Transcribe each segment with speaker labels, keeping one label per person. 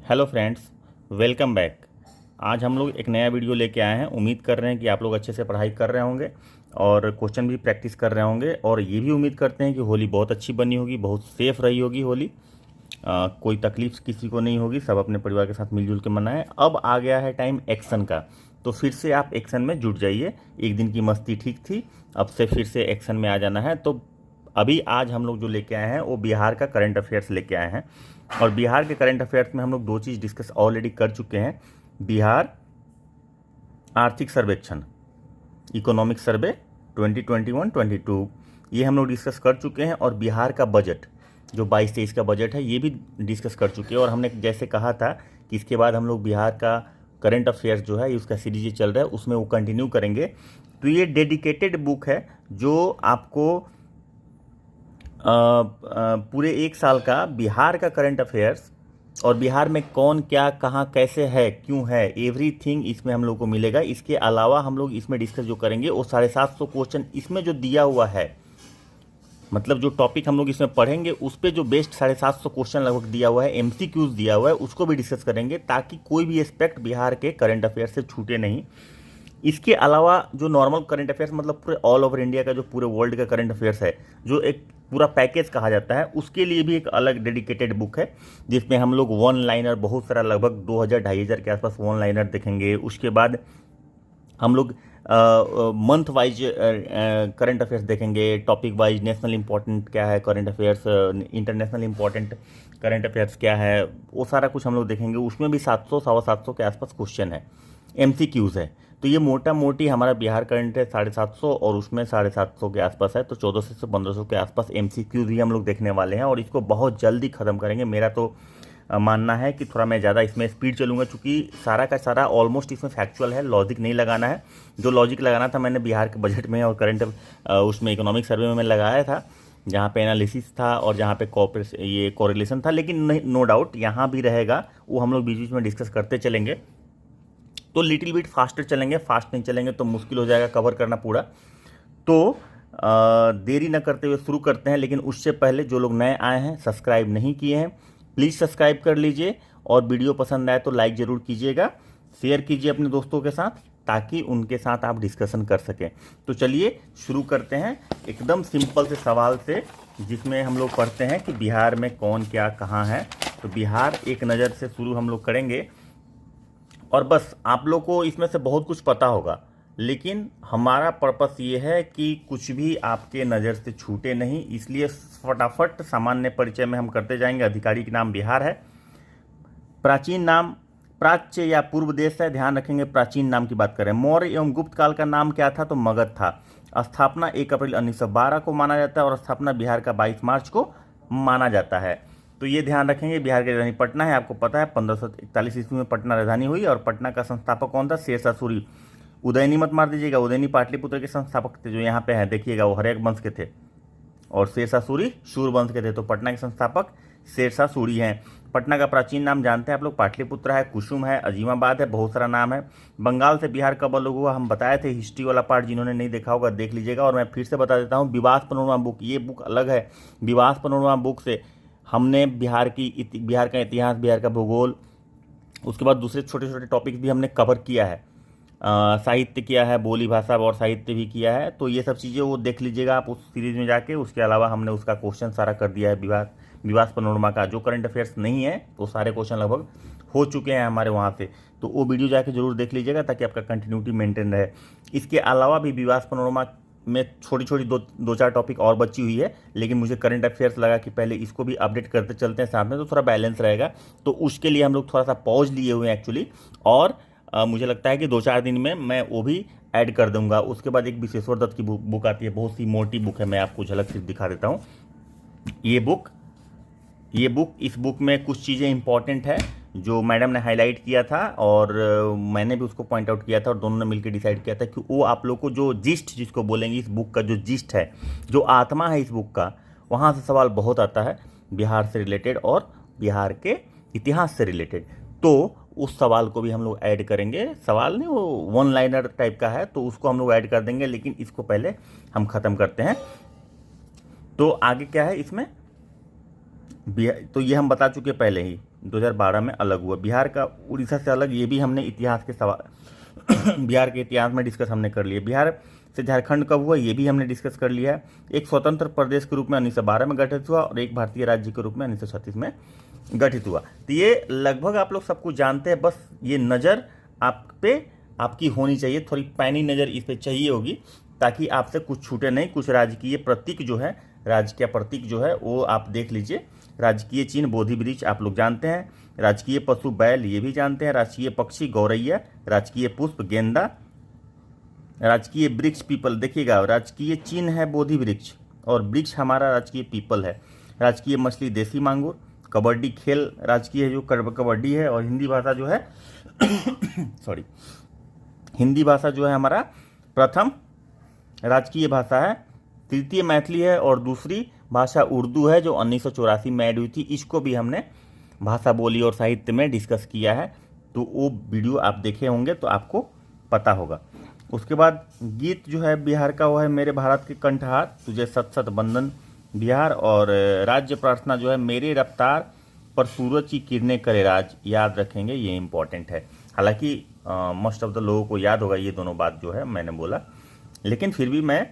Speaker 1: Hello friends, welcome back. आज हम लोग एक नया वीडियो लेके आए हैं। उम्मीद कर रहे हैं कि आप लोग अच्छे से पढ़ाई कर रहे होंगे और क्वेश्चन भी प्रैक्टिस कर रहे होंगे, और ये भी उम्मीद करते हैं कि होली बहुत अच्छी बनी होगी, बहुत सेफ रही होगी होली। कोई तकलीफ किसी को नहीं होगी, सब अपने परिवार के साथ मिलजुल के मनाएं। अब आ गया है टाइम एक्शन का, तो फिर से आप एक्शन में जुट जाइए। एक दिन की मस्ती ठीक थी, अब से फिर से एक्शन में आ जाना है। तो अभी आज हम लोग जो लेके आए हैं वो बिहार का करंट अफेयर्स लेके आए हैं, और बिहार के करंट अफेयर्स में हम लोग दो चीज़ डिस्कस ऑलरेडी कर चुके हैं। बिहार आर्थिक सर्वेक्षण, इकोनॉमिक सर्वे 2021-22, ये हम लोग डिस्कस कर चुके हैं। और बिहार का बजट जो 22-23 का बजट है, ये भी डिस्कस कर चुके हैं। और हमने जैसे कहा था कि इसके बाद हम लोग बिहार का करंट अफेयर्स जो है, उसका सीरीज चल रहा है, उसमें वो कंटिन्यू करेंगे। तो ये डेडिकेटेड बुक है जो आपको पूरे एक साल का बिहार का करंट अफेयर्स और बिहार में कौन क्या कहाँ कैसे है क्यों है, एवरीथिंग इसमें हम लोग को मिलेगा। इसके अलावा हम लोग इसमें डिस्कस जो करेंगे वो 750 क्वेश्चन इसमें जो दिया हुआ है, मतलब जो टॉपिक हम लोग इसमें पढ़ेंगे उस पर जो बेस्ट 750 क्वेश्चन लगभग दिया हुआ है, एमसीक्यूज दिया हुआ है, उसको भी डिस्कस करेंगे, ताकि कोई भी एस्पेक्ट बिहार के करंट अफेयर से छूटे नहीं। इसके अलावा जो नॉर्मल करंट अफेयर्स, मतलब पूरे ऑल ओवर इंडिया का, जो पूरे वर्ल्ड का करंट अफेयर्स है, जो एक पूरा पैकेज कहा जाता है, उसके लिए भी एक अलग डेडिकेटेड बुक है, जिसमें हम लोग वन लाइनर बहुत सारा, लगभग 2000-2500 के आसपास वन लाइनर देखेंगे। उसके बाद हम लोग मंथ वाइज करंट अफेयर्स देखेंगे, टॉपिक वाइज नेशनल इंपॉर्टेंट क्या है current affairs, international important current affairs क्या है, वो सारा कुछ हम लोग देखेंगे। उसमें भी 700-750 के आसपास क्वेश्चन है, एमसीक्यूज है। तो ये मोटा मोटी हमारा बिहार करंट है 750, और उसमें 750 के आसपास है, तो 1400 से 1500 के आसपास एमसीक्यूज ही हम लोग देखने वाले हैं, और इसको बहुत जल्दी ख़त्म करेंगे। मेरा तो मानना है कि थोड़ा मैं ज़्यादा इसमें स्पीड चलूँगा, क्योंकि सारा का सारा ऑलमोस्ट इसमें फैक्चुअल है, लॉजिक नहीं लगाना है। जो लॉजिक लगाना था मैंने बिहार के बजट में और करंट उसमें इकोनॉमिक सर्वे में मैं लगाया था, जहाँ पे एनालिसिस था और जहाँ पे ये कोरिलेशन था। लेकिन नो डाउट यहाँ भी रहेगा, वो हम लोग बीच बीच में डिस्कस करते चलेंगे। तो लिटिल बिट फास्टर चलेंगे, फास्ट नहीं चलेंगे तो मुश्किल हो जाएगा कवर करना पूरा। तो देरी न करते हुए शुरू करते हैं। लेकिन उससे पहले जो लोग नए आए हैं, सब्सक्राइब नहीं किए हैं, प्लीज़ सब्सक्राइब कर लीजिए, और वीडियो पसंद आए तो लाइक ज़रूर कीजिएगा, शेयर कीजिए अपने दोस्तों के साथ, ताकि उनके साथ आप डिस्कशन कर सकें। तो चलिए शुरू करते हैं एकदम सिंपल से सवाल से, जिसमें हम लोग पढ़ते हैं कि बिहार में कौन क्या कहाँ है। तो बिहार एक नज़र से शुरू हम लोग करेंगे, और बस आप लोग को इसमें से बहुत कुछ पता होगा, लेकिन हमारा पर्पस ये है कि कुछ भी आपके नज़र से छूटे नहीं, इसलिए फटाफट सामान्य परिचय में हम करते जाएंगे। अधिकारी का नाम बिहार है। प्राचीन नाम प्राच्य या पूर्व देश है, ध्यान रखेंगे प्राचीन नाम की बात करें। मौर्य एवं गुप्त काल का नाम क्या था, तो मगध था। स्थापना 1 अप्रैल 1912 को माना जाता है, और स्थापना बिहार का 22 मार्च को माना जाता है। तो ये ध्यान रखेंगे। बिहार की राजधानी पटना है, आपको पता है 1541 ईस्वी में पटना राजधानी हुई, और पटना का संस्थापक कौन था, शेरशाह सूरी। उदयनी मत मार दीजिएगा, उदयनी पाटलिपुत्र के संस्थापक थे, जो यहाँ पे हैं देखिएगा, वो हरेक वंश के थे, और शेरशाह सूरी शूर वंश के थे। तो पटना के संस्थापक शेरशाह सूरी हैं। पटना का प्राचीन नाम जानते हैं आप लोग, पाटलिपुत्र है, कुसुम है, अजीमाबाद है, बहुत सारा नाम है। बंगाल से बिहार कब अलग हुआ, हम बताए थे, हिस्ट्री वाला पार्ट जिन्होंने नहीं देखा होगा देख लीजिएगा। और मैं फिर से बता देता हूँ, विवास पनोरमा बुक, ये बुक अलग है। विवास पनोरमा बुक से हमने बिहार का इतिहास, बिहार का भूगोल, उसके बाद दूसरे छोटे छोटे टॉपिक्स भी हमने कवर किया है। साहित्य किया है, बोली भाषा और साहित्य भी किया है। तो ये सब चीज़ें वो देख लीजिएगा आप उस सीरीज़ में जाके। उसके अलावा हमने उसका क्वेश्चन सारा कर दिया है, विवास पनोरमा का जो करंट अफेयर्स नहीं है, तो सारे क्वेश्चन लगभग हो चुके हैं हमारे वहाँ से। तो वो वीडियो जाके जरूर देख लीजिएगा, ताकि आपका कंटिन्यूटी मेंटेन रहे। इसके अलावा भी विवास पनोरमा में छोटी छोटी दो चार टॉपिक और बची हुई है, लेकिन मुझे करंट अफेयर्स लगा कि पहले इसको भी अपडेट करते चलते हैं साथ में, तो थोड़ा बैलेंस रहेगा। तो उसके लिए हम लोग थोड़ा सा पॉज लिए हुए हैं एक्चुअली, और मुझे लगता है कि 2-4 दिन में मैं वो भी ऐड कर दूंगा। उसके बाद एक विशेश्वर दत्त की बुक आती है, बहुत सी मोटी बुक है, मैं आपको झलक से दिखा देता हूँ। ये बुक इस बुक में कुछ चीज़ें इंपॉर्टेंट है जो मैडम ने हाईलाइट किया था, और मैंने भी उसको पॉइंट आउट किया था, और दोनों ने मिलकर डिसाइड किया था कि वो आप लोग को जो जिस्ट जिसको बोलेंगे, इस बुक का जो जिस्ट है, जो आत्मा है इस बुक का, वहाँ से सवाल बहुत आता है बिहार से रिलेटेड और बिहार के इतिहास से रिलेटेड। तो उस सवाल को भी हम लोग ऐड करेंगे। सवाल नहीं, वो वन लाइनर टाइप का है, तो उसको हम लोग ऐड कर देंगे, लेकिन इसको पहले हम ख़त्म करते हैं। तो आगे क्या है इसमें, तो ये हम बता चुके पहले ही। 2012 में अलग हुआ। बिहार का उड़ीसा से अलग, ये भी हमने इतिहास के सवाल बिहार के इतिहास में डिस्कस हमने कर लिया। बिहार से झारखंड कब हुआ, ये भी हमने डिस्कस कर लिया है। एक स्वतंत्र प्रदेश के रूप में 1912 में गठित हुआ और एक भारतीय राज्य के रूप में 1936 में गठित हुआ। तो ये लगभग आप लोग सब कुछ जानते हैं, बस ये नज़र आप पे आपकी होनी चाहिए, थोड़ी पैनी नज़र इस पर चाहिए होगी, ताकि आपसे कुछ छूटे नहीं। कुछ राजकीय प्रतीक जो है, राजकीय प्रतीक जो है वो आप देख लीजिए। राजकीय चिन्ह बोधि वृक्ष आप लोग जानते हैं, राजकीय पशु बैल ये भी जानते हैं, राजकीय पक्षी गौरैया, राजकीय पुष्प गेंदा, राजकीय वृक्ष पीपल। देखिएगा, राजकीय चिन्ह है बोधि वृक्ष और वृक्ष हमारा राजकीय पीपल है। राजकीय मछली देसी मांगुर, कबड्डी खेल राजकीय जो कबड्डी है। और हिंदी भाषा जो है सॉरी, हिंदी भाषा जो है हमारा प्रथम राजकीय भाषा है, तृतीय मैथिली है और दूसरी भाषा उर्दू है जो 1984 में ऐड हुई थी। इसको भी हमने भाषा बोली और साहित्य में डिस्कस किया है, तो वो वीडियो आप देखे होंगे तो आपको पता होगा। उसके बाद गीत जो है बिहार का वो है मेरे भारत के कंठहार, तुझे सत सत बंदन बिहार। और राज्य प्रार्थना जो है मेरे रफ्तार पर सूरज की किरणें करे राज, याद रखेंगे, ये इंपॉर्टेंट है। हालांकि मोस्ट ऑफ द लोगों को याद होगा ये दोनों बात जो है मैंने बोला, लेकिन फिर भी मैं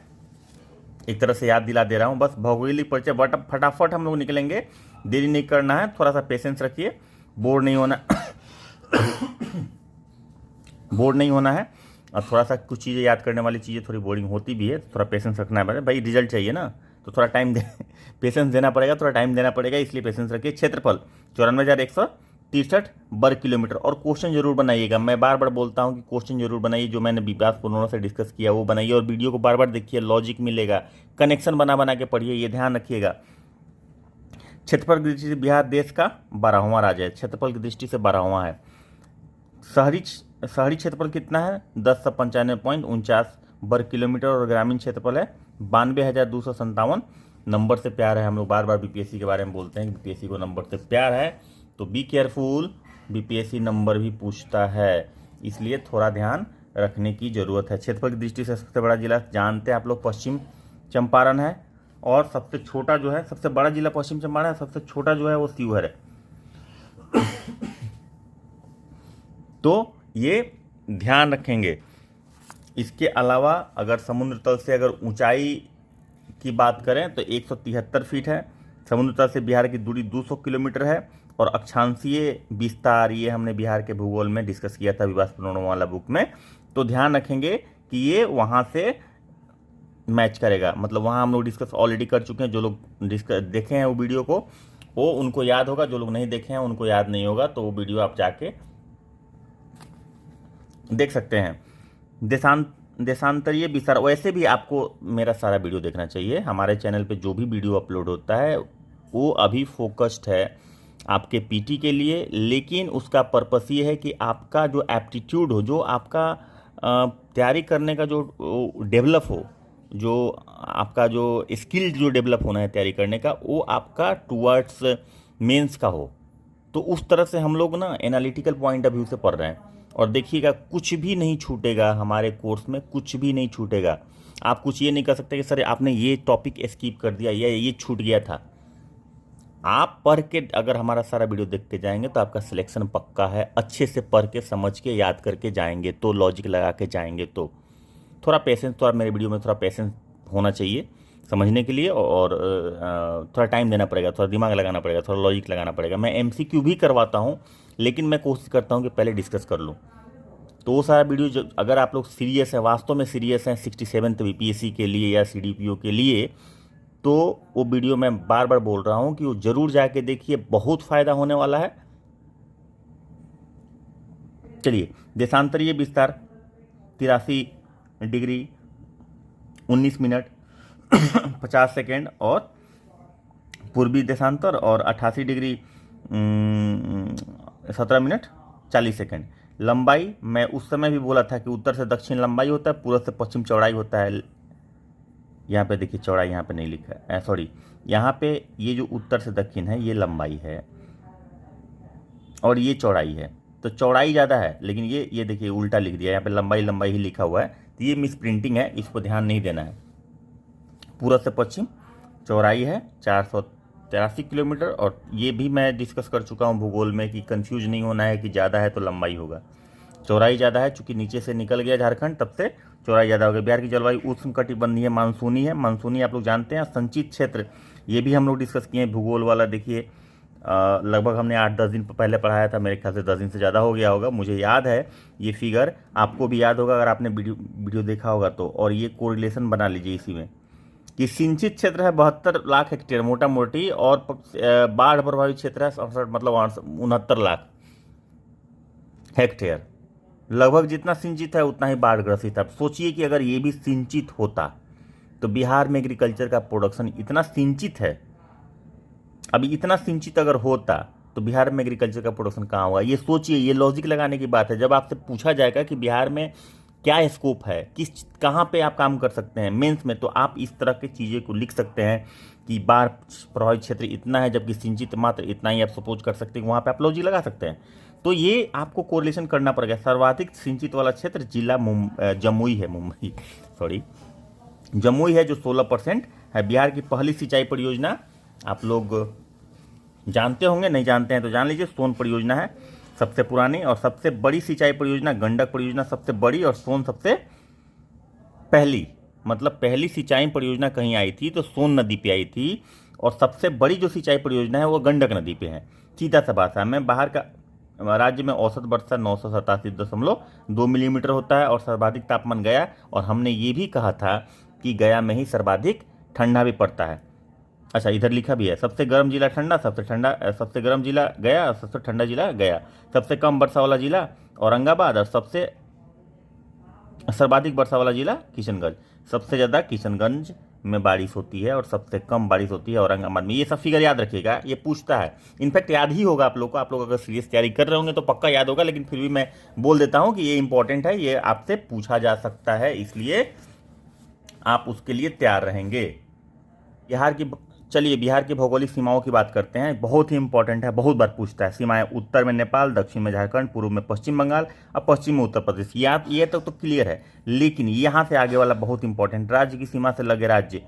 Speaker 1: एक तरह से याद दिला दे रहा हूँ। बस भौगोलिक परिचय फटाफट हम लोग निकलेंगे, देरी नहीं करना है, थोड़ा सा पेशेंस रखिए, बोर नहीं होना बोर नहीं होना है। और थोड़ा सा कुछ चीज़ें याद करने वाली चीज़ें थोड़ी बोरिंग होती भी है, थोड़ा पेशेंस रखना है भाई, रिजल्ट चाहिए ना, तो थोड़ा टाइम पेशेंस देना पड़ेगा, थोड़ा टाइम देना पड़ेगा, इसलिए पेशेंस रखिए। क्षेत्रफल 94,163 वर्ग किलोमीटर। और क्वेश्चन जरूर बनाइएगा, मैं बार बार बोलता हूँ कि क्वेश्चन जरूर बनाइए, जो मैंने विकास पुनोनो से डिस्कस किया वो बनाइए, और वीडियो को बार बार देखिए, लॉजिक मिलेगा, कनेक्शन बना बना के पढ़िए, ये ध्यान रखिएगा। क्षेत्रफल की दृष्टि से बिहार देश का 12वां राज्य है, क्षेत्रफल की दृष्टि से 12वां है। शहरी क्षेत्रफल कितना है, 1095.49 वर्ग किलोमीटर, और ग्रामीण क्षेत्रफल है 92,257। नंबर से प्यार है, हम लोग बार बार बीपीएससी के बारे में बोलते हैं कि बीपीएससी को नंबर से प्यार है, तो बी केयरफुल, बीपीएससी नंबर भी पूछता है, इसलिए थोड़ा ध्यान रखने की जरूरत है। क्षेत्रफल की दृष्टि से सबसे बड़ा जिला जानते हैं आप लोग पश्चिम चंपारण है, और सबसे छोटा जो है, सबसे बड़ा जिला पश्चिम चंपारण है, सबसे छोटा जो है वो शिवहर है। तो ये ध्यान रखेंगे। इसके अलावा अगर समुद्र तल से अगर ऊंचाई की बात करें तो 173 फीट है। समुद्र तल से बिहार की दूरी 200 किलोमीटर है। और अक्षांशीय विस्तार, ये हमने बिहार के भूगोल में डिस्कस किया था विकास पुनोनो वाला बुक में, तो ध्यान रखेंगे कि ये वहाँ से मैच करेगा, मतलब वहाँ हम लोग डिस्कस ऑलरेडी कर चुके हैं। जो लोग डिस्कस देखे हैं वो वीडियो को, वो उनको याद होगा, जो लोग नहीं देखे हैं उनको याद नहीं होगा, तो वो वीडियो आप जाके देख सकते हैं। देशांतरीय विस्तार, वैसे भी आपको मेरा सारा वीडियो देखना चाहिए। हमारे चैनल पे जो भी वीडियो अपलोड होता है वो अभी फोकस्ड है आपके पीटी के लिए, लेकिन उसका पर्पस ये है कि आपका जो एप्टीट्यूड हो, जो आपका तैयारी करने का जो डेवलप हो, जो आपका जो स्किल जो डेवलप होना है तैयारी करने का, वो आपका टुवर्ड्स मेंस का हो। तो उस तरह से हम लोग ना एनालिटिकल पॉइंट ऑफ व्यू से पढ़ रहे हैं। और देखिएगा, कुछ भी नहीं छूटेगा हमारे कोर्स में, कुछ भी नहीं छूटेगा। आप कुछ ये नहीं कर सकते कि सर आपने ये टॉपिक स्किप कर दिया या ये छूट गया था। आप पढ़ के अगर हमारा सारा वीडियो देख के जाएंगे तो आपका सिलेक्शन पक्का है। अच्छे से पढ़ के समझ के याद करके जाएंगे तो, लॉजिक लगा के जाएंगे तो। थोड़ा पेशेंस, थोड़ा मेरे वीडियो में थोड़ा पेशेंस होना चाहिए समझने के लिए, और थोड़ा टाइम देना पड़ेगा, थोड़ा दिमाग लगाना पड़ेगा, थोड़ा लॉजिक लगाना पड़ेगा। मैं एमसीक्यू भी करवाता हूँ, लेकिन मैं कोशिश करता हूँ कि पहले डिस्कस कर लूँ। तो वो सारा वीडियो अगर आप लोग सीरियस हैं, वास्तव में सीरियस हैं 67th बीपीएससी के लिए या सीडीपीओ के लिए, तो वो वीडियो मैं बार बार बोल रहा हूँ कि वो ज़रूर जाके देखिए, बहुत फ़ायदा होने वाला है। चलिए, देशांतरीय विस्तार 83 डिग्री 19 मिनट 50 सेकेंड, और पूर्वी देशांतर और 88 डिग्री 17 मिनट 40 सेकेंड। लंबाई मैं उस समय भी बोला था कि उत्तर से दक्षिण लंबाई होता है, पूर्व से पश्चिम चौड़ाई होता है। यहाँ पे देखिए चौड़ाई यहाँ पे नहीं लिखा है, सॉरी, यहाँ पे ये जो उत्तर से दक्षिण है ये लंबाई है और ये चौड़ाई है। तो चौड़ाई ज़्यादा है, लेकिन ये देखिए उल्टा लिख दिया, यहाँ पे लंबाई ही लिखा हुआ है, तो ये मिस प्रिंटिंग है, इसको ध्यान नहीं देना है। पूर्व से पश्चिम चौड़ाई है किलोमीटर। और ये भी मैं डिस्कस कर चुका हूँ भूगोल में कि कंफ्यूज नहीं होना है कि ज़्यादा है तो लंबाई होगा, चौड़ाई ज़्यादा है, चूँकि नीचे से निकल गया झारखंड तब से चौड़ाई ज़्यादा हो गई। बिहार की जलवायु उष्णकटिबंधीय मानसूनी है, मानसूनी आप लोग जानते हैं। संचित क्षेत्र ये भी हम लोग डिस्कस किए हैं भूगोल वाला, देखिए लगभग हमने 8-10 दिन पहले पढ़ाया था, मेरे ख्याल से 10 दिन से ज़्यादा हो गया होगा, मुझे याद है ये फिगर, आपको भी याद होगा अगर आपने वीडियो देखा होगा तो। और ये कोरिलेशन बना लीजिए इसी में कि सिंचित क्षेत्र है 72 लाख हेक्टेयर मोटा मोटी, और बाढ़ प्रभावित क्षेत्र है 67 मतलब 69 लाख हेक्टेयर। लगभग जितना सिंचित है उतना ही बाढ़ ग्रसित है। अब सोचिए कि अगर ये भी सिंचित होता तो बिहार में एग्रीकल्चर का प्रोडक्शन इतना सिंचित है, अभी इतना सिंचित अगर होता तो बिहार में एग्रीकल्चर का प्रोडक्शन कहाँ होगा? ये सोचिए, ये लॉजिक लगाने की बात है। जब आपसे पूछा जाएगा कि बिहार में क्या स्कोप है, कहाँ पे आप काम कर सकते हैं मेंस में, तो आप इस तरह की चीज़ें को लिख सकते हैं कि बाढ़ प्रभावित क्षेत्र इतना है जबकि सिंचित मात्र इतना ही, आप सपोज कर सकते हैं, वहाँ पे आप लॉजिक लगा सकते हैं। तो ये आपको कोरिलेशन करना पड़ेगा। सर्वाधिक सिंचित वाला क्षेत्र जिला जमुई है, जमुई है जो 16% है। बिहार की पहली सिंचाई परियोजना आप लोग जानते होंगे, नहीं जानते हैं तो जान लीजिए, सोन परियोजना है सबसे पुरानी। और सबसे बड़ी सिंचाई परियोजना गंडक परियोजना सबसे बड़ी, और सोन सबसे पहली, मतलब पहली सिंचाई परियोजना कहीं आई थी तो सोन नदी पे आई थी। और सबसे बड़ी जो सिंचाई परियोजना है वो गंडक नदी पे है। सीधा सा भाषा में, बाहर का राज्य में औसत वर्षा 987.2 मिलीमीटर होता है और सर्वाधिक तापमान गया। और हमने ये भी कहा था कि गया में ही सर्वाधिक ठंडा भी पड़ता है। अच्छा, इधर लिखा भी है सबसे गर्म जिला ठंडा, सबसे गर्म जिला गया, सबसे ठंडा जिला गया, सबसे कम वर्षा वाला जिला औरंगाबाद, और सबसे सर्वाधिक वर्षा वाला जिला किशनगंज। सबसे ज़्यादा किशनगंज में बारिश होती है और सबसे कम बारिश होती है औरंगाबाद में। ये सब फिगर याद रखिएगा, ये पूछता है, इनफैक्ट याद ही होगा आप लोग को। आप लोग अगर सीरियस तैयारी कर रहे होंगे तो पक्का याद होगा, लेकिन फिर भी मैं बोल देता हूँ कि ये इंपॉर्टेंट है, ये आपसे पूछा जा सकता है, इसलिए आप उसके लिए तैयार रहेंगे। चलिए बिहार की भौगोलिक सीमाओं की बात करते हैं, बहुत ही इंपॉर्टेंट है, बहुत बार पूछता है। सीमाएं उत्तर में नेपाल, दक्षिण में झारखंड, पूर्व में पश्चिम बंगाल और पश्चिम में उत्तर प्रदेश। ये तो क्लियर है, लेकिन यहाँ से आगे वाला बहुत इंपॉर्टेंट, राज्य की सीमा से लगे राज्य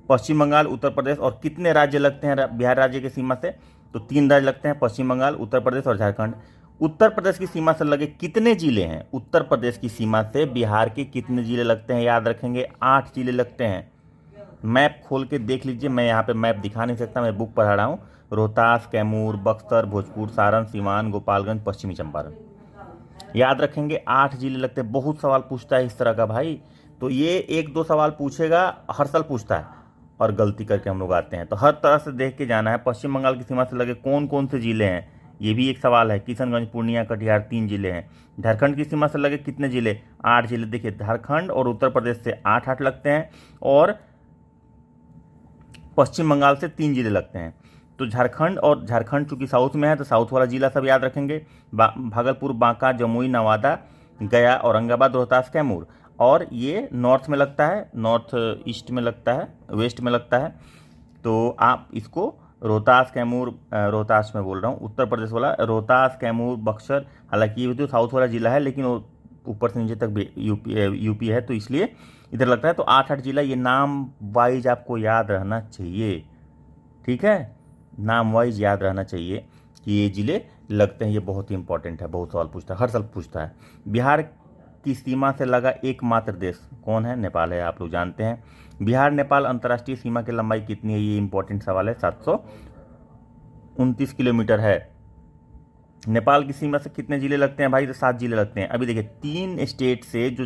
Speaker 1: पश्चिम बंगाल, उत्तर प्रदेश। और कितने राज्य लगते हैं बिहार राज्य की सीमा से? तो 3 राज्य लगते हैं, पश्चिम बंगाल, उत्तर प्रदेश और झारखंड। उत्तर प्रदेश की सीमा से लगे कितने जिले हैं? उत्तर प्रदेश की सीमा से बिहार के कितने जिले लगते हैं? याद रखेंगे, 8 जिले लगते हैं। मैप खोल के देख लीजिए, मैं यहाँ पे मैप दिखा नहीं सकता, मैं बुक पढ़ा रहा हूँ। रोहतास, कैमूर, बक्सर, भोजपुर, सारण, सीवान, गोपालगंज, पश्चिमी चंपारण। याद रखेंगे 8 जिले लगते हैं। बहुत सवाल पूछता है इस तरह का भाई, तो ये 1-2 सवाल पूछेगा, हर साल पूछता है और गलती करके हम लोग आते हैं। तो हर तरह से देख के जाना है। पश्चिम बंगाल की सीमा से लगे कौन कौन से जिले हैं, ये भी एक सवाल है। किशनगंज, पूर्णिया, कटिहार 3 जिले हैं। झारखंड की सीमा से लगे कितने जिले? 8 जिले। देखिए, झारखंड और उत्तर प्रदेश से 8-8 लगते हैं और पश्चिम बंगाल से 3 जिले लगते हैं। तो झारखंड चूंकि साउथ में है तो साउथ वाला जिला सब याद रखेंगे, भागलपुर, बांका, जमुई, नवादा, गया, औरंगाबाद, रोहतास, कैमूर। और ये नॉर्थ में लगता है, नॉर्थ ईस्ट में लगता है, वेस्ट में लगता है। तो आप इसको रोहतास, कैमूर, रोहतास में बोल रहा हूँ, उत्तर प्रदेश वाला रोहतास, कैमूर, बक्सर। हालांकि ये तो साउथ वाला जिला है, लेकिन वो ऊपर से नीचे तक यूपी है, तो इसलिए इधर लगता है। तो 8-8 जिला, ये नाम वाइज आपको याद रहना चाहिए, ठीक है? नाम वाइज याद रहना चाहिए कि ये जिले लगते हैं। ये बहुत ही इंपॉर्टेंट है, बहुत सवाल पूछता है, हर साल पूछता है। बिहार की सीमा से लगा एकमात्र देश कौन है? नेपाल है, आप लोग जानते हैं। बिहार नेपाल अंतर्राष्ट्रीय सीमा की लंबाई कितनी है? ये इंपॉर्टेंट सवाल है, 729 किलोमीटर है। नेपाल की सीमा से कितने जिले लगते हैं भाई? तो 7 जिले लगते हैं। अभी देखिए, 3 स्टेट से जो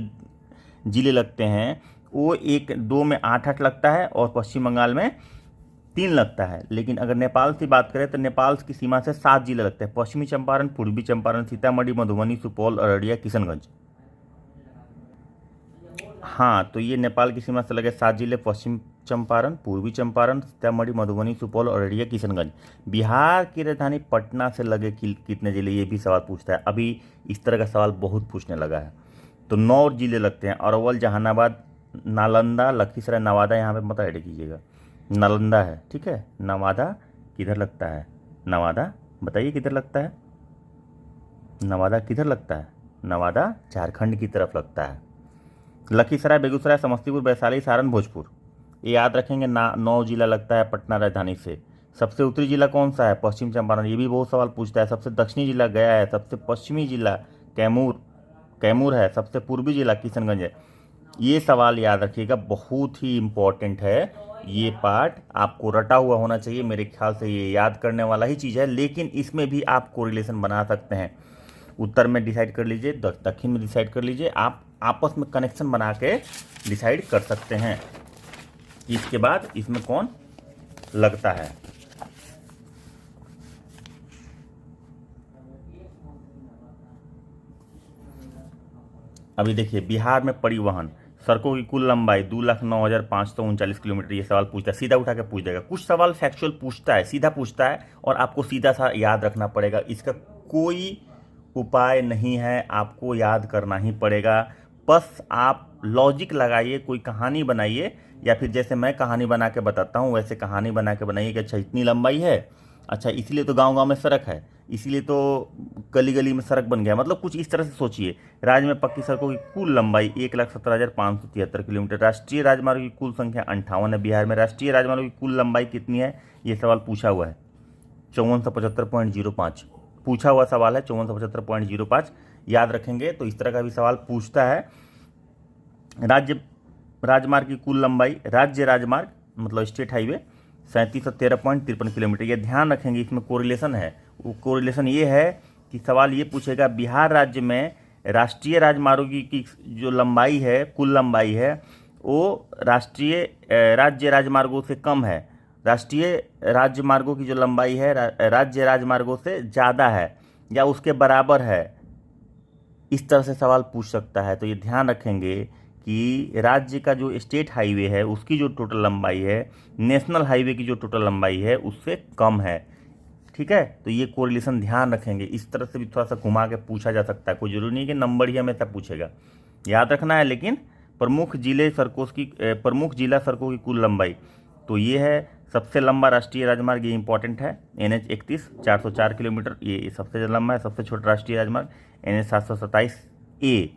Speaker 1: जिले लगते हैं वो 1-2 में 8-8 लगता है और पश्चिम बंगाल में 3 लगता है। लेकिन अगर नेपाल की बात करें तो नेपाल की सीमा से 7 जिले लगते हैं, पश्चिमी चंपारण, पूर्वी चंपारण, सीतामढ़ी, मधुबनी, सुपौल, अररिया, किशनगंज। हाँ, तो ये नेपाल की सीमा से लगे 7 जिले, पश्चिम चंपारण, पूर्वी चंपारण, सीतामढ़ी, मधुबनी, सुपौल, अररिया, किशनगंज। बिहार की राजधानी पटना से लगे कितने जिले? ये भी सवाल पूछता है। अभी इस तरह का सवाल बहुत पूछने लगा है। तो 9 जिले लगते हैं, अरवल, जहानाबाद, नालंदा, लखीसराय, नवादा। यहाँ पे मत ऐड कीजिएगा, नालंदा है, ठीक है? नवादा किधर लगता है? नवादा बताइए किधर लगता है? नवादा किधर लगता है? नवादा झारखंड की तरफ लगता है। लखीसराय, बेगूसराय, समस्तीपुर, वैशाली, सारण, भोजपुर। ये याद रखेंगे ना। 9 जिला लगता है पटना राजधानी से। सबसे उत्तरी जिला कौन सा है? पश्चिम चंपारण, ये भी बहुत सवाल पूछता है। सबसे दक्षिणी जिला गया है। सबसे पश्चिमी जिला कैमूर है। सबसे पूर्वी जिला किशनगंज है। ये सवाल याद रखिएगा, बहुत ही इम्पोर्टेंट है। ये पार्ट आपको रटा हुआ होना चाहिए। मेरे ख्याल से ये याद करने वाला ही चीज़ है, लेकिन इसमें भी आप कोरिलेशन बना सकते हैं। उत्तर में डिसाइड कर लीजिए, दक्षिण में डिसाइड कर लीजिए, आप आपस में कनेक्शन बना के डिसाइड कर सकते हैं। इसके बाद इसमें कौन लगता है। अभी देखिए, बिहार में परिवहन सड़कों की कुल लंबाई 2,09,539 किलोमीटर। ये सवाल पूछता है, सीधा उठा के पूछ देगा। कुछ सवाल फैक्चुअल पूछता है, सीधा पूछता है, और आपको सीधा सा याद रखना पड़ेगा। इसका कोई उपाय नहीं है, आपको याद करना ही पड़ेगा। बस आप लॉजिक लगाइए, कोई कहानी बनाइए, या फिर जैसे मैं कहानी बना के बताता हूँ वैसे कहानी बना के बनाइए कि अच्छा इतनी लंबाई है, अच्छा इसीलिए तो गांव-गांव में सड़क है, इसीलिए तो गली गली में सड़क बन गया। मतलब कुछ इस तरह से सोचिए। राज्य में पक्की सड़कों की कुल लंबाई 1,17,573 किलोमीटर। राष्ट्रीय राजमार्ग की कुल संख्या 58 है। बिहार में राष्ट्रीय राजमार्ग की कुल लंबाई कितनी है? ये सवाल पूछा हुआ है, 5475.05 पूछा हुआ सवाल है, 5475.05 याद रखेंगे। तो इस तरह का भी सवाल पूछता है। राजमार्ग की कुल लंबाई, राज्य राजमार्ग मतलब स्टेट हाईवे 3713.53 किलोमीटर। ये ध्यान रखेंगे, इसमें कोरिलेशन है। वो कोरिलेशन ये है कि सवाल ये पूछेगा बिहार राज्य में राष्ट्रीय राजमार्गों की जो लंबाई है, कुल लंबाई है, वो राज्य राजमार्गों से कम है, राष्ट्रीय राजमार्गों की जो लंबाई है राज्य राजमार्गों से ज़्यादा है, या उसके बराबर है। इस तरह से सवाल पूछ सकता है। तो ये ध्यान रखेंगे कि राज्य का जो स्टेट हाईवे है उसकी जो टोटल लंबाई है नेशनल हाईवे की जो टोटल लंबाई है उससे कम है। ठीक है, तो ये कोरिलेशन ध्यान रखेंगे। इस तरह से भी थोड़ा सा घुमा के पूछा जा सकता है, कोई जरूरी नहीं कि नंबर ही हमेशा पूछेगा, याद रखना है। लेकिन प्रमुख जिला सड़कों की कुल लंबाई, तो ये है सबसे लंबा राष्ट्रीय राजमार्ग, ये इंपॉर्टेंट है, NH 31 404 किलोमीटर, ये सबसे लंबा है। सबसे छोटा राष्ट्रीय राजमार्ग NH 727A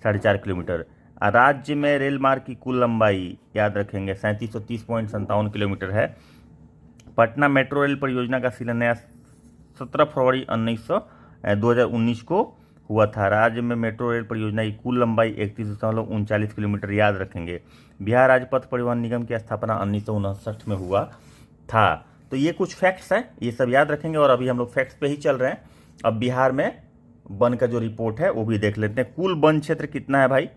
Speaker 1: 4.5 किलोमीटर। राज्य में रेल मार्ग की कुल लंबाई याद रखेंगे 3730.57 किलोमीटर है। पटना मेट्रो रेल परियोजना का शिलान्यास 17 फरवरी 2019 को हुआ था। राज्य में मेट्रो रेल परियोजना की कुल लंबाई 31.39 किलोमीटर याद रखेंगे। बिहार राज्य पथ परिवहन निगम की स्थापना 1959 में हुआ था। तो ये कुछ फैक्ट्स हैं, ये सब याद रखेंगे। और अभी हम लोग फैक्ट्स पे ही चल रहे हैं। अब बिहार में वन का जो रिपोर्ट है वो भी देख लेते हैं। कुल वन क्षेत्र कितना है भाई?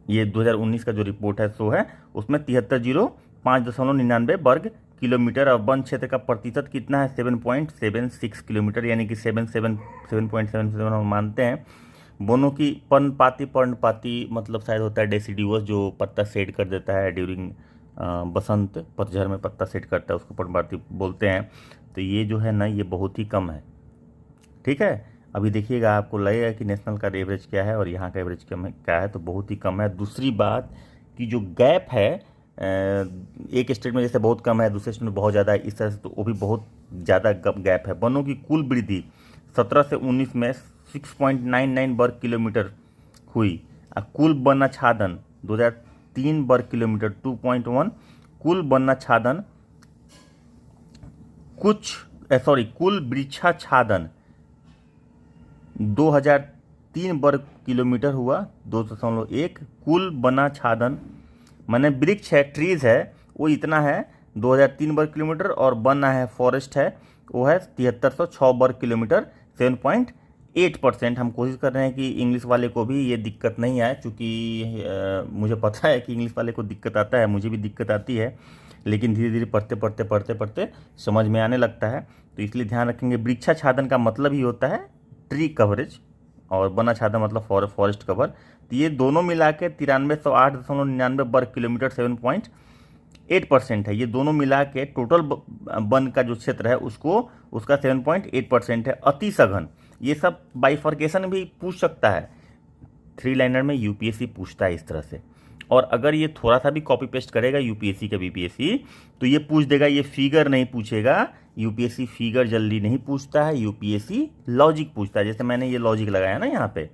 Speaker 1: ये 2019 का जो रिपोर्ट है सो है, उसमें 7305.99 वर्ग किलोमीटर। और वन क्षेत्र का प्रतिशत कितना है? 7.76 किलोमीटर, यानी कि 7.77 हम मानते हैं। वनों की पर्णपाती मतलब शायद होता है डेसिडिवस, जो पत्ता शेड कर देता है ड्यूरिंग बसंत, पतझड़ में पत्ता शेड करता है, उसको पर्णपाती बोलते हैं। तो ये जो है ना, ये बहुत ही कम है। ठीक है, अभी देखिएगा, आपको लगेगा कि नेशनल का एवरेज क्या है और यहाँ का एवरेज क्या है, तो बहुत ही कम है। दूसरी बात कि जो गैप है, एक स्टेट में जैसे बहुत कम है, दूसरे स्टेट में बहुत ज़्यादा है, इस तरह से तो वो भी बहुत ज़्यादा गैप है। वनों की कुल वृद्धि 17 से 19 में 6.99 वर्ग किलोमीटर हुई। कुल वन आच्छादन 2003 वर्ग किलोमीटर 2.1। कुल वन आच्छादन कुल वृक्षाच्छादन 2003 वर्ग किलोमीटर हुआ 2.1। कुल वनाच्छादन माने वृक्ष है, ट्रीज है, वो इतना है 2003 वर्ग किलोमीटर, और बना है फॉरेस्ट है वो है 7306 वर्ग किलोमीटर 7.8%। हम कोशिश कर रहे हैं कि इंग्लिश वाले को भी ये दिक्कत नहीं आए, क्योंकि मुझे पता है कि इंग्लिश वाले को दिक्कत आता है, मुझे भी दिक्कत आती है, लेकिन धीरे धीरे पढ़ते समझ में आने लगता है। तो इसलिए ध्यान रखेंगे, वृक्षाच्छादन का मतलब ही होता है ट्री कवरेज, और वनाच्छादन मतलब फॉरेस्ट कवर। तो ये दोनों मिला के 9308.99 वर्ग किलोमीटर 7.8% है। ये दोनों मिला के टोटल वन का जो क्षेत्र है उसका 7.8% है। अति सघन, ये सब बाइफर्केशन भी पूछ सकता है, 3 लाइनर में यूपीएससी पूछता है इस तरह से। और अगर ये थोड़ा सा भी कॉपी पेस्ट करेगा यूपीएससी का बीपीएससी, तो ये पूछ देगा, ये फिगर नहीं पूछेगा। यूपीएससी फिगर जल्दी नहीं पूछता है, यूपीएससी लॉजिक पूछता है। जैसे मैंने ये लॉजिक लगाया ना यहाँ पे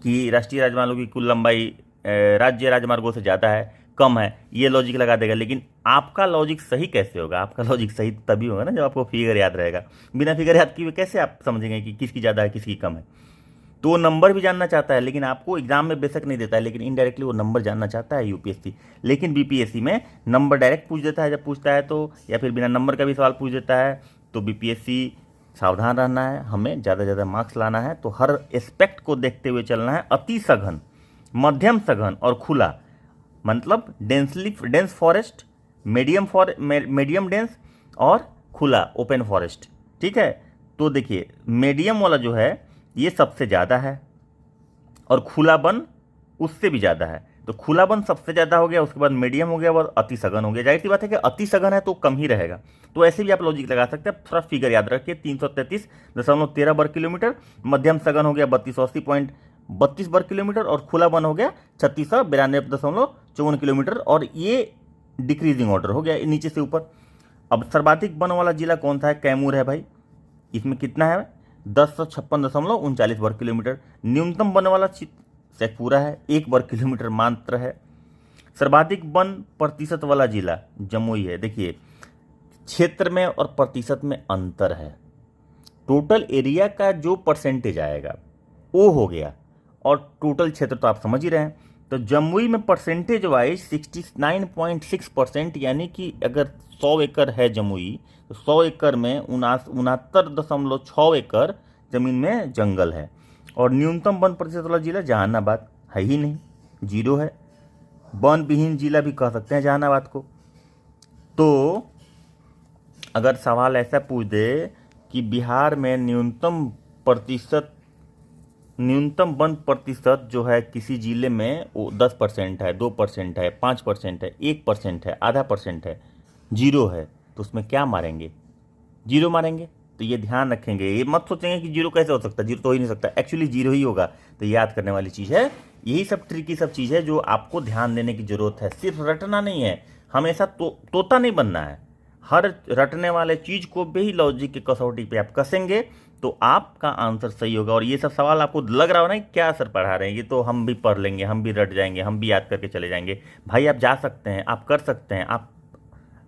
Speaker 1: कि राष्ट्रीय राजमार्गों की कुल लंबाई राज्य राजमार्गों से ज़्यादा है, कम है, ये लॉजिक लगा देगा। लेकिन आपका लॉजिक सही कैसे होगा? आपका लॉजिक सही तभी होगा ना जब आपको फिगर याद रहेगा। बिना फिगर याद किए कैसे आप समझेंगे कि किसकी ज़्यादा है किसकी कम है? तो वो नंबर भी जानना चाहता है, लेकिन आपको एग्जाम में बेशक नहीं देता है, लेकिन इनडायरेक्टली वो नंबर जानना चाहता है यूपीएससी। लेकिन बीपीएससी में नंबर डायरेक्ट पूछ देता है जब पूछता है तो, या फिर बिना नंबर का भी सवाल पूछ देता है। तो बीपीएससी सावधान रहना है, हमें ज़्यादा से ज़्यादा मार्क्स लाना है, तो हर एस्पेक्ट को देखते हुए चलना है। अति सघन, मध्यम सघन और खुला, मतलब डेंस फॉरेस्ट, मीडियम डेंस और खुला ओपन फॉरेस्ट। ठीक है, तो देखिए मीडियम वाला जो है ये सबसे ज़्यादा है और खुला वन उससे भी ज़्यादा है। तो खुला वन सबसे ज़्यादा हो गया, उसके बाद मीडियम हो गया और अति सघन हो गया। जाहिर सी बात है कि अति सघन है तो कम ही रहेगा। तो ऐसे भी आप लॉजिक लगा सकते हैं। थोड़ा फिगर याद रखिए, 333.13 वर्ग किलोमीटर, मध्यम सघन हो गया 3280.32 वर्ग किलोमीटर और खुला वन हो गया 3692.54 किलोमीटर। और ये डिक्रीजिंग ऑर्डर हो गया नीचे से ऊपर। अब सर्वाधिक वन वाला जिला कौन सा है? कैमूर है भाई। इसमें कितना है? 1056.39 वर्ग किलोमीटर। न्यूनतम वन वाला शेखपुरा है, 1 वर्ग किलोमीटर मात्र है। सर्वाधिक वन प्रतिशत वाला जिला जमुई है। देखिए क्षेत्र में और प्रतिशत में अंतर है। टोटल एरिया का जो परसेंटेज आएगा वो हो गया, और टोटल क्षेत्र तो आप समझ ही रहे हैं। तो जमुई में परसेंटेज वाइज 69.6%, यानी कि अगर 100 एकड़ है जमुई तो 100 एकड़ में 69.6 एकड़ जमीन में जंगल है। और न्यूनतम वन प्रतिशत वाला जिला जहानाबाद है ही नहीं, 0 है। वन विहीन जिला भी कह सकते हैं जहानाबाद को। तो अगर सवाल ऐसा पूछ दे कि बिहार में न्यूनतम वन प्रतिशत जो है किसी जिले में वो 10% है, 2% है, 5% है, 1% है, आधा % है, 0 है, तो उसमें क्या मारेंगे? 0 मारेंगे। तो ये ध्यान रखेंगे, ये मत सोचेंगे कि 0 कैसे हो सकता है, 0 तो हो ही नहीं सकता, एक्चुअली 0 ही होगा। तो याद करने वाली चीज़ है, यही सब ट्रिकी सब चीज़ है जो आपको ध्यान देने की जरूरत है। सिर्फ रटना नहीं है, हमेशा तोता नहीं बनना है। हर रटने वाले चीज़ को भी लॉजिक की कसौटी पे आप कसेंगे तो आपका आंसर सही होगा। और ये सब सवाल आपको लग रहा हो ना क्या सर पढ़ा रहे हैं, ये तो हम भी पढ़ लेंगे, हम भी रट जाएंगे, हम भी याद करके चले जाएंगे। भाई आप जा सकते हैं, आप कर सकते हैं, आप,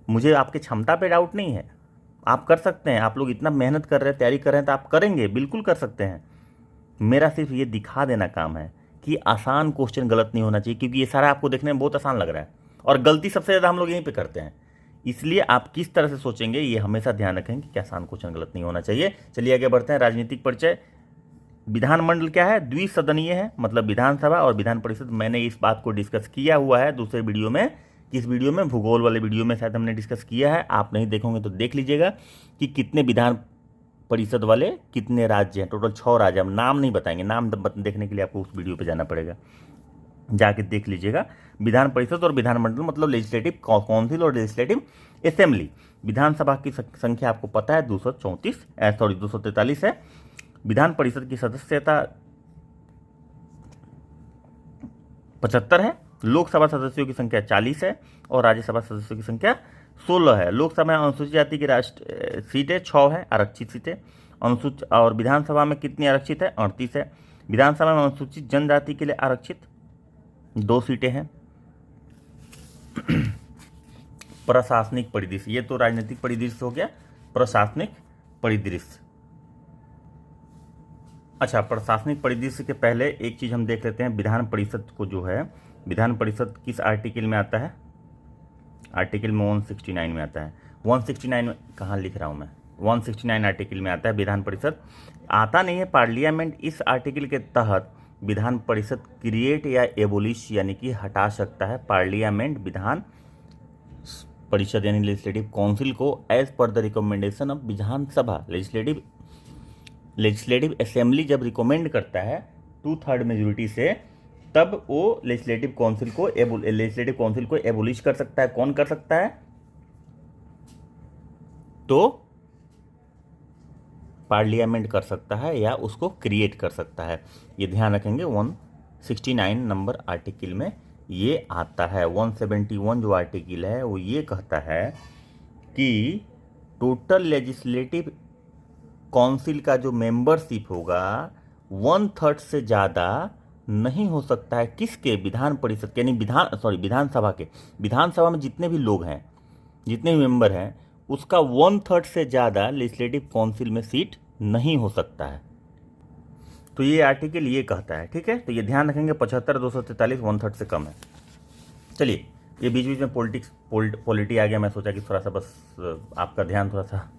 Speaker 1: मुझे आपकी क्षमता पे डाउट नहीं है, आप कर सकते हैं। आप लोग इतना मेहनत कर रहे हैं, तैयारी कर रहे हैं, तो आप करेंगे, बिल्कुल कर सकते हैं। मेरा सिर्फ ये दिखा देना काम है कि आसान क्वेश्चन गलत नहीं होना चाहिए, क्योंकि ये सारा आपको देखने में बहुत आसान लग रहा है और गलती सबसे ज़्यादा हम लोग यहीं पे करते हैं। इसलिए आप किस तरह से सोचेंगे ये हमेशा ध्यान रखें कि आसान क्वेश्चन गलत नहीं होना चाहिए। चलिए आगे बढ़ते हैं। राजनीतिक परिचय। विधानमंडल क्या है? द्विसदनीय है, मतलब विधानसभा और विधान परिषद। मैंने इस बात को डिस्कस किया हुआ है दूसरे वीडियो में। किस वीडियो में? भूगोल वाले वीडियो में शायद हमने डिस्कस किया है। आप नहीं देखोगे तो देख लीजिएगा कि कितने विधान परिषद वाले कितने राज्य हैं। टोटल 6 राज्य। हम नाम नहीं बताएंगे, नाम देखने के लिए आपको उस वीडियो पर जाना पड़ेगा, जाके देख लीजिएगा। विधान परिषद और विधानमंडल मतलब लेजिस्लेटिव काउंसिल और लेजिस्लेटिव असेंबली। विधानसभा की संख्या आपको पता है 243 है। विधान परिषद की सदस्यता 75 है। लोकसभा सदस्यों की संख्या 40 है और राज्यसभा सदस्यों की संख्या 16 है। लोकसभा में अनुसूचित जाति की राष्ट्र सीटें 6 है, आरक्षित सीटें। अनुसूचित और विधानसभा में कितनी आरक्षित है? 38 है। विधानसभा में अनुसूचित जनजाति के लिए आरक्षित 2 सीटें हैं। प्रशासनिक परिदृश्य, ये तो राजनीतिक परिदृश्य हो गया। प्रशासनिक परिदृश्य, अच्छा, प्रशासनिक परिदृश्य के पहले एक चीज हम देख लेते हैं। विधान परिषद को जो है, विधान परिषद किस आर्टिकल में आता है? आर्टिकल में 169 में आता है। 169 में कहाँ लिख रहा हूँ मैं? 169 आर्टिकल में आता है विधान परिषद। आता नहीं है पार्लियामेंट इस आर्टिकल के तहत विधान परिषद क्रिएट या एबोलिश यानी कि हटा सकता है। पार्लियामेंट विधान परिषद यानी लेजिस्लेटिव काउंसिल को as per the recommendation of विधानसभा लेजिस्लेटिव असेंबली जब रिकमेंड करता है 2/3 मेजोरिटी से, तब वो लेजिस्लेटिव काउंसिल को एबोलिश कर सकता है। कौन कर सकता है? तो पार्लियामेंट कर सकता है या उसको क्रिएट कर सकता है। ये ध्यान रखेंगे। 169 नंबर आर्टिकल में ये आता है। 171 जो आर्टिकल है वो ये कहता है कि टोटल लेजिस्लेटिव काउंसिल का जो मेंबरशिप होगा 1/3 से ज़्यादा नहीं हो सकता है किसके, विधान परिषद यानी विधानसभा के, विधानसभा में जितने भी लोग हैं, जितने भी मेंबर हैं, उसका 1/3 से ज़्यादा लेजिस्लेटिव काउंसिल में सीट नहीं हो सकता है। तो ये आर्टिकल ये कहता है, ठीक है। तो ये ध्यान रखेंगे, 75 243 1/3 से कम है। चलिए, ये बीच बीच में पॉलिटी आ गया, मैं सोचा कि थोड़ा सा बस आपका ध्यान थोड़ा सा।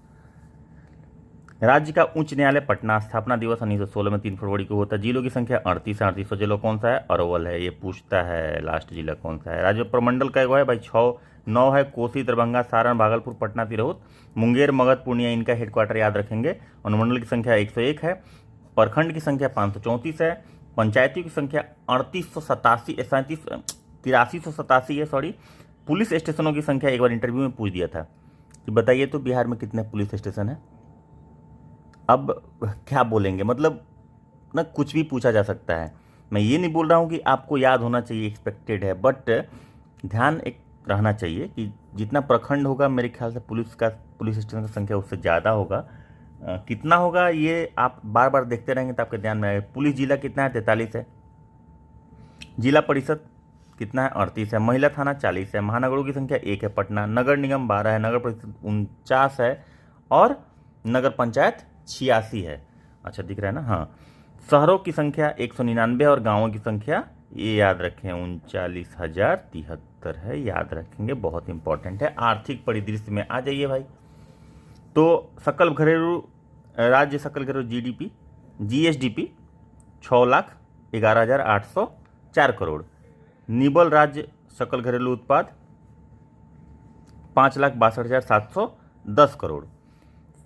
Speaker 1: राज्य का उच्च न्यायालय पटना, स्थापना दिवस 1916 में 3 फरवरी को होता है। जिलों की संख्या 38 है। 38 जिला कौन सा है? अरवल है। ये पूछता है लास्ट जिला कौन सा है। राज्य प्रमंडल का है भाई 9 है। कोसी, दरभंगा, सारण, भागलपुर, पटना, तिरहुत, मुंगेर, मगध, पूर्णिया, इनका हेडक्वार्टर याद रखेंगे। अनुमंडल की संख्या 101 है। प्रखंड की संख्या 534 है। पंचायतियों की संख्या 8387 है। सॉरी। पुलिस स्टेशनों की संख्या एक बार इंटरव्यू में पूछ दिया था कि बताइए तो बिहार में कितने पुलिस स्टेशन है। अब क्या बोलेंगे, मतलब ना कुछ भी पूछा जा सकता है। मैं ये नहीं बोल रहा हूँ कि आपको याद होना चाहिए, एक्सपेक्टेड है, बट ध्यान एक रहना चाहिए कि जितना प्रखंड होगा मेरे ख्याल से पुलिस स्टेशन की संख्या उससे ज़्यादा होगा। कितना होगा ये आप बार बार देखते रहेंगे तो आपके ध्यान में आएगा। पुलिस जिला कितना है? 43 है। जिला परिषद कितना है? 38 है। महिला थाना 40 है। महानगरों की संख्या 1 है। पटना। नगर निगम 12 है। नगर परिषद 49 है। और नगर पंचायत 86 है। अच्छा दिख रहा है ना? हाँ। शहरों की संख्या 199 और गांवों की संख्या ये याद रखें 39,073 है। याद रखेंगे, बहुत इंपॉर्टेंट है। आर्थिक परिदृश्य में आ जाइए भाई। तो सकल घरेलू राज्य सकल घरेलू जीडीपी जीएसडीपी 6,11,804 करोड़। निबल राज्य सकल घरेलू उत्पाद 5,62,710 करोड़।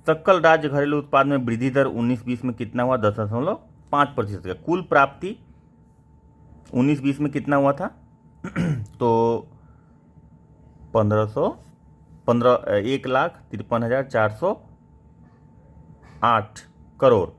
Speaker 1: सकल राज्य घरेलू उत्पाद में वृद्धि दर 19-20 में कितना हुआ? 10.5% का। कुल प्राप्ति 19-20 में कितना हुआ था? तो 1,53,408 करोड़।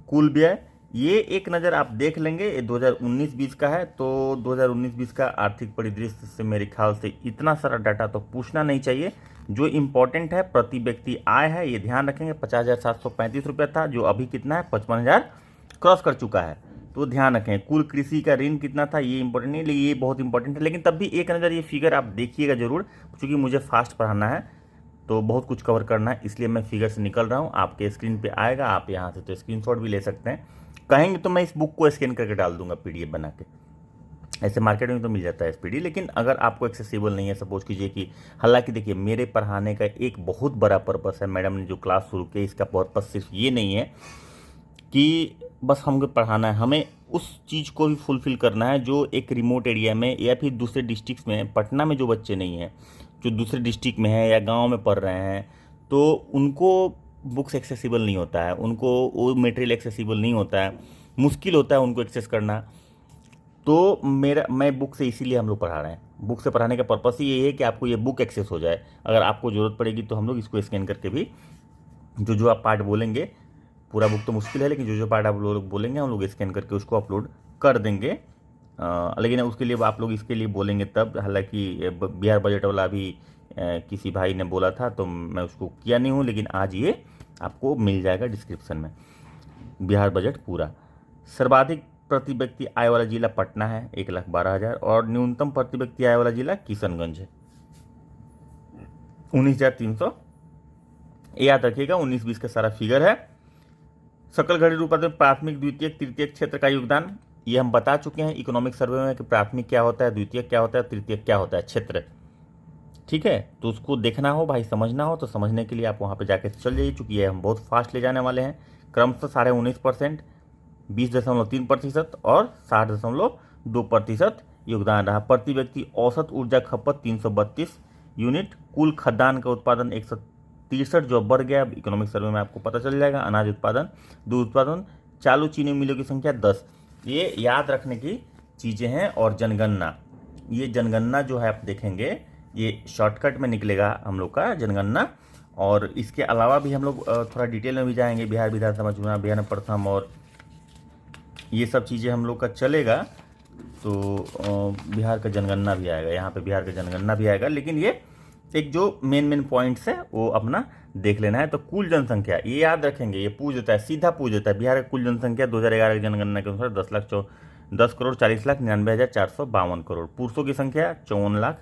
Speaker 1: कुल व्यय ये एक नज़र आप देख लेंगे, ये 2019-20 का है। तो 2019-20 का आर्थिक परिदृश्य से मेरे ख्याल से इतना सारा डाटा तो पूछना नहीं चाहिए। जो इम्पोर्टेंट है प्रति व्यक्ति आय है, ये ध्यान रखेंगे। 50,735 रुपया था, जो अभी कितना है? 55,000 क्रॉस कर चुका है। तो ध्यान रखें। कुल कृषि का ऋण कितना था? ये इंपॉर्टेंट नहीं, लेकिन ये बहुत इंपॉर्टेंट है। लेकिन तब भी एक नज़र ये फिगर आप देखिएगा जरूर, क्योंकि मुझे फास्ट पढ़ाना है तो बहुत कुछ कवर करना है, इसलिए मैं फिगर से निकल रहा हूँ। आपके स्क्रीन पे आएगा, आप यहाँ से तो स्क्रीनशॉट भी ले सकते हैं। कहेंगे तो मैं इस बुक को स्कैन करके डाल दूंगा पीडीएफ बना के। ऐसे मार्केट में तो मिल जाता है एसपीडी, लेकिन अगर आपको एक्सेसिबल नहीं है, सपोज कीजिए कि, हालांकि देखिए मेरे पढ़ाने का एक बहुत बड़ा पर्पस है। मैडम ने जो क्लास शुरू की, इसका पर्पस सिर्फ ये नहीं है कि बस हमको पढ़ाना है, हमें उस चीज़ को भी फुलफिल करना है जो एक रिमोट एरिया में या फिर दूसरे डिस्ट्रिक्ट में, पटना में जो बच्चे नहीं हैं, जो दूसरे डिस्ट्रिक्ट में हैं या गांव में पढ़ रहे हैं, तो उनको बुक्स एक्सेसिबल नहीं होता है, उनको वो मटेरियल एक्सेसिबल नहीं होता है, मुश्किल होता है उनको एक्सेस करना। तो मैं बुक से इसीलिए हम लोग पढ़ा रहे हैं। बुक से पढ़ाने का पर्पस ही ये है कि आपको ये बुक एक्सेस हो जाए। अगर आपको ज़रूरत पड़ेगी तो हम लोग इसको स्कैन करके भी जो आप पार्ट बोलेंगे, पूरा बुक तो मुश्किल है, लेकिन जो पार्ट आप लोग बोलेंगे हम लोग स्कैन करके उसको अपलोड कर देंगे। लेकिन उसके लिए आप लोग इसके लिए बोलेंगे तब। हालांकि बिहार बजट वाला भी किसी भाई ने बोला था तो मैं उसको किया नहीं हूँ, लेकिन आज ये आपको मिल जाएगा डिस्क्रिप्शन में, बिहार बजट पूरा। सर्वाधिक प्रति व्यक्ति आय वाला जिला पटना है 1,12,000 और न्यूनतम प्रति व्यक्ति आय वाला जिला किशनगंज है 19,300। याद रखिएगा 19-20 का सारा फिगर है। सकल घरेलू उत्पाद में प्राथमिक, द्वितीयक, तृतीयक क्षेत्र का योगदान ये हम बता चुके हैं इकोनॉमिक सर्वे में कि प्राथमिक क्या होता है, द्वितीयक क्या होता है, तृतीयक क्या होता है, क्षेत्र। ठीक है, तो उसको देखना हो भाई, समझना हो तो समझने के लिए आप वहाँ पे जाके चल जाइए, चूँकि ये हम बहुत फास्ट ले जाने वाले हैं। क्रमशः 19.5%, 20.3% और 60.2% योगदान रहा। प्रति व्यक्ति औसत ऊर्जा खपत 332 यूनिट। कुल खाद्यान्न का उत्पादन 163, जो बढ़ गया इकोनॉमिक सर्वे में आपको पता चल जाएगा। अनाज उत्पादन, दूध उत्पादन, चालू चीनी मिलों की संख्या 10। ये याद रखने की चीज़ें हैं। और जनगणना, ये जनगणना जो है आप देखेंगे, ये शॉर्टकट में निकलेगा हम लोग का जनगणना। और इसके अलावा भी हम लोग थोड़ा डिटेल में भी जाएंगे। बिहार विधानसभा चुनाव, बिहार में प्रथम, और ये सब चीज़ें हम लोग का चलेगा। तो बिहार का जनगणना भी आएगा, यहाँ पे बिहार का जनगणना भी आएगा। लेकिन ये एक जो मेन पॉइंट्स है वो अपना देख लेना है। तो कुल जनसंख्या ये याद रखेंगे, ये पूछ देता है, सीधा पूछ देता है। बिहार की कुल जनसंख्या 2011 की जनगणना के अनुसार 10,40,99,452 करोड़। पुरुषों की संख्या 54 लाख,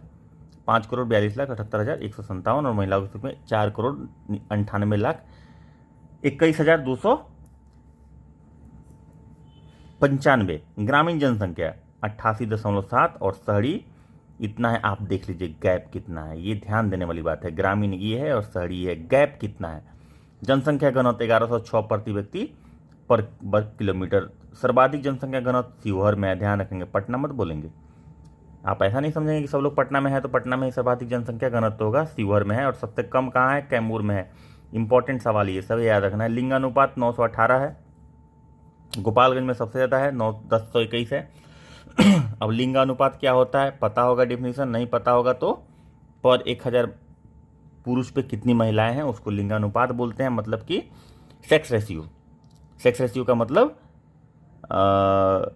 Speaker 1: 5,42,78,157 और महिलाओं की संख्या 4,98,21,295। ग्रामीण जनसंख्या 88.7 और शहरी इतना है। आप देख लीजिए गैप कितना है, ये ध्यान देने वाली बात है। ग्रामीण ये है और शहरी ये है, गैप कितना है। जनसंख्या घनत्व 1106 प्रति व्यक्ति पर वर्ग किलोमीटर। सर्वाधिक जनसंख्या घनत्व शिवहर में है, ध्यान रखेंगे, पटना मत बोलेंगे। आप ऐसा नहीं समझेंगे कि सब लोग पटना में है तो पटना में ही सर्वाधिक जनसंख्या घनत्व होगा, शिवहर में है। और सबसे कम कहाँ है? कैमूर में है। इंपॉर्टेंट सवाल ये सब याद रखना है। लिंगानुपात 918 है, गोपालगंज में सबसे ज़्यादा है, 1021 है। अब लिंगानुपात क्या होता है? पता होगा डिफिनीशन, नहीं पता होगा तो पर 1000 पुरुष पे कितनी महिलाएं हैं उसको लिंगानुपात बोलते हैं, मतलब कि सेक्स रेशियो। सेक्स रेशियो का मतलब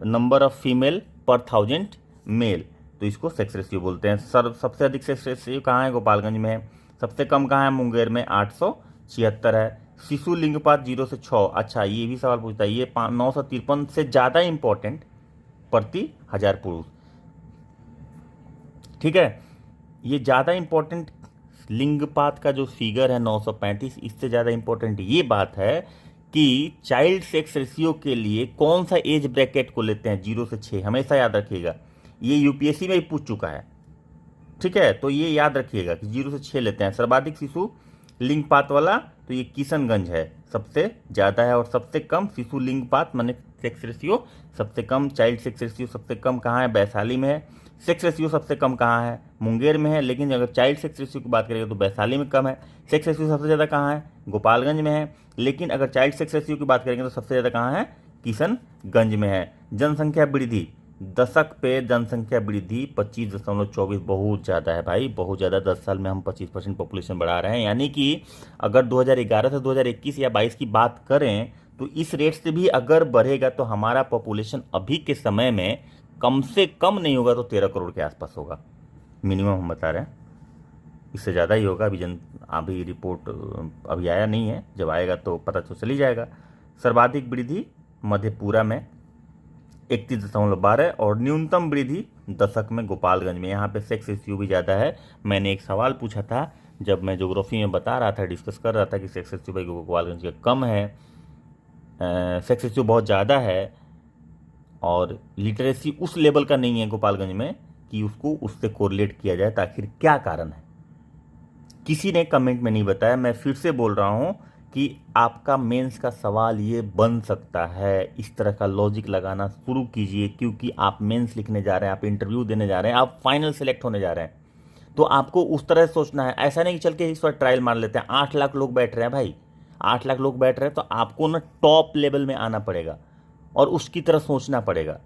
Speaker 1: नंबर ऑफ फीमेल पर 1000 मेल, तो इसको सेक्स रेशियो बोलते हैं। सबसे अधिक सेक्स रेशियो कहाँ है? गोपालगंज में है। सबसे कम कहाँ है? मुंगेर में 876 है। शिशु लिंगपात 0 से 6। अच्छा, ये भी सवाल पूछता है, ये 953 से ज़्यादा इंपॉर्टेंट प्रति 1000 पुरुष। ठीक है, ये ज़्यादा इंपॉर्टेंट लिंगपात का जो फिगर है 935, इससे ज़्यादा इंपॉर्टेंट ये बात है कि चाइल्ड सेक्स रेशियो के लिए कौन सा एज ब्रैकेट को लेते हैं? 0 से 6, हमेशा याद रखिएगा। ये यूपीएससी में ही पूछ चुका है, ठीक है, तो ये याद रखिएगा कि 0 से 6 लेते हैं। सर्वाधिक शिशु लिंगपात वाला तो ये किशनगंज है, सबसे ज़्यादा है। और सबसे कम शिशु लिंगपात माने सेक्स रेशियो सबसे कम, चाइल्ड सेक्स रेशियो सबसे कम कहाँ है? वैशाली में है। सेक्स रेशियो सबसे कम कहाँ है? मुंगेर में है। लेकिन अगर चाइल्ड सेक्स रेशियो की बात करेंगे तो वैशाली में कम है। सेक्स रेशियो सबसे ज़्यादा कहाँ है? गोपालगंज में है। लेकिन अगर चाइल्ड सेक्स रेशियो की बात करेंगे तो सबसे ज़्यादा कहाँ है? किशनगंज में है। जनसंख्या वृद्धि, दशक पे जनसंख्या वृद्धि 25.24, बहुत ज़्यादा है भाई, बहुत ज़्यादा। 10 साल में हम 25% पॉपुलेशन बढ़ा रहे हैं। यानी कि अगर 2011 से 2021 या 22 की बात करें तो इस रेट से भी अगर बढ़ेगा तो हमारा पॉपुलेशन अभी के समय में कम से कम नहीं होगा तो 13 करोड़ के आसपास होगा, मिनिमम हम बता रहे हैं। इससे ज़्यादा ही होगा। अभी रिपोर्ट अभी आया नहीं है, जब आएगा तो पता तो चल ही जाएगा। सर्वाधिक वृद्धि मधेपुरा में 31.12 और न्यूनतम वृद्धि दशक में गोपालगंज में। यहाँ पे सेक्स रेशियो भी ज़्यादा है। मैंने एक सवाल पूछा था जब मैं ज्योग्राफी में बता रहा था, डिस्कस कर रहा था कि सेक्स रेशियो भाई गोपालगंज का कम है, सेक्स रेशियो बहुत ज़्यादा है और लिटरेसी उस लेवल का नहीं है गोपालगंज में कि उसको उससे कोरिलेट किया जाए। तो आखिर क्या कारण है? किसी ने कमेंट में नहीं बताया। मैं फिर से बोल रहा हूँ कि आपका मेंस का सवाल ये बन सकता है। इस तरह का लॉजिक लगाना शुरू कीजिए, क्योंकि आप मेंस लिखने जा रहे हैं, आप इंटरव्यू देने जा रहे हैं, आप फाइनल सेलेक्ट होने जा रहे हैं, तो आपको उस तरह सोचना है। ऐसा नहीं कि चल के इस बार ट्रायल मार लेते हैं। 8 लाख लोग बैठ रहे हैं भाई, 8 लाख लोग बैठ रहे हैं, तो आपको ना टॉप लेवल में आना पड़ेगा और उसकी तरह सोचना पड़ेगा।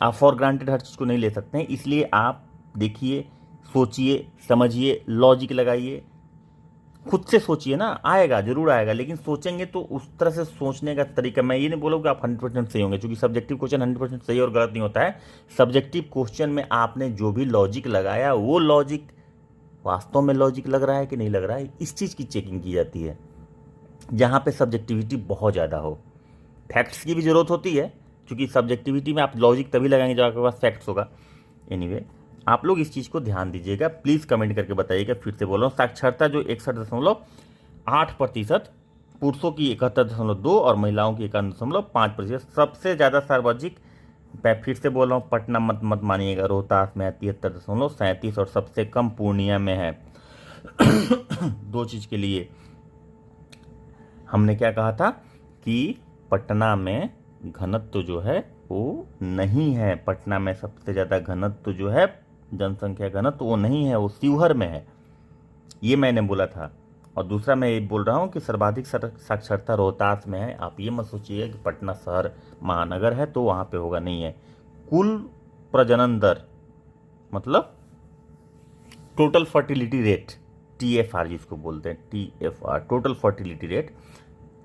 Speaker 1: आप फॉर ग्रांटेड हर चीज़ को नहीं ले सकते हैं। इसलिए आप देखिए, सोचिए, समझिए, लॉजिक लगाइए, खुद से सोचिए ना। आएगा, जरूर आएगा, लेकिन सोचेंगे तो उस तरह से सोचने का तरीका। मैं ये नहीं बोलूँगा कि आप 100% सही होंगे, क्योंकि सब्जेक्टिव क्वेश्चन 100% सही और गलत नहीं होता है। सब्जेक्टिव क्वेश्चन में आपने जो भी लॉजिक लगाया वो लॉजिक वास्तव में लॉजिक लग रहा है कि नहीं लग रहा है, इस चीज़ की चेकिंग की जाती है। जहाँ पे सब्जेक्टिविटी बहुत ज़्यादा हो, फैक्ट्स की भी ज़रूरत होती है, क्योंकि सब्जेक्टिविटी में आप लॉजिक तभी लगाएंगे जब आपके पास फैक्ट्स होगा। एनीवे, आप लोग इस चीज़ को ध्यान दीजिएगा। प्लीज़ कमेंट करके बताइएगा। फिर से बोल रहा हूँ, साक्षरता जो 61.8%, पुरुषों की 71.2 और महिलाओं की 51.5%। सबसे ज़्यादा सार्वजनिक, मैं फिर से बोल रहा हूँ, पटना मत मानिएगा, रोहतास में है 73.37 और सबसे कम पूर्णिया में है। दो चीज़ के लिए हमने क्या कहा था कि पटना में घनत्व जो है वो नहीं है। पटना में सबसे ज़्यादा घनत्व जो है, जनसंख्या घनत्व, वो नहीं है, वो शिवहर में है, ये मैंने बोला था। और दूसरा मैं ये बोल रहा हूँ कि सर्वाधिक साक्षरता रोहतास में है। आप ये मत सोचिए कि पटना शहर महानगर है तो वहाँ पे होगा, नहीं है। कुल प्रजनन दर मतलब टोटल फर्टिलिटी रेट, TFR जिसको बोलते हैं, TFR टोटल फर्टिलिटी रेट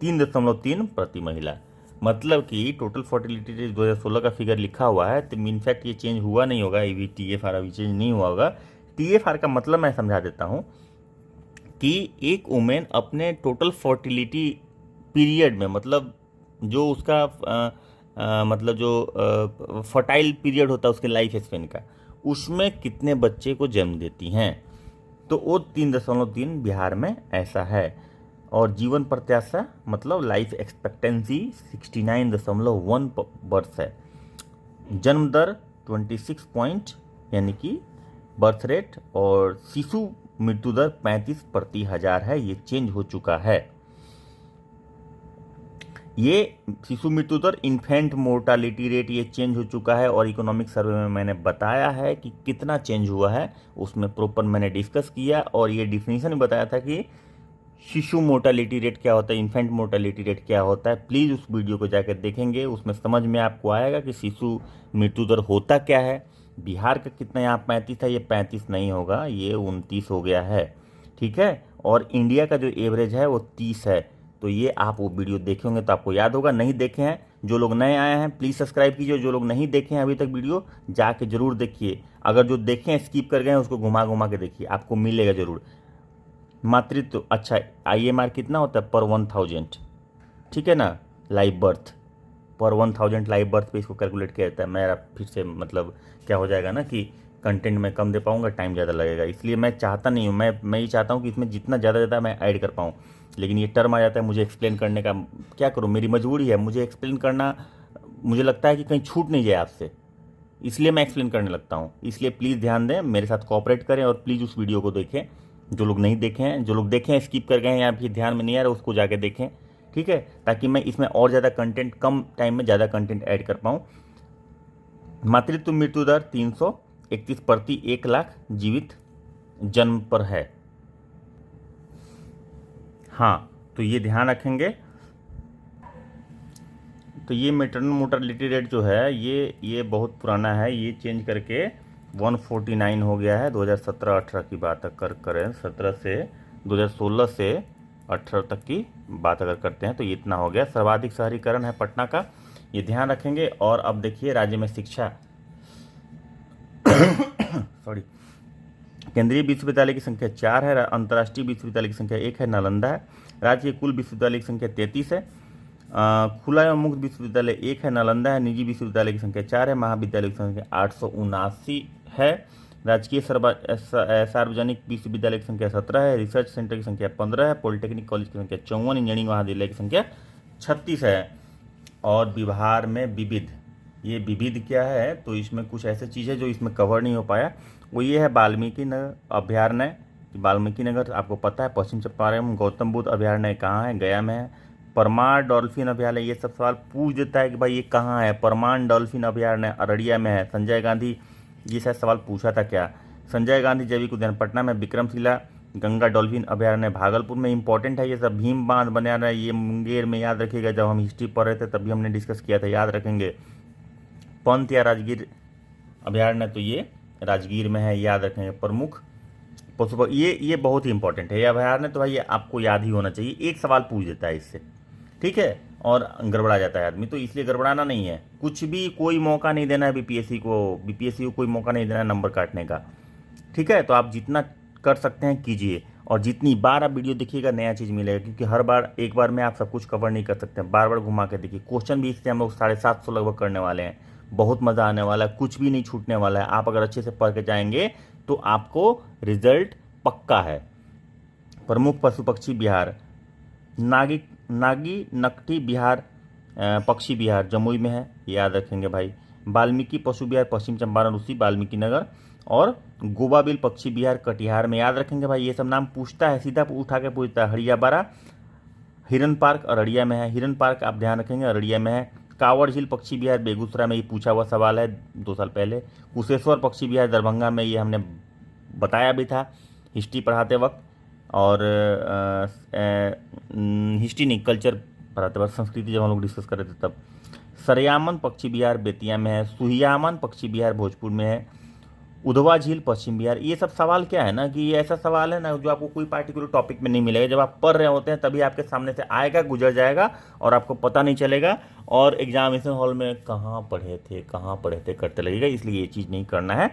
Speaker 1: 3.3 प्रति महिला। मतलब कि टोटल फर्टिलिटी रेट 2016 का फिगर लिखा हुआ है, तो इनफैक्ट ये चेंज हुआ नहीं होगा। ये TFR अभी चेंज नहीं हुआ होगा। TFR का मतलब मैं समझा देता हूँ कि एक वुमेन अपने टोटल फर्टिलिटी पीरियड में, मतलब जो उसका मतलब जो फर्टाइल पीरियड होता है उसके लाइफ स्पेन का, उसमें कितने बच्चे को जन्म देती हैं, तो वो 3.3 बिहार में ऐसा है। और जीवन प्रत्याशा मतलब लाइफ एक्सपेक्टेंसी 69.1 वर्ष है। जन्म दर 26 पॉइंट यानी कि बर्थ रेट, और शिशु मृत्यु दर 35 प्रति हजार है। ये चेंज हो चुका है। ये शिशु मृत्यु दर, इन्फेंट मोर्टालिटी रेट, ये चेंज हो चुका है। और इकोनॉमिक सर्वे में मैंने बताया है कि कितना चेंज हुआ है, उसमें प्रॉपर मैंने डिस्कस किया। और ये डिफिनीशन भी बताया था कि शिशु मोर्टालिटी रेट क्या होता है, इन्फेंट मोर्टालिटी रेट क्या होता है। प्लीज़ उस वीडियो को जाकर देखेंगे, उसमें समझ में आपको आएगा कि शिशु मृत्यु दर होता क्या है। बिहार का कितना यहाँ 35 था, ये 35 नहीं होगा, ये 29 हो गया है, ठीक है। और इंडिया का जो एवरेज है वो 30 है। तो ये आप वो वीडियो देखे होंगे तो आपको याद होगा। नहीं देखे हैं, जो लोग नए आए हैं प्लीज़ सब्सक्राइब कीजिए। जो लोग नहीं देखे हैं अभी तक वीडियो, जाके जरूर देखिए। अगर जो देखे हैं स्किप कर गए हैं उसको घुमा घुमा के देखिए, आपको मिलेगा जरूर। मातृत्व, अच्छा IMR कितना होता है पर 1000, ठीक है ना, लाइव बर्थ पर 1000 लाइव बर्थ पे इसको कैलकुलेट किया जाता है। मेरा फिर से मतलब क्या हो जाएगा ना कि कंटेंट में कम दे पाऊंगा, टाइम ज़्यादा लगेगा, इसलिए मैं चाहता नहीं हूँ। मैं ये चाहता हूँ कि इसमें जितना ज़्यादा मैं ऐड कर पाऊँ, लेकिन ये टर्म आ जाता है मुझे एक्सप्लेन करने का। क्या करूँ, मेरी मजबूरी है, मुझे एक्सप्लेन करना, मुझे लगता है कि कहीं छूट नहीं जाए आपसे, इसलिए मैं एक्सप्लेन करने लगता हूँ। इसलिए प्लीज़ ध्यान दें, मेरे साथ कोऑपरेट करें और प्लीज़ उस वीडियो को देखें। जो लोग नहीं देखे हैं, जो लोग देखे हैं स्किप कर गए हैं या फिर ध्यान में नहीं आ रहा, उसको जाके देखें, ठीक है, ताकि मैं इसमें और ज़्यादा कंटेंट, कम टाइम में ज़्यादा कंटेंट ऐड कर पाऊँ। मातृत्व मृत्यु दर 331 प्रति 1 लाख जीवित जन्म पर है। हाँ, तो ये ध्यान रखेंगे। तो ये मैटरनल मोर्टालिटी रेट जो है ये बहुत पुराना है, ये चेंज करके 149 हो गया है। 2017-18 की बात अगर करें, 2016 से 18 तक की बात अगर करते हैं तो ये इतना हो गया। सर्वाधिक शहरीकरण है पटना का, ये ध्यान रखेंगे। और अब देखिए राज्य में शिक्षा सॉरी, केंद्रीय विश्वविद्यालय की संख्या 4 है, अंतर्राष्ट्रीय विश्वविद्यालय की संख्या 1 है, नालंदा है। राज्य के कुल विश्वविद्यालय की संख्या 33 है। खुला एवं मुक्त विश्वविद्यालय 1 है, नालंदा है। निजी विश्वविद्यालय की संख्या 4 है। महाविद्यालय की संख्या 879 है। राजकीय सार्वजनिक विश्वविद्यालय की संख्या 17 है। रिसर्च सेंटर की संख्या 15 है। पॉलिटेक्निक कॉलेज की संख्या 54, इंजीनियरिंग महाविद्यालय की संख्या 36 है। और बिहार में विविध, ये विविध क्या है, तो इसमें कुछ ऐसे चीज़ें जो इसमें कवर नहीं हो पाया, वो ये है वाल्मीकि नगर अभ्यारण्य। वाल्मीकि नगर आपको पता है पश्चिम चंपारण। गौतम बुद्ध अभ्यारण्य कहाँ है, गया में है। परमार डॉल्फिन अभ्यारण्य, ये सब सवाल पूछ देता है कि भाई ये कहाँ है। परमार डॉल्फिन अभ्यारण्य अररिया में है। संजय गांधी, ये शायद सवाल पूछा था क्या। संजय गांधी जैविक उद्यान पटना में। विक्रमशिला गंगा डॉल्फिन अभ्यारण्य भागलपुर में। इंपॉर्टेंट है ये सब। भीम बांध बना रहा है ये मुंगेर में, याद रखिएगा, जब हम हिस्ट्री पढ़ रहे थे तभी हमने डिस्कस किया था, याद रखेंगे। पंत या राजगीर अभ्यारण्य, तो ये राजगीर में है, याद रखेंगे। प्रमुख पशु, ये बहुत ही इंपॉर्टेंट है ये अभ्यारण्य, तो भाई ये आपको याद ही होना चाहिए। एक सवाल पूछ देता है इससे, ठीक है, और गड़बड़ा जाता है आदमी, तो इसलिए गड़बड़ाना नहीं है। कुछ भी कोई मौका नहीं देना है बीपीएससी को कोई मौका नहीं देना है नंबर काटने का, ठीक है। तो आप जितना कर सकते हैं कीजिए, और जितनी बार आप वीडियो देखिएगा नया चीज़ मिलेगा, क्योंकि हर बार एक बार में आप सब कुछ कवर नहीं कर सकते, बार बार घुमा के देखिए। क्वेश्चन भी इससे हम लोग 750 लगभग करने वाले हैं। बहुत मज़ा आने वाला है, कुछ भी नहीं छूटने वाला है। आप अगर अच्छे से पढ़ के जाएंगे तो आपको रिजल्ट पक्का है। प्रमुख पशु पक्षी बिहार, नागी नकटी बिहार, पक्षी बिहार जमुई में है, याद रखेंगे भाई। वाल्मीकि पशु बिहार पश्चिम चंपारण उसी वाल्मीकि नगर। और गोबाबिल पक्षी बिहार कटिहार में, याद रखेंगे भाई। ये सब नाम पूछता है, सीधा उठा के पूछता है। हरियाबारा हिरन पार्क अररिया में है। हिरन पार्क आप ध्यान रखेंगे अररिया में है। कांवड़ झील पक्षी बिहार बेगूसराय में, ये पूछा हुआ सवाल है 2 साल पहले। कुशेश्वर पक्षी बिहार दरभंगा में, ये हमने बताया भी था हिस्ट्री पढ़ाते वक्त। और हिस्ट्री नहीं, कल्चर पढ़ाते वक्त, संस्कृति जब हम लोग डिस्कस कर रहे थे तब। सरयामन पक्षी बिहार बेतिया में है। सुहियामन पक्षी बिहार भोजपुर में है। उधवा झील पश्चिम बिहार। ये सब सवाल क्या है ना कि ये ऐसा सवाल है ना जो आपको कोई पार्टिकुलर टॉपिक में नहीं मिलेगा। जब आप पढ़ रहे होते हैं तभी आपके सामने से आएगा, गुजर जाएगा और आपको पता नहीं चलेगा, और एग्जामिनेशन हॉल में कहाँ पढ़े थे करते लगेगा। इसलिए ये चीज़ नहीं करना है।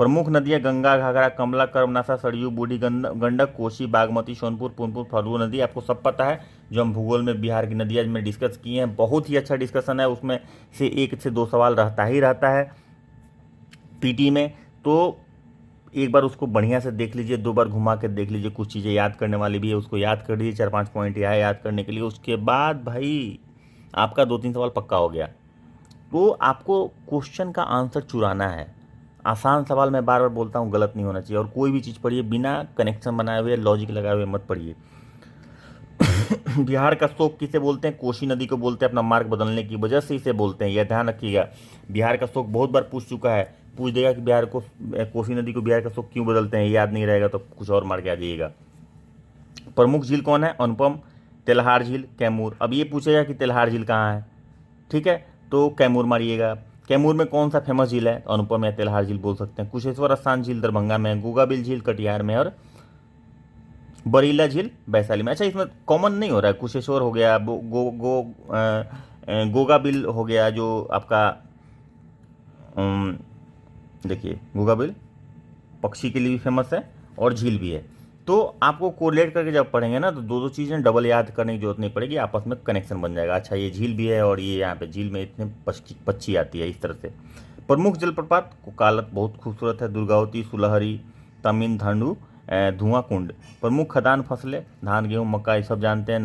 Speaker 1: प्रमुख नदियाँ गंगा, घाघरा, कमला, कर्मनाशा, सरयू, बूढ़ी गंडक, कोसी, बागमती, सोनपुर, पुनपुन, फल्गु नदी। आपको सब पता है, जो हम भूगोल में बिहार की नदियाँ में डिस्कस किए हैं, बहुत ही अच्छा डिस्कशन है, उसमें से 1 से 2 सवाल रहता ही रहता है पीटी में। तो एक बार उसको बढ़िया से देख लीजिए, 2 बार घुमा के देख लीजिए, कुछ चीज़ें याद करने वाली भी है, उसको याद कर लीजिए, 4-5 पॉइंट यहाँ याद करने के लिए। उसके बाद भाई आपका 2-3 सवाल पक्का हो गया। तो आपको क्वेश्चन का आंसर चुराना है। आसान सवाल मैं बार बार बोलता हूँ, गलत नहीं होना चाहिए। और कोई भी चीज़ पढ़िए बिना कनेक्शन बनाए हुए, लॉजिक लगाए हुए मत पढ़िए। बिहार का शोक किसे बोलते हैं? कोसी नदी को बोलते हैं, अपना मार्ग बदलने की वजह से इसे बोलते हैं, यह ध्यान रखिएगा। बिहार का शोक बहुत बार पूछ चुका है, पूछ देगा कि बिहार को, कोसी नदी को बिहार का शोक क्यों बदलते हैं, याद नहीं रहेगा तो कुछ और मार के आ जाइएगा। प्रमुख झील कौन है? अनुपम, तेल्हार झील, कैमूर। अब ये पूछेगा कि तेल्हार झील कहाँ है, ठीक है, तो कैमूर मारिएगा। कैमूर में कौन सा फेमस झील है? अनुपम या तेल्हार झील बोल सकते हैं। कुशेश्वर स्थान झील दरभंगा में, गोगाबिल झील कटिहार में, और बरीला झील वैशाली में। अच्छा, इसमें कॉमन नहीं हो रहा है, कुशेश्वर हो गया, गोगाबिल हो गया, जो आपका देखिए गोगाबिल पक्षी के लिए भी फेमस है और झील भी है। तो आपको कोरिलेट करके जब पढ़ेंगे ना, तो 2-2 चीज़ें डबल याद करने की जरूरत नहीं पड़ेगी, आपस में कनेक्शन बन जाएगा। अच्छा, ये झील भी है और ये यहाँ पे झील में इतने पक्षी आती है, इस तरह से। प्रमुख जलप्रपात कोकालत बहुत खूबसूरत है, दुर्गावती, सुलहरी, तमिन, धांडू, धुआं कुंड। प्रमुख खदान फसलें धान, गेहूँ, मक्का, ये सब जानते हैं।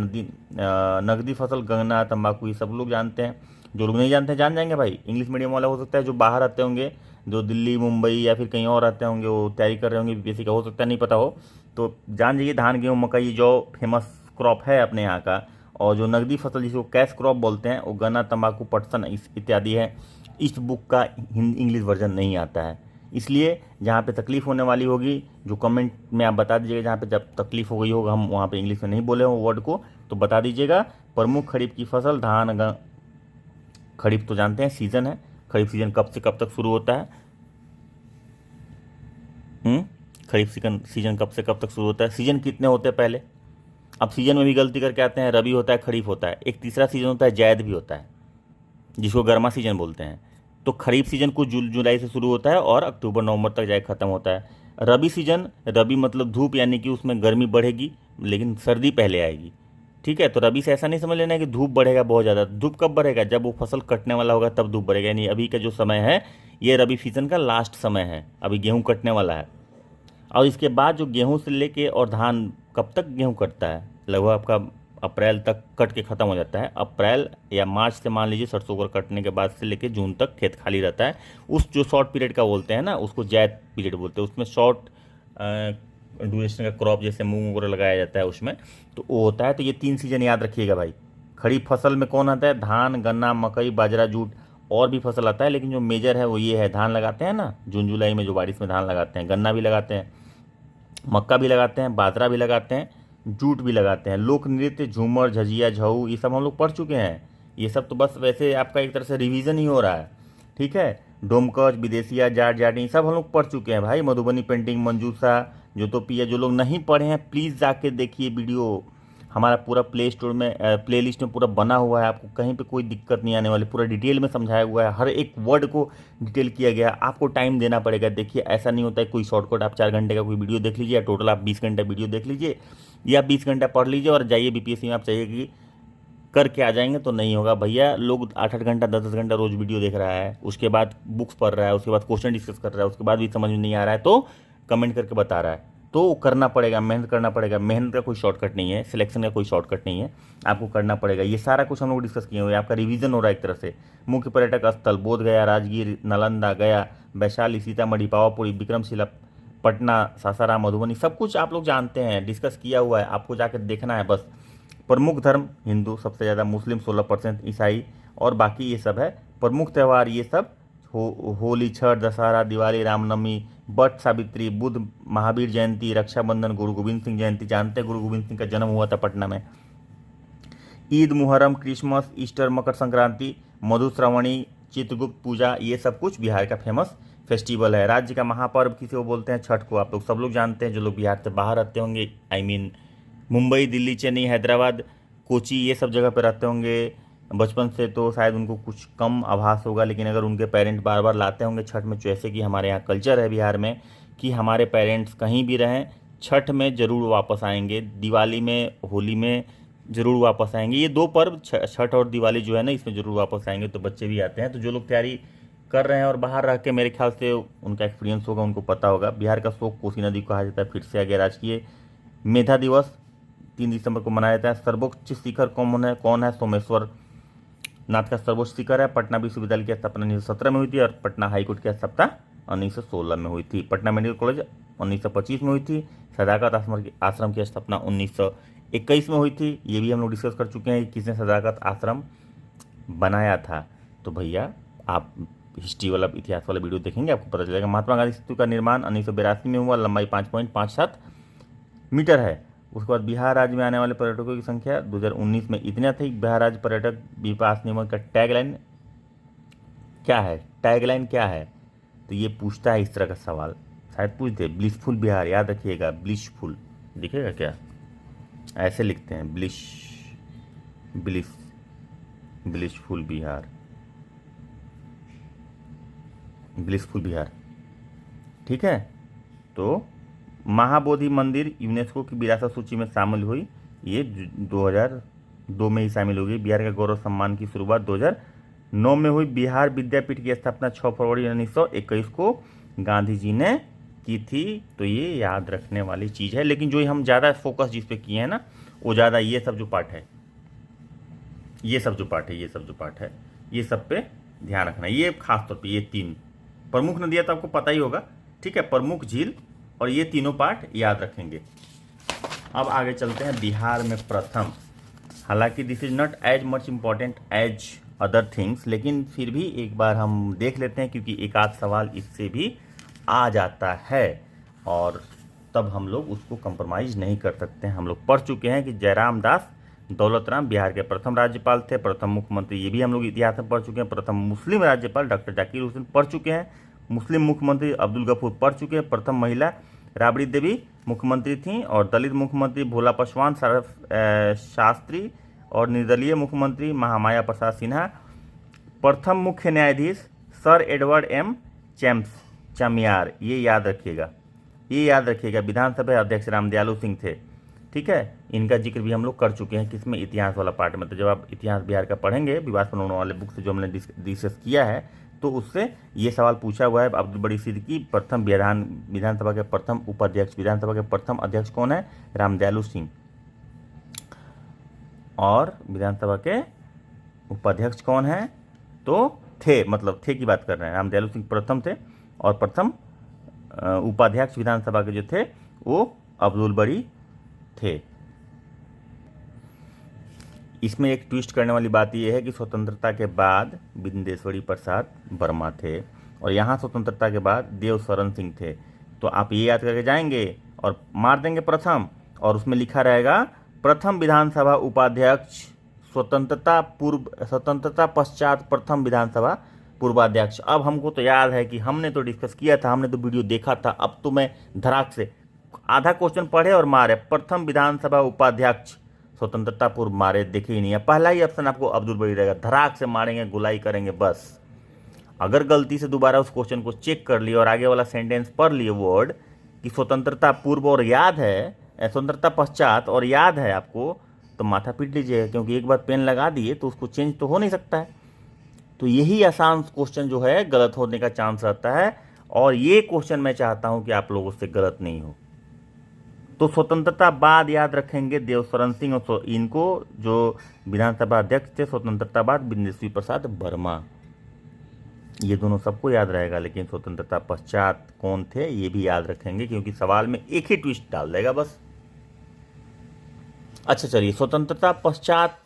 Speaker 1: नगदी फसल गन्ना, तंबाकू, ये सब लोग जानते हैं। जो लोग नहीं जानते हैं जान जाएंगे भाई। इंग्लिश मीडियम वाला हो सकता है, जो बाहर आते होंगे, जो दिल्ली, मुंबई या फिर कहीं और आते होंगे, वो तैयारी कर रहे होंगे बीपीएससी का, हो सकता है नहीं पता हो, तो जान जाइए धान, गेहूँ, मकई जो फेमस क्रॉप है अपने यहाँ का। और जो नगदी फसल जिसको कैश क्रॉप बोलते हैं, वो गन्ना, तंबाकू, पटसन इत्यादि है। इस बुक का इंग्लिश वर्जन नहीं आता है, इसलिए जहाँ पे तकलीफ होने वाली होगी, जो कमेंट में आप बता दीजिएगा, जहाँ पे जब तकलीफ हो गई होगा, हम वहाँ पे इंग्लिश में नहीं बोले हो वर्ड को, तो बता दीजिएगा। प्रमुख खरीफ की फसल धान, खरीफ तो जानते हैं सीजन है, खरीफ सीजन कब से कब तक शुरू होता है? खरीफ सीजन कब से कब तक शुरू होता है? सीजन कितने होते हैं पहले? अब सीजन में भी गलती करके आते हैं, रबी होता है, खरीफ होता है, एक तीसरा सीजन होता है जैद भी होता है, जिसको गर्मा सीजन बोलते हैं। तो खरीफ सीजन कुछ जुलाई से शुरू होता है और अक्टूबर नवंबर तक जाए ख़त्म होता है। रबी सीजन, रबी मतलब धूप, यानी कि उसमें गर्मी बढ़ेगी लेकिन सर्दी पहले आएगी, ठीक है। तो रबी से ऐसा नहीं समझ लेना है कि धूप बढ़ेगा बहुत ज़्यादा। धूप कब बढ़ेगा? जब वो फसल कटने वाला होगा तब धूप बढ़ेगा। यानी अभी का जो समय है ये रबी सीजन का लास्ट समय है, अभी गेहूँ कटने वाला है। और इसके बाद जो गेहूँ से लेके और धान, कब तक गेहूँ कटता है? लगभग आपका अप्रैल तक कट के ख़त्म हो जाता है। अप्रैल या मार्च से मान लीजिए सरसों को कटने के बाद से लेके जून तक खेत खाली रहता है। उस जो शॉर्ट पीरियड का बोलते हैं ना, उसको जैद पीरियड बोलते हैं। उसमें शॉर्ट ड्यूरेशन का क्रॉप जैसे मूंग वगैरह लगाया जाता है उसमें, तो वो होता है। तो ये 3 सीजन याद रखिएगा भाई। खरीफ फसल में कौन आता है? धान, गन्ना, मकई, बाजरा, जूट, और भी फसल आता है, लेकिन जो मेजर है वो ये है। धान लगाते हैं ना जून जुलाई में, जो बारिश में धान लगाते हैं, गन्ना भी लगाते हैं, मक्का भी लगाते हैं, बाजरा भी लगाते हैं, जूट भी लगाते हैं। लोक नृत्य, झूमर, झजिया, झऊ, ये सब हम लोग पढ़ चुके हैं। ये सब तो बस वैसे आपका एक तरह से रिवीजन ही हो रहा है, ठीक है। डोमकच, विदेशिया, जाट जाटी, सब हम लोग पढ़ चुके हैं भाई। मधुबनी पेंटिंग, मंजूसा, जोतोपिया। जो लोग नहीं पढ़े हैं प्लीज़ जाके देखिए वीडियो, हमारा पूरा प्ले स्टोर में प्ले लिस्ट में पूरा बना हुआ है, आपको कहीं पे कोई दिक्कत नहीं आने वाली। पूरा डिटेल में समझाया हुआ है, हर एक वर्ड को डिटेल किया गया है। आपको टाइम देना पड़ेगा। देखिए ऐसा नहीं होता है कोई शॉर्टकट आप 4 घंटे का कोई वीडियो देख लीजिए, या टोटल आप 20 घंटा वीडियो देख लीजिए, या 20 घंटा पढ़ लीजिए और जाइए बीपीएससी में आप चाहिए कि करके आ जाएंगे, तो नहीं होगा भैया। लोग 8-8 घंटा 10-10 घंटा रोज वीडियो देख रहा है, उसके बाद बुक्स पढ़ रहा है, उसके बाद क्वेश्चन डिस्कस कर रहा है, उसके बाद भी समझ में नहीं आ रहा है तो कमेंट करके बता रहा है। तो करना पड़ेगा, मेहनत करना पड़ेगा। मेहनत का कोई शॉर्टकट नहीं है, सिलेक्शन का कोई शॉर्टकट नहीं है, आपको करना पड़ेगा। ये सारा कुछ हम लोग डिस्कस किए हुए हैं, आपका रिवीजन हो रहा है एक तरह से। मुख्य पर्यटक स्थल बोध गया, राजगीर, नालंदा, गया, वैशाली, सीतामढ़ी, पावापुरी, विक्रमशिला, पटना, सासाराम, मधुबनी, सब कुछ आप लोग जानते हैं, डिस्कस किया हुआ है, आपको जाकर देखना है बस। प्रमुख धर्म हिंदू सबसे ज़्यादा, मुस्लिम 16%, ईसाई, और बाकी ये सब है। प्रमुख त्यौहार ये सब होली, छठ, दशहरा, दिवाली, रामनवमी, बट सावित्री, बुद्ध, महावीर जयंती, रक्षाबंधन, गुरु गोविंद सिंह जयंती। जानते हैं गुरु गोविंद सिंह का जन्म हुआ था पटना में। ईद, मुहर्रम, क्रिसमस, ईस्टर, मकर संक्रांति, मधुश्रावणी, चित्रगुप्त पूजा, ये सब कुछ बिहार का फेमस फेस्टिवल है। राज्य का महापर्व किसे वो बोलते हैं? छठ को। आप लोग सब लोग जानते हैं, जो लोग बिहार से बाहर रहते होंगे, मुंबई, दिल्ली, चेन्नई, हैदराबाद, कोची, ये सब जगह पे रहते होंगे, बचपन से तो शायद उनको कुछ कम आभास होगा, लेकिन अगर उनके पेरेंट बार बार लाते होंगे छठ में, जैसे कि हमारे यहाँ कल्चर है बिहार में कि हमारे पेरेंट्स कहीं भी रहें छठ में ज़रूर वापस आएंगे, दिवाली में, होली में ज़रूर वापस आएंगे। ये दो पर्व छठ और दिवाली जो है ना, इसमें ज़रूर वापस आएंगे, तो बच्चे भी आते हैं। तो जो लोग तैयारी कर रहे हैं और बाहर रह के, मेरे ख्याल से उनका एक्सपीरियंस होगा, उनको पता होगा। बिहार का शोक कोसी नदी को कहा जाता है, फिर से आ गया राजकीय मेधा दिवस 3 दिसंबर को मनाया जाता है। सर्वोच्च शिखर कौन है? सोमेश्वर नाथ का सर्वोच्च शिखर है। पटना विश्वविद्यालय की स्थापना 1917 में हुई थी और पटना हाईकोर्ट की स्थापना 1916 में हुई थी। पटना मेडिकल कॉलेज 1925 में हुई थी। सदाकत आश्रम की स्थापना 1921 में हुई थी। ये भी हम लोग डिस्कस कर चुके हैं कि किसने सदाकत आश्रम बनाया था। तो भैया आप हिस्ट्री वाला, इतिहास वाला वीडियो देखेंगे, आपको पता चलेगा। महात्मा गांधी सेतु का निर्माण 1982 में हुआ, लंबाई 5.57 मीटर है। उसके बाद बिहार राज्य में आने वाले पर्यटकों की संख्या 2019 में इतना थी। बिहार राज्य पर्यटक विकास निगम का टैगलाइन क्या है? टैगलाइन क्या है? तो ये पूछता है इस तरह का सवाल, शायद पूछ दे। ब्लिसफुल बिहार, याद रखिएगा, ब्लिसफुल दिखेगा क्या? ऐसे लिखते हैं, ब्लिसफुल बिहार, ब्लिसफुल बिहार, ठीक है। तो महाबोधि मंदिर यूनेस्को की विरासत सूची में शामिल हुई, ये 2002 में ही शामिल हो गई। बिहार का गौरव सम्मान की शुरुआत 2009 में हुई। बिहार विद्यापीठ की स्थापना 6 फरवरी 1921 को गांधी जी ने की थी। तो ये याद रखने वाली चीज़ है, लेकिन जो हम ज़्यादा फोकस जिस पे किए हैं ना, वो ज़्यादा ये सब जो पार्ट है, ये सब पे ध्यान रखना। ये खास तौर पे ये 3 प्रमुख नदियाँ तो आपको पता ही होगा, ठीक है, प्रमुख झील और ये तीनों पार्ट याद रखेंगे। अब आगे चलते हैं बिहार में प्रथम। हालांकि this is not as much important as other things, लेकिन फिर भी एक बार हम देख लेते हैं, क्योंकि एक आध सवाल इससे भी आ जाता है और तब हम लोग उसको कंप्रोमाइज़ नहीं कर सकते हैं। हम लोग पढ़ चुके हैं कि जयराम दास दौलतराम बिहार के प्रथम राज्यपाल थे। प्रथम मुख्यमंत्री, ये भी हम लोग इतिहास में पढ़ चुके हैं। प्रथम मुस्लिम राज्यपाल डॉक्टर जाकिर हुसैन पढ़ चुके हैं। मुस्लिम मुख्यमंत्री अब्दुल गफूर पढ़ चुके हैं। प्रथम महिला राबड़ी देवी मुख्यमंत्री थीं और दलित मुख्यमंत्री भोला पासवान शास्त्री और निर्दलीय मुख्यमंत्री महामाया प्रसाद सिन्हा। प्रथम मुख्य न्यायाधीश सर एडवर्ड एम चमियार, ये याद रखिएगा। विधानसभा अध्यक्ष रामदयालु सिंह थे, ठीक है। इनका जिक्र भी हम लोग कर चुके हैं, किसमें? इतिहास वाला पार्ट में। तो जब आप इतिहास बिहार का पढ़ेंगे, विवाद पर होने वाले बुक से जो हमने डिस्कस किया है, तो उससे ये सवाल पूछा हुआ है। अब्दुल बड़ी सिद्दीकी प्रथम विधानसभा के प्रथम उपाध्यक्ष, विधानसभा के प्रथम अध्यक्ष कौन है? रामदयालु सिंह। और विधानसभा के उपाध्यक्ष कौन है? तो थे की बात कर रहे हैं। रामदयालु सिंह प्रथम थे और प्रथम उपाध्यक्ष विधानसभा के जो थे वो अब्दुल बड़ी थे। इसमें एक ट्विस्ट करने वाली बात यह है कि स्वतंत्रता के बाद बिंदेश्वरी प्रसाद वर्मा थे और यहाँ स्वतंत्रता के बाद देवशरण सिंह थे। तो आप ये याद करके जाएंगे और मार देंगे प्रथम, और उसमें लिखा रहेगा प्रथम विधानसभा उपाध्यक्ष स्वतंत्रता पश्चात प्रथम विधानसभा पूर्वाध्यक्ष। अब हमको तो याद है कि हमने तो डिस्कस किया था, हमने तो वीडियो देखा था। अब तो मैं धड़ाक से आधा क्वेश्चन पढ़े और मारे, प्रथम विधानसभा उपाध्यक्ष स्वतंत्रता पूर्व, मारे, देखे ही नहीं है। पहला ही ऑप्शन आपको अब्दुल बड़ी रहेगा, धड़ाक से मारेंगे, गुलाई करेंगे बस। अगर गलती से दोबारा उस क्वेश्चन को चेक कर लिए और आगे वाला सेंटेंस पढ़ लिए वर्ड कि स्वतंत्रता पूर्व और याद है, स्वतंत्रता पश्चात और याद है आपको, तो माथा पीट लीजिएगा, क्योंकि एक बार पेन लगा दिए तो उसको चेंज तो हो नहीं सकता है। तो यही आसान क्वेश्चन जो है गलत होने का चांस रहता है, और ये क्वेश्चन मैं चाहता हूं कि आप लोगों से गलत नहीं हो। तो स्वतंत्रता बाद याद रखेंगे देवशरण सिंह, और इनको जो विधानसभा अध्यक्ष थे स्वतंत्रता बाद बिंदेश्वरी प्रसाद वर्मा। ये दोनों सबको याद रहेगा, लेकिन स्वतंत्रता पश्चात कौन थे ये भी याद रखेंगे, क्योंकि सवाल में एक ही ट्विस्ट डाल देगा बस। अच्छा चलिए, स्वतंत्रता पश्चात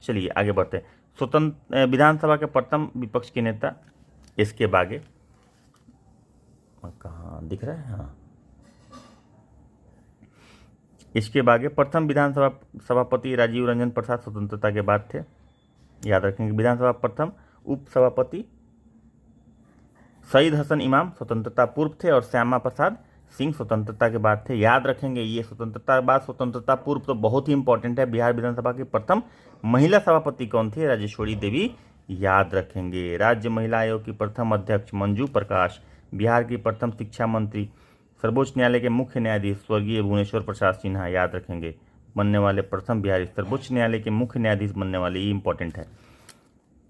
Speaker 1: चलिए आगे बढ़ते हैं। विधानसभा के प्रथम विपक्ष के नेता एसके बागे, कहाँ दिख रहा है? हाँ, इसके बागे प्रथम विधानसभा सभापति राजीव रंजन प्रसाद स्वतंत्रता के बाद थे, याद रखेंगे। विधानसभा प्रथम उप सभापति सईद हसन इमाम स्वतंत्रता पूर्व थे, और श्यामा प्रसाद सिंह स्वतंत्रता के बाद थे, याद रखेंगे ये स्वतंत्रता के बाद। स्वतंत्रता पूर्व तो बहुत ही इंपॉर्टेंट है। बिहार विधानसभा की प्रथम महिला सभापति कौन थी? राजेश्वरी देवी, याद रखेंगे। राज्य महिला आयोग की प्रथम अध्यक्ष मंजू प्रकाश। बिहार की प्रथम शिक्षा मंत्री, सर्वोच्च न्यायालय के मुख्य न्यायाधीश स्वर्गीय भुवनेश्वर प्रसाद सिन्हा, याद रखेंगे। बनने वाले प्रथम बिहारी सर्वोच्च न्यायालय के मुख्य न्यायाधीश बनने वाले, ये इंपॉर्टेंट है,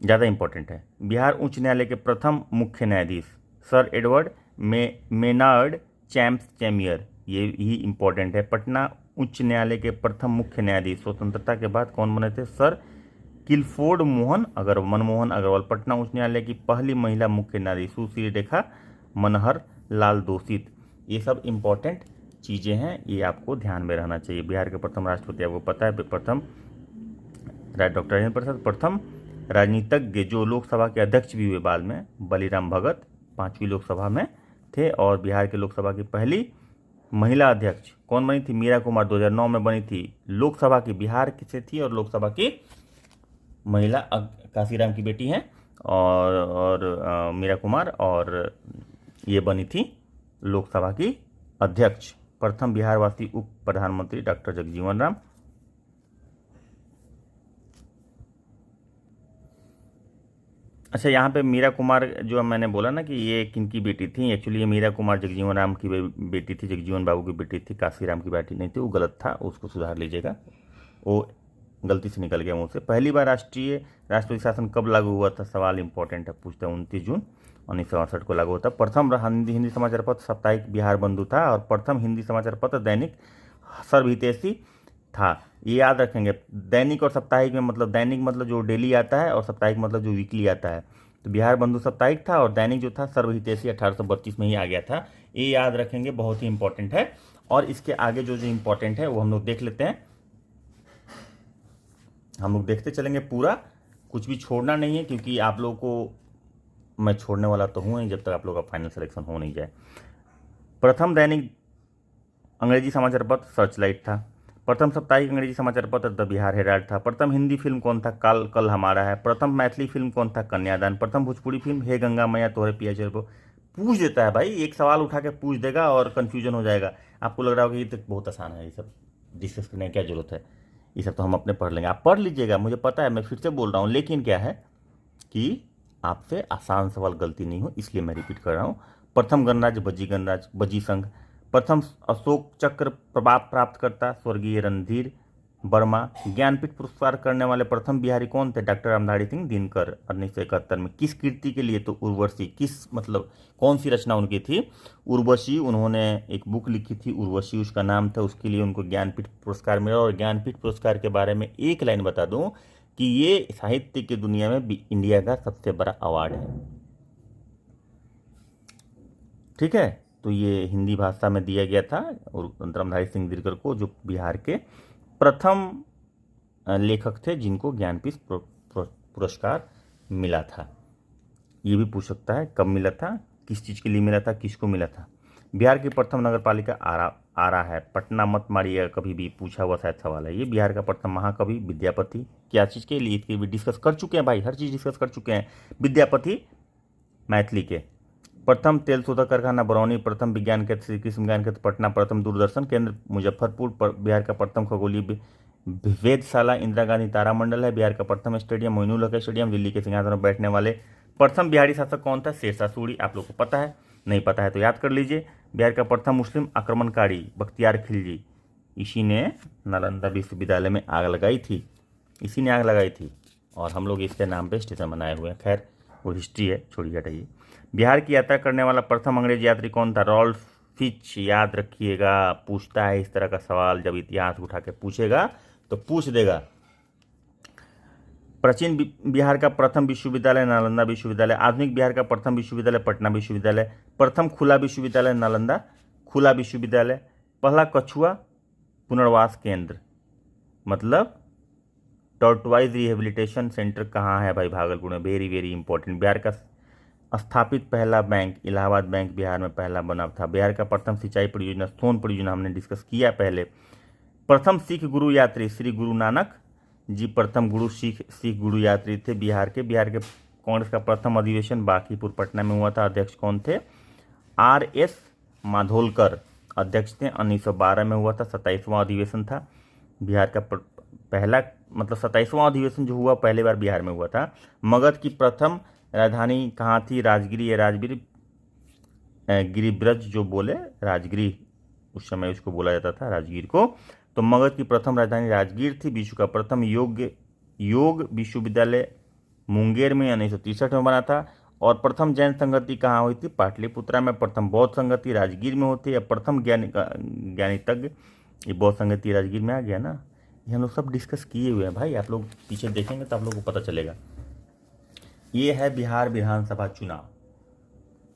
Speaker 1: ज़्यादा इंपॉर्टेंट है। बिहार उच्च न्यायालय के प्रथम मुख्य न्यायाधीश सर एडवर्ड मेनार्ड चैम्पियर, ये ही इंपॉर्टेंट है। पटना उच्च न्यायालय के प्रथम मुख्य न्यायाधीश स्वतंत्रता के बाद कौन बने थे? सर किलफोर्ड मनमोहन अग्रवाल। पटना उच्च न्यायालय की पहली महिला मुख्य न्यायाधीश सुश्री रेखा मनहर लाल दोषित। ये सब इंपॉर्टेंट चीज़ें हैं, ये आपको ध्यान में रहना चाहिए। बिहार के प्रथम राष्ट्रपति आपको पता है, प्रथम डॉक्टर राजेंद्र प्रसाद। प्रथम राजनीतिज्ञ जो लोकसभा के अध्यक्ष भी हुए बाद में, बलीराम भगत, 5वीं लोकसभा में थे। और बिहार के लोकसभा की पहली महिला अध्यक्ष कौन बनी थी? मीरा कुमार, 2009 में बनी थी। लोकसभा की बिहार से थी और लोकसभा की महिला काशीराम की बेटी हैं और मीरा कुमार, और ये बनी थी लोकसभा की अध्यक्ष। प्रथम बिहारवासी उप प्रधानमंत्री डॉक्टर जगजीवन राम। अच्छा, यहाँ पे मीरा कुमार जो मैंने बोला ना कि ये किनकी बेटी थी, एक्चुअली ये मीरा कुमार जगजीवन राम की बेटी थी, जगजीवन बाबू की बेटी थी, काशीराम की बेटी नहीं थी, वो गलत था, उसको सुधार लीजिएगा, वो गलती से निकल गया मुँह से। पहली बार राष्ट्रपति शासन कब लागू हुआ था? सवाल इंपॉर्टेंट है, पूछता है। 29 जून 1968 को लागू होता। प्रथम हिंदी समाचार पत्र साप्ताहिक बिहार बंधु था और प्रथम हिंदी समाचार पत्र दैनिक सर्वहितैषी था, ये याद रखेंगे। दैनिक और साप्ताहिक में मतलब दैनिक मतलब जो डेली आता है और साप्ताहिक मतलब जो वीकली आता है। तो बिहार बंधु साप्ताहिक था और दैनिक जो था सर्वहितैषी 1832 में ही आ गया था, ये याद रखेंगे, बहुत ही इंपॉर्टेंट है। और इसके आगे जो इंपॉर्टेंट है वो हम लोग देख लेते हैं, हम लोग देखते चलेंगे पूरा, कुछ भी छोड़ना नहीं है, क्योंकि आप लोगों को मैं छोड़ने वाला तो हूँ नहीं जब तक आप लोगों का फाइनल सिलेक्शन हो नहीं जाए। प्रथम दैनिक अंग्रेजी समाचार पत्र सर्चलाइट था। प्रथम साप्ताहिक अंग्रेजी समाचार पत्र द बिहार हेराल्ड था। प्रथम हिंदी फिल्म कौन था? कल हमारा है। प्रथम मैथिली फिल्म कौन था? कन्यादान। प्रथम भोजपुरी फिल्म हे गंगा मैया तोहरे पिया चल को। पूछ देता है भाई, एक सवाल उठा के पूछ देगा और कन्फ्यूजन हो जाएगा। आपको लग रहा होगा ये तो बहुत आसान है, ये सब डिस्कस करने की क्या जरूरत है, ये सब तो हम अपने पढ़ लेंगे। आप पढ़ लीजिएगा, मुझे पता है, मैं फिर से बोल रहा हूँ, लेकिन क्या है कि आपसे आसान सवाल गलती नहीं हो, इसलिए मैं रिपीट कर रहा हूँ। प्रथम गणराज्य बजी संघ। प्रथम अशोक चक्र प्राप्त करता स्वर्गीय रणधीर वर्मा। ज्ञानपीठ पुरस्कार करने वाले प्रथम बिहारी कौन थे? डॉक्टर रामधारी सिंह दिनकर, 1971 में। किस कृति के लिए? तो उर्वशी। किस मतलब कौन सी रचना उनकी थी? उर्वशी। उन्होंने एक बुक लिखी थी उर्वशी, उसका नाम था, उसके लिए उनको ज्ञानपीठ पुरस्कार मिला। और ज्ञानपीठ पुरस्कार के बारे में एक लाइन बता दूं कि ये साहित्य की दुनिया में इंडिया का सबसे बड़ा अवार्ड है, ठीक है। तो ये हिंदी भाषा में दिया गया था और रामधारी सिंह दिनकर को, जो बिहार के प्रथम लेखक थे जिनको ज्ञानपीठ पुरस्कार मिला था। ये भी पूछ सकता है कब मिला था, किस चीज़ के लिए मिला था, किसको मिला था। बिहार की प्रथम नगर पालिका आरा है। पटना मत मारिएगा कभी भी, पूछा हुआ शायद सवाल है ये। बिहार का प्रथम महाकवि विद्यापति, क्या चीज़ के लिए? इसके भी डिस्कस कर चुके हैं भाई, हर चीज़ डिस्कस कर चुके हैं। विद्यापति मैथिली के। प्रथम तेल शोधक कारखाना बरौनी। प्रथम विज्ञान केंद्र श्री कृष्ण विज्ञान केंद्र पटना। प्रथम दूरदर्शन केंद्र मुजफ्फरपुर। बिहार का प्रथम खगोलीय वेधशाला इंदिरा गांधी तारामंडल है। बिहार का प्रथम स्टेडियम मोइनुल हक स्टेडियम। दिल्ली के सिंहासन पर बैठने वाले प्रथम बिहारी शासक कौन था? शेरशाह सूरी। आप लोग को पता है, नहीं पता है तो याद कर लीजिए। बिहार का प्रथम मुस्लिम आक्रमणकारी बख्तियार खिलजी, इसी ने नालंदा विश्वविद्यालय में आग लगाई थी, इसी ने आग लगाई थी और हम लोग इसके नाम पे स्टेशन बनाए हुए हैं। खैर वो हिस्ट्री है, छोड़िए हटाइए। बिहार की यात्रा करने वाला प्रथम अंग्रेज यात्री कौन था? रॉल्फ फिच, याद रखिएगा, पूछता है इस तरह का सवाल, जब इतिहास उठा के पूछेगा तो पूछ देगा। प्राचीन बिहार का प्रथम विश्वविद्यालय नालंदा विश्वविद्यालय। आधुनिक बिहार का प्रथम विश्वविद्यालय पटना विश्वविद्यालय। प्रथम खुला विश्वविद्यालय नालंदा खुला विश्वविद्यालय। पहला कछुआ पुनर्वास केंद्र मतलब टॉर्टवाइज रिहेबिलिटेशन सेंटर कहाँ है भाई? भागलपुर में। Very very important. बिहार का स्थापित पहला बैंक इलाहाबाद बैंक बिहार में पहला बना था। बिहार का प्रथम सिंचाई परियोजना सोन परियोजना, हमने डिस्कस किया पहले। प्रथम सिख गुरु यात्री श्री गुरु नानक जी प्रथम गुरु सिख गुरु यात्री थे बिहार के। बिहार के कांग्रेस का प्रथम अधिवेशन बांकीपुर पटना में हुआ था। अध्यक्ष कौन थे? RS माधोलकर। अध्यक्ष थे। 1912 में हुआ था, 27वां अधिवेशन था बिहार का पहला, मतलब 27वां अधिवेशन जो हुआ पहली बार बिहार में हुआ था। मगध की प्रथम राजधानी कहाँ थी? राजगिरी या राजगिरी, गिरिब्रज जो बोले, राजगिरी उस समय उसको बोला जाता था, राजगीर को। तो मगध की प्रथम राजधानी राजगीर थी। विश्व का प्रथम योग विश्वविद्यालय मुंगेर में 1963 में बना था। और प्रथम जैन संगति कहाँ हुई थी? पाटलिपुत्रा में। प्रथम बौद्ध संगति राजगीर में होती है। प्रथम ज्ञानीतज्ञ, ये बौद्ध संगति राजगीर में आ गया ना। ये हम लोग सब डिस्कस किए हुए हैं भाई, आप लोग पीछे देखेंगे तो आप लोग को पता चलेगा। ये है बिहार विधानसभा चुनाव।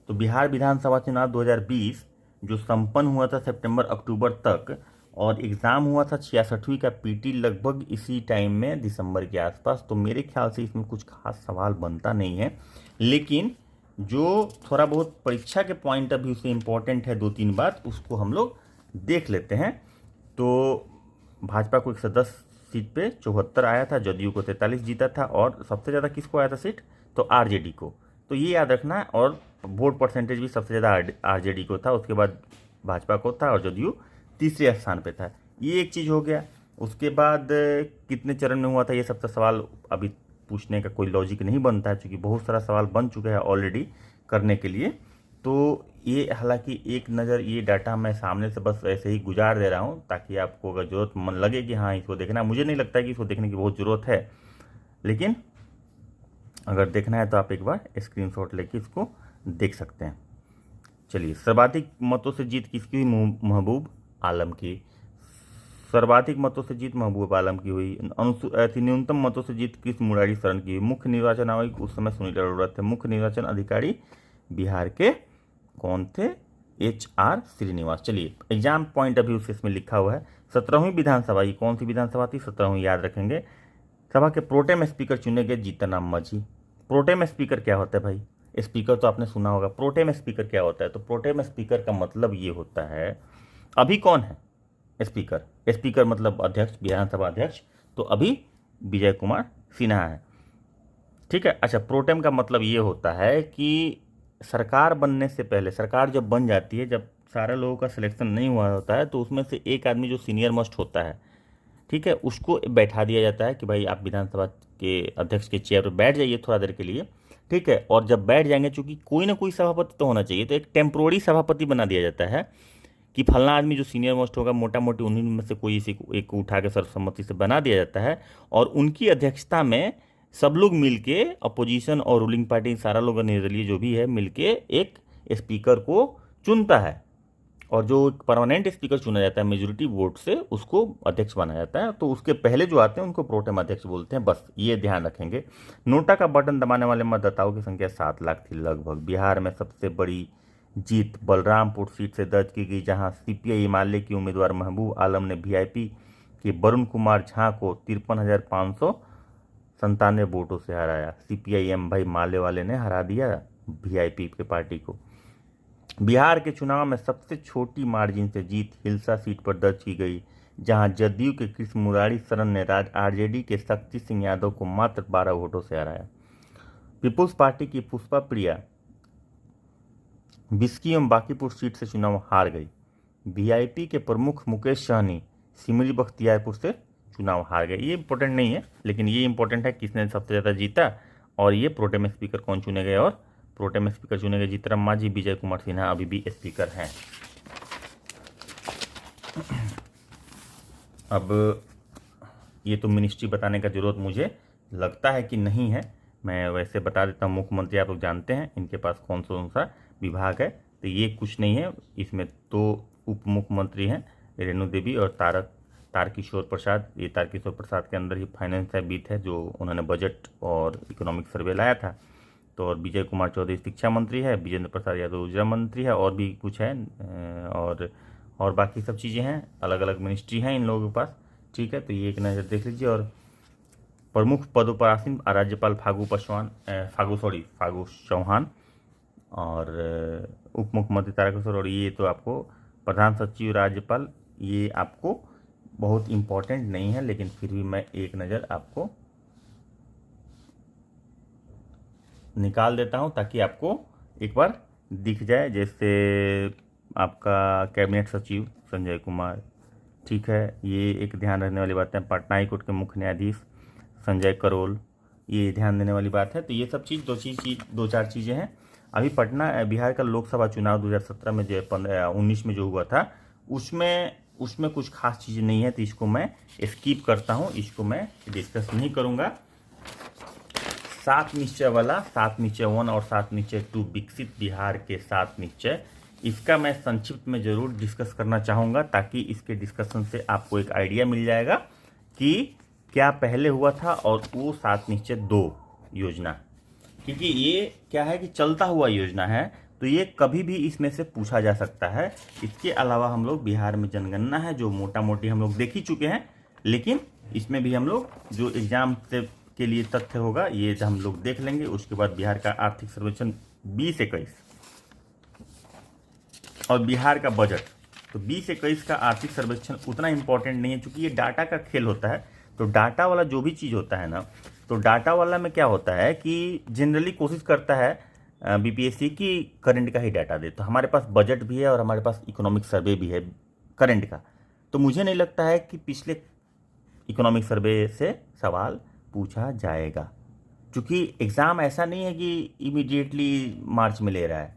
Speaker 1: तो बिहार विधानसभा चुनाव 2020 जो संपन्न हुआ था सितंबर अक्टूबर तक, और एग्ज़ाम हुआ था 66वीं का पीटी लगभग इसी टाइम में, दिसंबर के आसपास। तो मेरे ख्याल से इसमें कुछ खास सवाल बनता नहीं है, लेकिन जो थोड़ा बहुत परीक्षा के पॉइंट ऑफ व्यू से इम्पोर्टेंट है 2-3 बात, उसको हम लोग देख लेते हैं। तो भाजपा को 110 सीट पे 74 आया था, जदयू को 43 जीता था, और सबसे ज़्यादा किसको आया था सीट? तो आरजेडी को। तो ये याद रखना है। और वोट परसेंटेज भी सबसे ज़्यादा आरजेडी को था, उसके बाद भाजपा को था, और जदयू तीसरे स्थान पे था। ये एक चीज़ हो गया। उसके बाद कितने चरण में हुआ था, ये सबसे सवाल अभी पूछने का कोई लॉजिक नहीं बनता है, क्योंकि बहुत सारा सवाल बन चुका है ऑलरेडी करने के लिए। तो ये हालांकि एक नज़र ये डाटा मैं सामने से बस ऐसे ही गुजार दे रहा हूँ, ताकि आपको अगर ज़रूरत मन लगे कि हाँ इसको देखना, मुझे नहीं लगता है कि इसको देखने की बहुत ज़रूरत है, लेकिन अगर देखना है तो आप एक बार स्क्रीनशॉट लेके इसको देख सकते हैं। चलिए, सर्वाधिक मतों से जीत किसकी हुई? महबूब आलम की। सर्वाधिक मतों से जीत महबूब आलम की हुई। न्यूनतम मतों से जीत किस मुरारी शरण की हुई? मुख्य निर्वाचन आयुक्त उस समय सुनील अरोड़ा थे। मुख्य निर्वाचन अधिकारी बिहार के कौन थे? HR श्रीनिवास। चलिए, एग्जाम पॉइंट ऑफ व्यू से इसमें लिखा हुआ है 17वीं विधानसभा, ये कौन सी विधानसभा थी? 17वीं, याद रखेंगे। सभा के प्रोटेम स्पीकर चुने गए जीतन राम मांझी। प्रोटेम स्पीकर क्या होता है भाई? स्पीकर तो आपने सुना होगा, प्रोटेम स्पीकर क्या होता है? तो प्रोटेम स्पीकर का मतलब ये होता है, अभी कौन है स्पीकर? स्पीकर मतलब अध्यक्ष, विधानसभा अध्यक्ष। तो अभी विजय कुमार सिन्हा है, ठीक है। अच्छा, प्रोटेम का मतलब ये होता है कि सरकार बनने से पहले, सरकार जब बन जाती है, जब सारे लोगों का सिलेक्शन नहीं हुआ होता है, तो उसमें से एक आदमी जो सीनियर मोस्ट होता है, ठीक है, उसको बैठा दिया जाता है कि भाई आप विधानसभा के अध्यक्ष के चेयर पर बैठ जाइए थोड़ा देर के लिए, ठीक है। और जब बैठ जाएंगे, चूंकि कोई ना कोई सभापति तो होना चाहिए, तो एक टेम्पोररी सभापति बना दिया जाता है कि फलना आदमी जो सीनियर मोस्ट होगा, मोटा मोटी उन्हीं में से कोई इसी को एक को उठा के सर्वसम्मति से बना दिया जाता है। और उनकी अध्यक्षता में सब लोग मिलके, अपोजिशन और रूलिंग पार्टी सारा लोग निर्दलीय जो भी है मिलके एक स्पीकर को चुनता है, और जो परमानेंट स्पीकर चुना जाता है मेजोरिटी वोट से, उसको अध्यक्ष बनाया जाता है। तो उसके पहले जो आते हैं उनको प्रोटेम अध्यक्ष बोलते हैं, बस ये ध्यान रखेंगे। नोटा का बटन दबाने वाले मतदाताओं की संख्या 7 लाख थी लगभग। बिहार में सबसे बड़ी जीत बलरामपुर सीट से दर्ज की गई, जहां CPI हिमालय की उम्मीदवार महबूब आलम ने VIP के वरुण कुमार झा को 53,597 वोटों से हराया। CPIM भाई माले वाले ने हरा दिया VIP के पार्टी को। बिहार के चुनाव में सबसे छोटी मार्जिन से जीत हिलसा सीट पर दर्ज की गई, जहां जदयू के कृष्ण मुरारी शरण ने RJD के शक्ति सिंह यादव को मात्र 12 वोटों से हराया। पीपुल्स पार्टी की पुष्पा प्रिया बिस्की एवं बांकीपुर सीट से चुनाव हार गई। VIP के प्रमुख मुकेश सहनी सिमरी बख्तियारपुर से चुनाव हार गए। ये इंपॉर्टेंट नहीं है, लेकिन ये इंपॉर्टेंट है किसने सबसे ज़्यादा जीता, और ये प्रोटेम स्पीकर कौन चुने गए। और प्रोटेम स्पीकर चुने गए जीतन राम मांझी, विजय कुमार सिन्हा अभी भी स्पीकर हैं। अब ये तो मिनिस्ट्री बताने का जरूरत मुझे लगता है कि नहीं है, मैं वैसे बता देता हूँ। मुख्यमंत्री आप लोग जानते हैं इनके पास कौन सा विभाग है, तो ये कुछ नहीं है। इसमें 2 उप मुख्यमंत्री हैं, रेणु देवी और तारकिशोर प्रसाद। ये तारकिशोर प्रसाद के अंदर ही फाइनेंस है, वित्त है, जो उन्होंने बजट और इकोनॉमिक सर्वे लाया था। तो और विजय कुमार चौधरी शिक्षा मंत्री है, विजेंद्र प्रसाद यादव ऊर्जा मंत्री है, और भी कुछ है, और बाकी सब चीज़ें हैं, अलग अलग मिनिस्ट्री हैं इन लोगों के पास, ठीक है। तो ये एक नज़र देख लीजिए। और प्रमुख पदों पर आसीन राज्यपाल फागू चौहान, और उप मुख्यमंत्री तारकिशोर, और ये तो आपको प्रधान सचिव राज्यपाल, ये आपको बहुत इम्पोर्टेंट नहीं है, लेकिन फिर भी मैं एक नज़र आपको निकाल देता हूं ताकि आपको एक बार दिख जाए। जैसे आपका कैबिनेट सचिव संजय कुमार, ठीक है, ये एक ध्यान रखने वाली बात है। पटना हाई कोर्ट के मुख्य न्यायाधीश संजय करोल, ये ध्यान देने वाली बात है। तो ये सब चीज़ दो चार चीज़ें हैं। अभी बिहार का लोकसभा चुनाव 2017 में जो 19 में जो हुआ था, उसमें कुछ खास चीज़ें नहीं है, तो इसको मैं स्किप करता हूँ, इसको मैं डिस्कस नहीं करूँगा। 7 निश्चय वाला, 7 निश्चय 1 और 7 निश्चय 2, विकसित बिहार के 7 निश्चय, इसका मैं संक्षिप्त में ज़रूर डिस्कस करना चाहूँगा, ताकि इसके डिस्कशन से आपको एक आइडिया मिल जाएगा कि क्या पहले हुआ था और वो 7 निश्चय 2 योजना, क्योंकि ये क्या है कि चलता हुआ योजना है, तो ये कभी भी इसमें से पूछा जा सकता है। इसके अलावा हम लोग बिहार में जनगणना है जो मोटा मोटी हम लोग देख ही चुके हैं, लेकिन इसमें भी हम लोग जो एग्जाम से के लिए तथ्य होगा ये हम लोग देख लेंगे। उसके बाद बिहार का आर्थिक सर्वेक्षण 2021 और बिहार का बजट, तो 2021 का आर्थिक सर्वेक्षण उतना इम्पोर्टेंट नहीं है, क्योंकि ये डाटा का खेल होता है। तो डाटा वाला जो भी चीज़ होता है ना, तो डाटा वाला में क्या होता है कि जनरली कोशिश करता है बीपीएससी की करंट का ही डाटा दे। तो हमारे पास बजट भी है और हमारे पास इकोनॉमिक सर्वे भी है करंट का, तो मुझे नहीं लगता है कि पिछले इकोनॉमिक सर्वे से सवाल पूछा जाएगा, क्योंकि एग्ज़ाम ऐसा नहीं है कि इमीडिएटली मार्च में ले रहा है।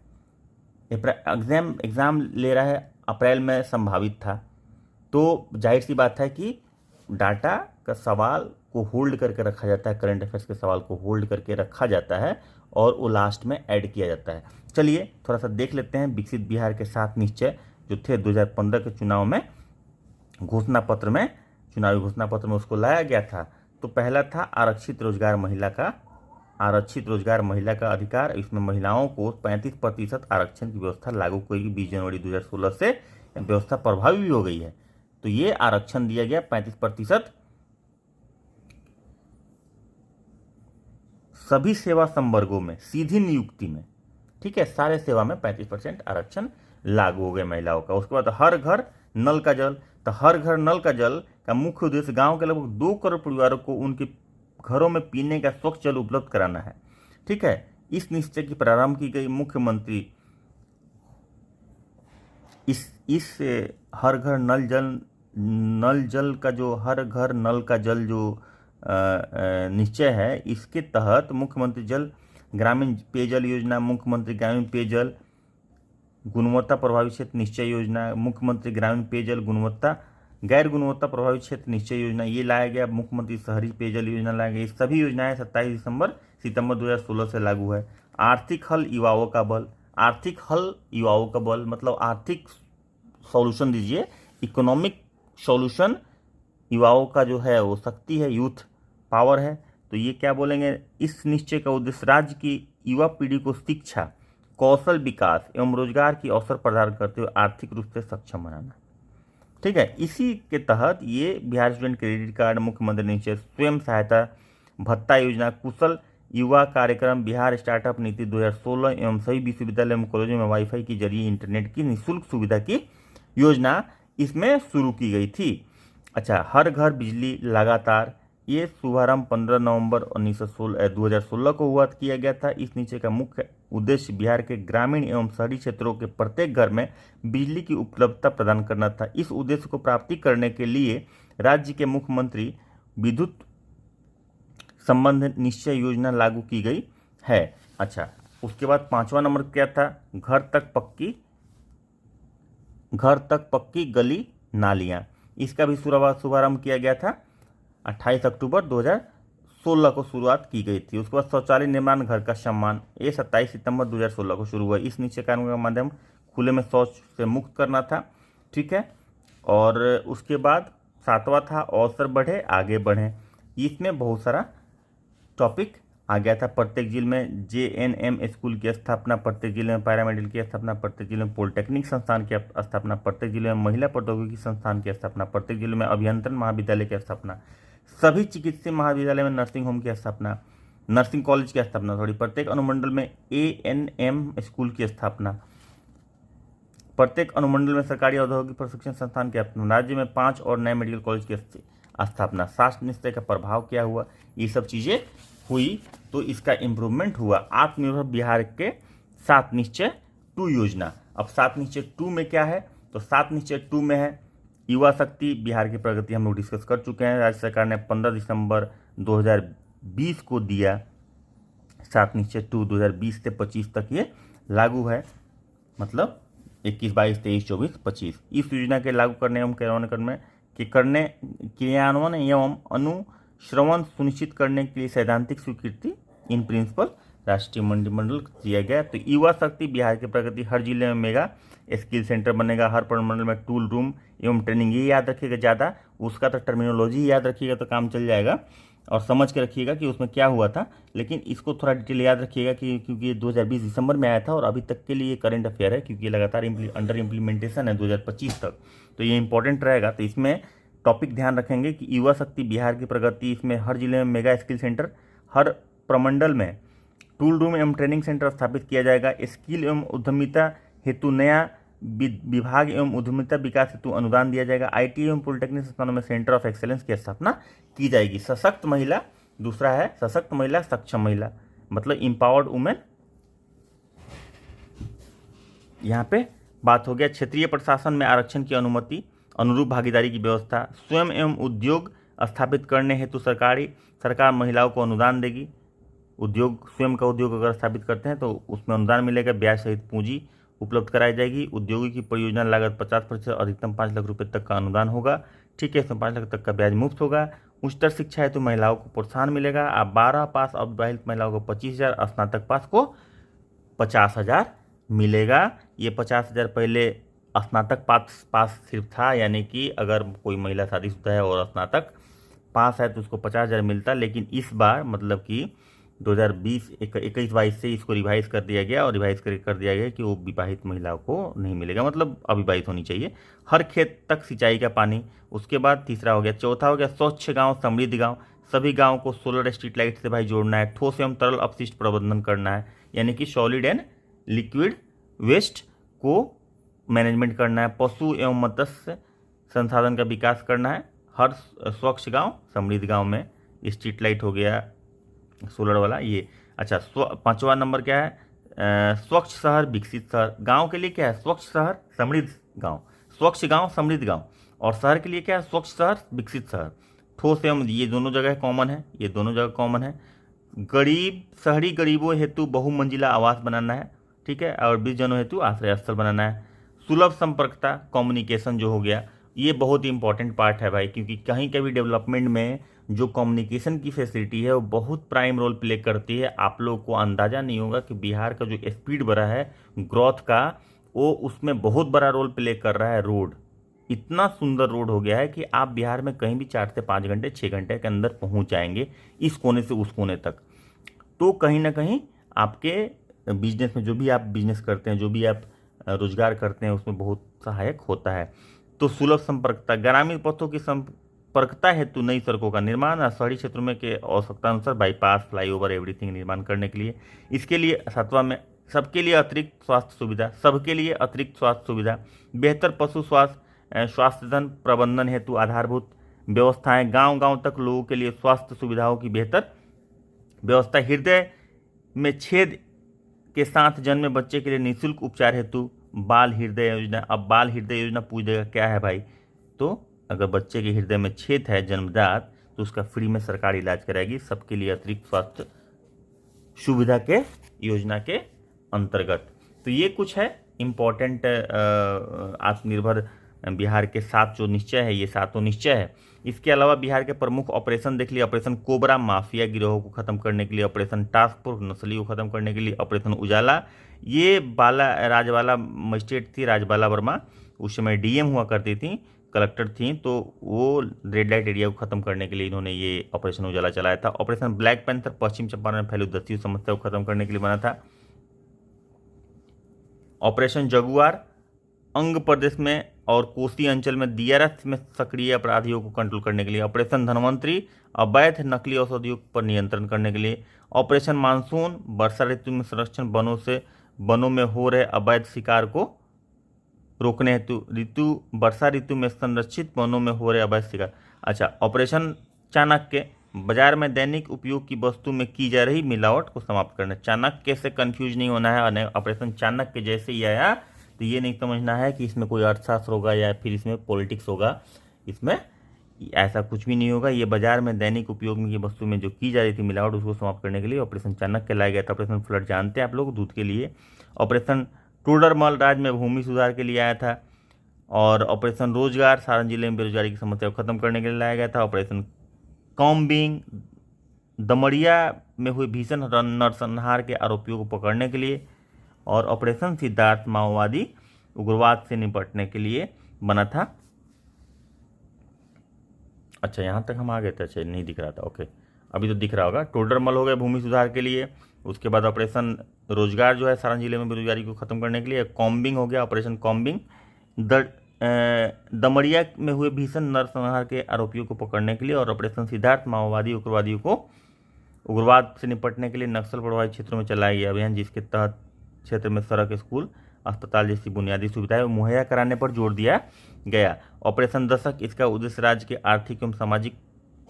Speaker 1: एग्ज़ाम ले रहा है अप्रैल में संभावित था, तो जाहिर सी बात है कि डाटा का सवाल को होल्ड करके रखा जाता है, करंट अफेयर्स के सवाल को होल्ड करके रखा जाता है और वो लास्ट में ऐड किया जाता है। चलिए थोड़ा सा देख लेते हैं विकसित बिहार के 7 निश्चय जो थे 2015 के चुनाव में, चुनावी घोषणा पत्र में उसको लाया गया था। तो पहला था आरक्षित रोजगार महिला का अधिकार। इसमें महिलाओं को 35% आरक्षण की व्यवस्था लागू की 20 जनवरी 2016 से व्यवस्था प्रभावी भी हो गई है। तो ये आरक्षण दिया गया 35% सभी सेवा संवर्गों में सीधी नियुक्ति में, ठीक है, सारे सेवा में 35% आरक्षण लागू हो गए महिलाओं का। उसके बाद हर घर नल का जल, तो हर घर नल का जल का मुख्य उद्देश्य गांव के लगभग 2 करोड़ परिवारों को उनके घरों में पीने का स्वच्छ जल उपलब्ध कराना है, ठीक है। इस निश्चय की प्रारंभ की गई मुख्यमंत्री इस हर घर नल जल का जो हर घर नल का जल जो निश्चय है, इसके तहत मुख्यमंत्री जल ग्रामीण पेयजल योजना, मुख्यमंत्री ग्रामीण पेयजल गुणवत्ता प्रभावित क्षेत्र निश्चय योजना, मुख्यमंत्री ग्रामीण पेयजल गुणवत्ता गैर गुणवत्ता प्रभावित क्षेत्र निश्चय योजना ये लाया गया, मुख्यमंत्री शहरी पेयजल योजना लाया गया। ये सभी योजनाएं 27 सितंबर 2016 से लागू है। आर्थिक हल युवाओं का बल मतलब आर्थिक सॉल्यूशन दीजिए, इकोनॉमिक सॉल्यूशन युवाओं का जो है वो शक्ति है, यूथ पावर है। तो ये क्या बोलेंगे, इस निश्चय का उद्देश्य राज्य की युवा पीढ़ी को शिक्षा, कौशल विकास एवं रोजगार की अवसर प्रदान करते हुए आर्थिक रूप से सक्षम बनाना, ठीक है। इसी के तहत ये बिहार स्टूडेंट क्रेडिट कार्ड, मुख्यमंत्री निश्चय स्वयं सहायता भत्ता योजना, कुशल युवा कार्यक्रम, बिहार स्टार्टअप नीति 2016 एवं सभी विश्वविद्यालय एवं कॉलेजों में वाईफाई के जरिए इंटरनेट की निःशुल्क सुविधा की योजना इसमें शुरू की गई थी। अच्छा, हर घर बिजली लगातार, ये शुभारंभ 15 नवंबर 2016 को किया गया था। इस नीचे का मुख्य उद्देश्य बिहार के ग्रामीण एवं शहरी क्षेत्रों के प्रत्येक घर में बिजली की उपलब्धता प्रदान करना था। इस उद्देश्य को प्राप्ति करने के लिए राज्य के मुख्यमंत्री विद्युत संबंध निश्चय योजना लागू की गई है। अच्छा, उसके बाद 5वां नंबर क्या था, घर तक पक्की गली नालियाँ, इसका भी शुभारंभ किया गया था 28 अक्टूबर 2016 को शुरुआत की गई थी। उसके बाद शौचालय निर्माण घर का सम्मान, ये 27 सितंबर 2016 को शुरू हुआ। इस नीचे कानून का माध्यम खुले में शौच से मुक्त करना था, ठीक है। और उसके बाद 7वां था अवसर बढ़े आगे बढ़े, इसमें बहुत सारा टॉपिक आ गया था। प्रत्येक जिले में JNM स्कूल की स्थापना, प्रत्येक जिले में पैरामेडिकल की स्थापना, प्रत्येक जिले में पॉलिटेक्निक संस्थान की स्थापना, प्रत्येक जिले में महिला प्रौद्योगिकी संस्थान की स्थापना, प्रत्येक जिले में अभियंत्रण महाविद्यालय की स्थापना, सभी चिकित्सीय महाविद्यालय में नर्सिंग होम की स्थापना, नर्सिंग कॉलेज की स्थापना, प्रत्येक अनुमंडल में ANM स्कूल की स्थापना, प्रत्येक अनुमंडल में सरकारी औद्योगिक प्रशिक्षण संस्थान की स्थापना, राज्य में 5 और नए मेडिकल कॉलेज की स्थापना। 7 निश्चय का प्रभाव क्या हुआ, ये सब चीज़ें हुई, तो इसका इम्प्रूवमेंट हुआ। आत्मनिर्भर बिहार के 7 निश्चय 2 योजना। अब 7 निश्चय 2 में क्या है, तो 7 निश्चय 2 में है युवा शक्ति बिहार की प्रगति, हम लोग डिस्कस कर चुके हैं। राज्य सरकार ने 15 दिसंबर 2020 को दिया 7 निश्चय 2, 2020 से 25 तक ये लागू है, मतलब 21, 22, 23, 24, 25। इस योजना के लागू करने एवं क्रियान्वयन एवं अनुश्रवण सुनिश्चित करने के लिए सैद्धांतिक स्वीकृति इन प्रिंसिपल राष्ट्रीय मंत्रिमंडल दिया गया। तो युवा शक्ति बिहार की प्रगति, हर जिले में मेगा स्किल सेंटर बनेगा, हर प्रमंडल में टूल रूम एवं ट्रेनिंग, ये याद रखिएगा ज़्यादा, उसका तो टर्मिनोलॉजी याद रखिएगा तो काम चल जाएगा, और समझ के रखिएगा कि उसमें क्या हुआ था, लेकिन इसको थोड़ा डिटेल याद रखिएगा कि क्योंकि ये 2020 दिसंबर में आया था और अभी तक के लिए करंट अफेयर है, क्योंकि ये लगातार अंडर इम्प्लीमेंटेशन है 2025 तक, तो ये इंपॉर्टेंट रहेगा। तो इसमें टॉपिक ध्यान रखेंगे कि युवा शक्ति बिहार की प्रगति, इसमें हर जिले में मेगा स्किल सेंटर, हर प्रमंडल में टूल रूम एवं ट्रेनिंग सेंटर स्थापित किया जाएगा, स्किल एवं उद्यमिता हेतु नया विभाग एवं उद्यमिता विकास हेतु अनुदान दिया जाएगा, आईटी एवं पॉलिटेक्निक संस्थानों में सेंटर ऑफ एक्सेलेंस की स्थापना की जाएगी। सशक्त महिला, दूसरा है सशक्त महिला, सक्षम महिला, मतलब इंपावर्ड वुमेन। यहाँ पे बात हो गया क्षेत्रीय प्रशासन में आरक्षण की अनुमति, अनुरूप भागीदारी की व्यवस्था, स्वयं एवं उद्योग स्थापित करने हेतु सरकार महिलाओं को अनुदान देगी। उद्योग, स्वयं का उद्योग अगर स्थापित करते हैं तो उसमें अनुदान मिलेगा, ब्याज सहित पूंजी उपलब्ध कराई जाएगी। उद्योगों की परियोजना लागत 50%, अधिकतम 5 लाख रुपए तक का अनुदान होगा, ठीक है, इसमें 5 लाख तक का ब्याज मुफ्त होगा। उच्चतर शिक्षा है तो महिलाओं को प्रोत्साहन मिलेगा। आप 12 पास अविवाहित महिलाओं को 25,000, स्नातक पास को 50,000 मिलेगा। ये 50,000 पहले स्नातक पास सिर्फ था, यानी कि अगर कोई महिला शादीशुदा है और स्नातक पास है तो उसको 50,000 मिलता, लेकिन इस बार मतलब कि 2021-22 से इसको रिवाइज कर दिया गया, और रिवाइज कर दिया गया कि वो विवाहित महिलाओं को नहीं मिलेगा, मतलब अविवाहित होनी चाहिए। हर खेत तक सिंचाई का पानी। उसके बाद तीसरा हो गया, चौथा हो गया स्वच्छ गांव समृद्ध गांव, सभी गांव को सोलर स्ट्रीट लाइट से भाई जोड़ना है। ठोस एवं तरल अपशिष्ट प्रबंधन करना है, यानी कि सॉलिड एंड लिक्विड वेस्ट को मैनेजमेंट करना है। पशु एवं मत्स्य संसाधन का विकास करना है। हर स्वच्छ गांव समृद्ध गांव में स्ट्रीट लाइट हो गया सोलर वाला ये। अच्छा, 5वां नंबर क्या है, स्वच्छ शहर विकसित शहर। गांव के लिए क्या है, स्वच्छ शहर समृद्ध गांव, स्वच्छ गांव समृद्ध गांव, और शहर के लिए क्या है, स्वच्छ शहर विकसित शहर। ठोस एवं, ये दोनों जगह कॉमन है, ये दोनों जगह कॉमन है। शहरी गरीबों हेतु बहुमंजिला आवास बनाना है, ठीक है, और 20 जनों हेतु आश्रय स्थल बनाना है। सुलभ संपर्कता, कम्युनिकेशन जो हो गया, ये बहुत ही इंपॉर्टेंट पार्ट है भाई, क्योंकि कहीं के भी डेवलपमेंट में जो कम्युनिकेशन की फैसिलिटी है वो बहुत प्राइम रोल प्ले करती है। आप लोगों को अंदाज़ा नहीं होगा कि बिहार का जो स्पीड बढ़ा है ग्रोथ का, वो उसमें बहुत बड़ा रोल प्ले कर रहा है रोड। इतना सुंदर रोड हो गया है कि आप बिहार में कहीं भी 4 से 5 घंटे 6 घंटे के अंदर पहुंच जाएंगे, इस कोने से उस कोने तक। तो कहीं ना कहीं आपके बिजनेस में, जो भी आप बिजनेस करते हैं, जो भी आप रोजगार करते हैं, उसमें बहुत सहायक होता है। तो सुलभ संपर्कता, ग्रामीण पथों की संपर्कता हेतु नई सड़कों का निर्माण, शहरी क्षेत्रों में के आवश्यकता अनुसार बाईपास, फ्लाईओवर, एवरीथिंग निर्माण करने के लिए। इसके लिए 7वां में सबके लिए अतिरिक्त स्वास्थ्य सुविधा, सबके लिए अतिरिक्त स्वास्थ्य सुविधा। बेहतर पशु स्वास्थ्य प्रबंधन हेतु आधारभूत व्यवस्थाएं, गांव-गांव तक लोगों के लिए स्वास्थ्य सुविधाओं की बेहतर व्यवस्था। हृदय में छेद के साथ जन्मे बच्चे के लिए निःशुल्क उपचार हेतु बाल हृदय योजना। अब बाल हृदय योजना पूछेगा क्या है भाई, तो अगर बच्चे के हृदय में छेद है जन्मजात तो उसका फ्री में सरकार इलाज कराएगी, सबके लिए अतिरिक्त स्वास्थ्य सुविधा के योजना के अंतर्गत। तो ये कुछ है इम्पोर्टेंट आत्मनिर्भर बिहार के 7 जो निश्चय है, ये 7 निश्चय है। इसके अलावा बिहार के प्रमुख ऑपरेशन देख लिए, ऑपरेशन कोबरा माफिया गिरोह को खत्म करने के लिए, ऑपरेशन टास्क फोर्स नस्ली को खत्म करने के लिए, ऑपरेशन उजाला, ये राजबाला मजिस्ट्रेट थी राजबाला वर्मा, उस समय डीएम हुआ करती थी, कलेक्टर थी, तो वो रेड लाइट एरिया को खत्म करने के लिए इन्होंने ये ऑपरेशन उजाला चलाया था। ऑपरेशन ब्लैक पैंथर पश्चिम चंपारण में फैली दस्यु समस्या को खत्म करने के लिए बना था। ऑपरेशन जगुआर अंग प्रदेश में और कोसी अंचल में डीआरएस में सक्रिय अपराधियों को कंट्रोल करने के लिए। ऑपरेशन धनवंतरी अवैध नकली औषधियों पर नियंत्रण करने के लिए। ऑपरेशन मानसून वर्षा ऋतु में संरक्षण वनों में हो रहे अवैध शिकार को रोकने हेतु वर्षा ऋतु में संरक्षित वनों में हो रहे अवैध शिकार। अच्छा, ऑपरेशन चाणक्य बाजार में दैनिक उपयोग की वस्तु में की जा रही मिलावट को समाप्त करना। चाणक्य से कंफ्यूज नहीं होना है, और ऑपरेशन चाणक्य जैसे ही आया तो ये नहीं समझना है कि इसमें कोई अर्थशास्त्र होगा या फिर इसमें पॉलिटिक्स होगा, इसमें ऐसा कुछ भी नहीं होगा। ये बाजार में दैनिक उपयोग की वस्तु में जो की जा रही थी मिलावट उसको समाप्त करने के लिए ऑपरेशन चाणक्य लाया गया था। ऑपरेशन फ्लड जानते हैं आप लोग, दूध के लिए। ऑपरेशन टोडरमल राज्य में भूमि सुधार के लिए आया था। और ऑपरेशन रोजगार सारण जिले में बेरोजगारी की समस्या को खत्म करने के लिए लाया गया था। ऑपरेशन कॉम्बिंग दमड़िया में हुए भीषण नरसंहार के आरोपियों को पकड़ने के लिए। और ऑपरेशन सिद्धार्थ माओवादी उग्रवाद से निपटने के लिए बना था। अच्छा, यहाँ तक हम आ गए थे। अच्छा, नहीं दिख रहा था, ओके, अभी तो दिख रहा होगा। टोडरमल हो गया भूमि सुधार के लिए। उसके बाद ऑपरेशन रोजगार जो है सारण जिले में बेरोजगारी को खत्म करने के लिए। कॉम्बिंग हो गया, ऑपरेशन कॉम्बिंग दमड़िया में हुए भीषण नरसंहार के आरोपियों को पकड़ने के लिए। और ऑपरेशन सिद्धार्थ माओवादी उग्रवादियों को उग्रवाद से निपटने के लिए नक्सल प्रभावित क्षेत्रों में चलाया गया अभियान, जिसके तहत क्षेत्र में सड़क, स्कूल, अस्पताल जैसी बुनियादी सुविधाएं मुहैया कराने पर जोर दिया गया। ऑपरेशन दशक, इसका उद्देश्य राज्य के आर्थिक एवं सामाजिक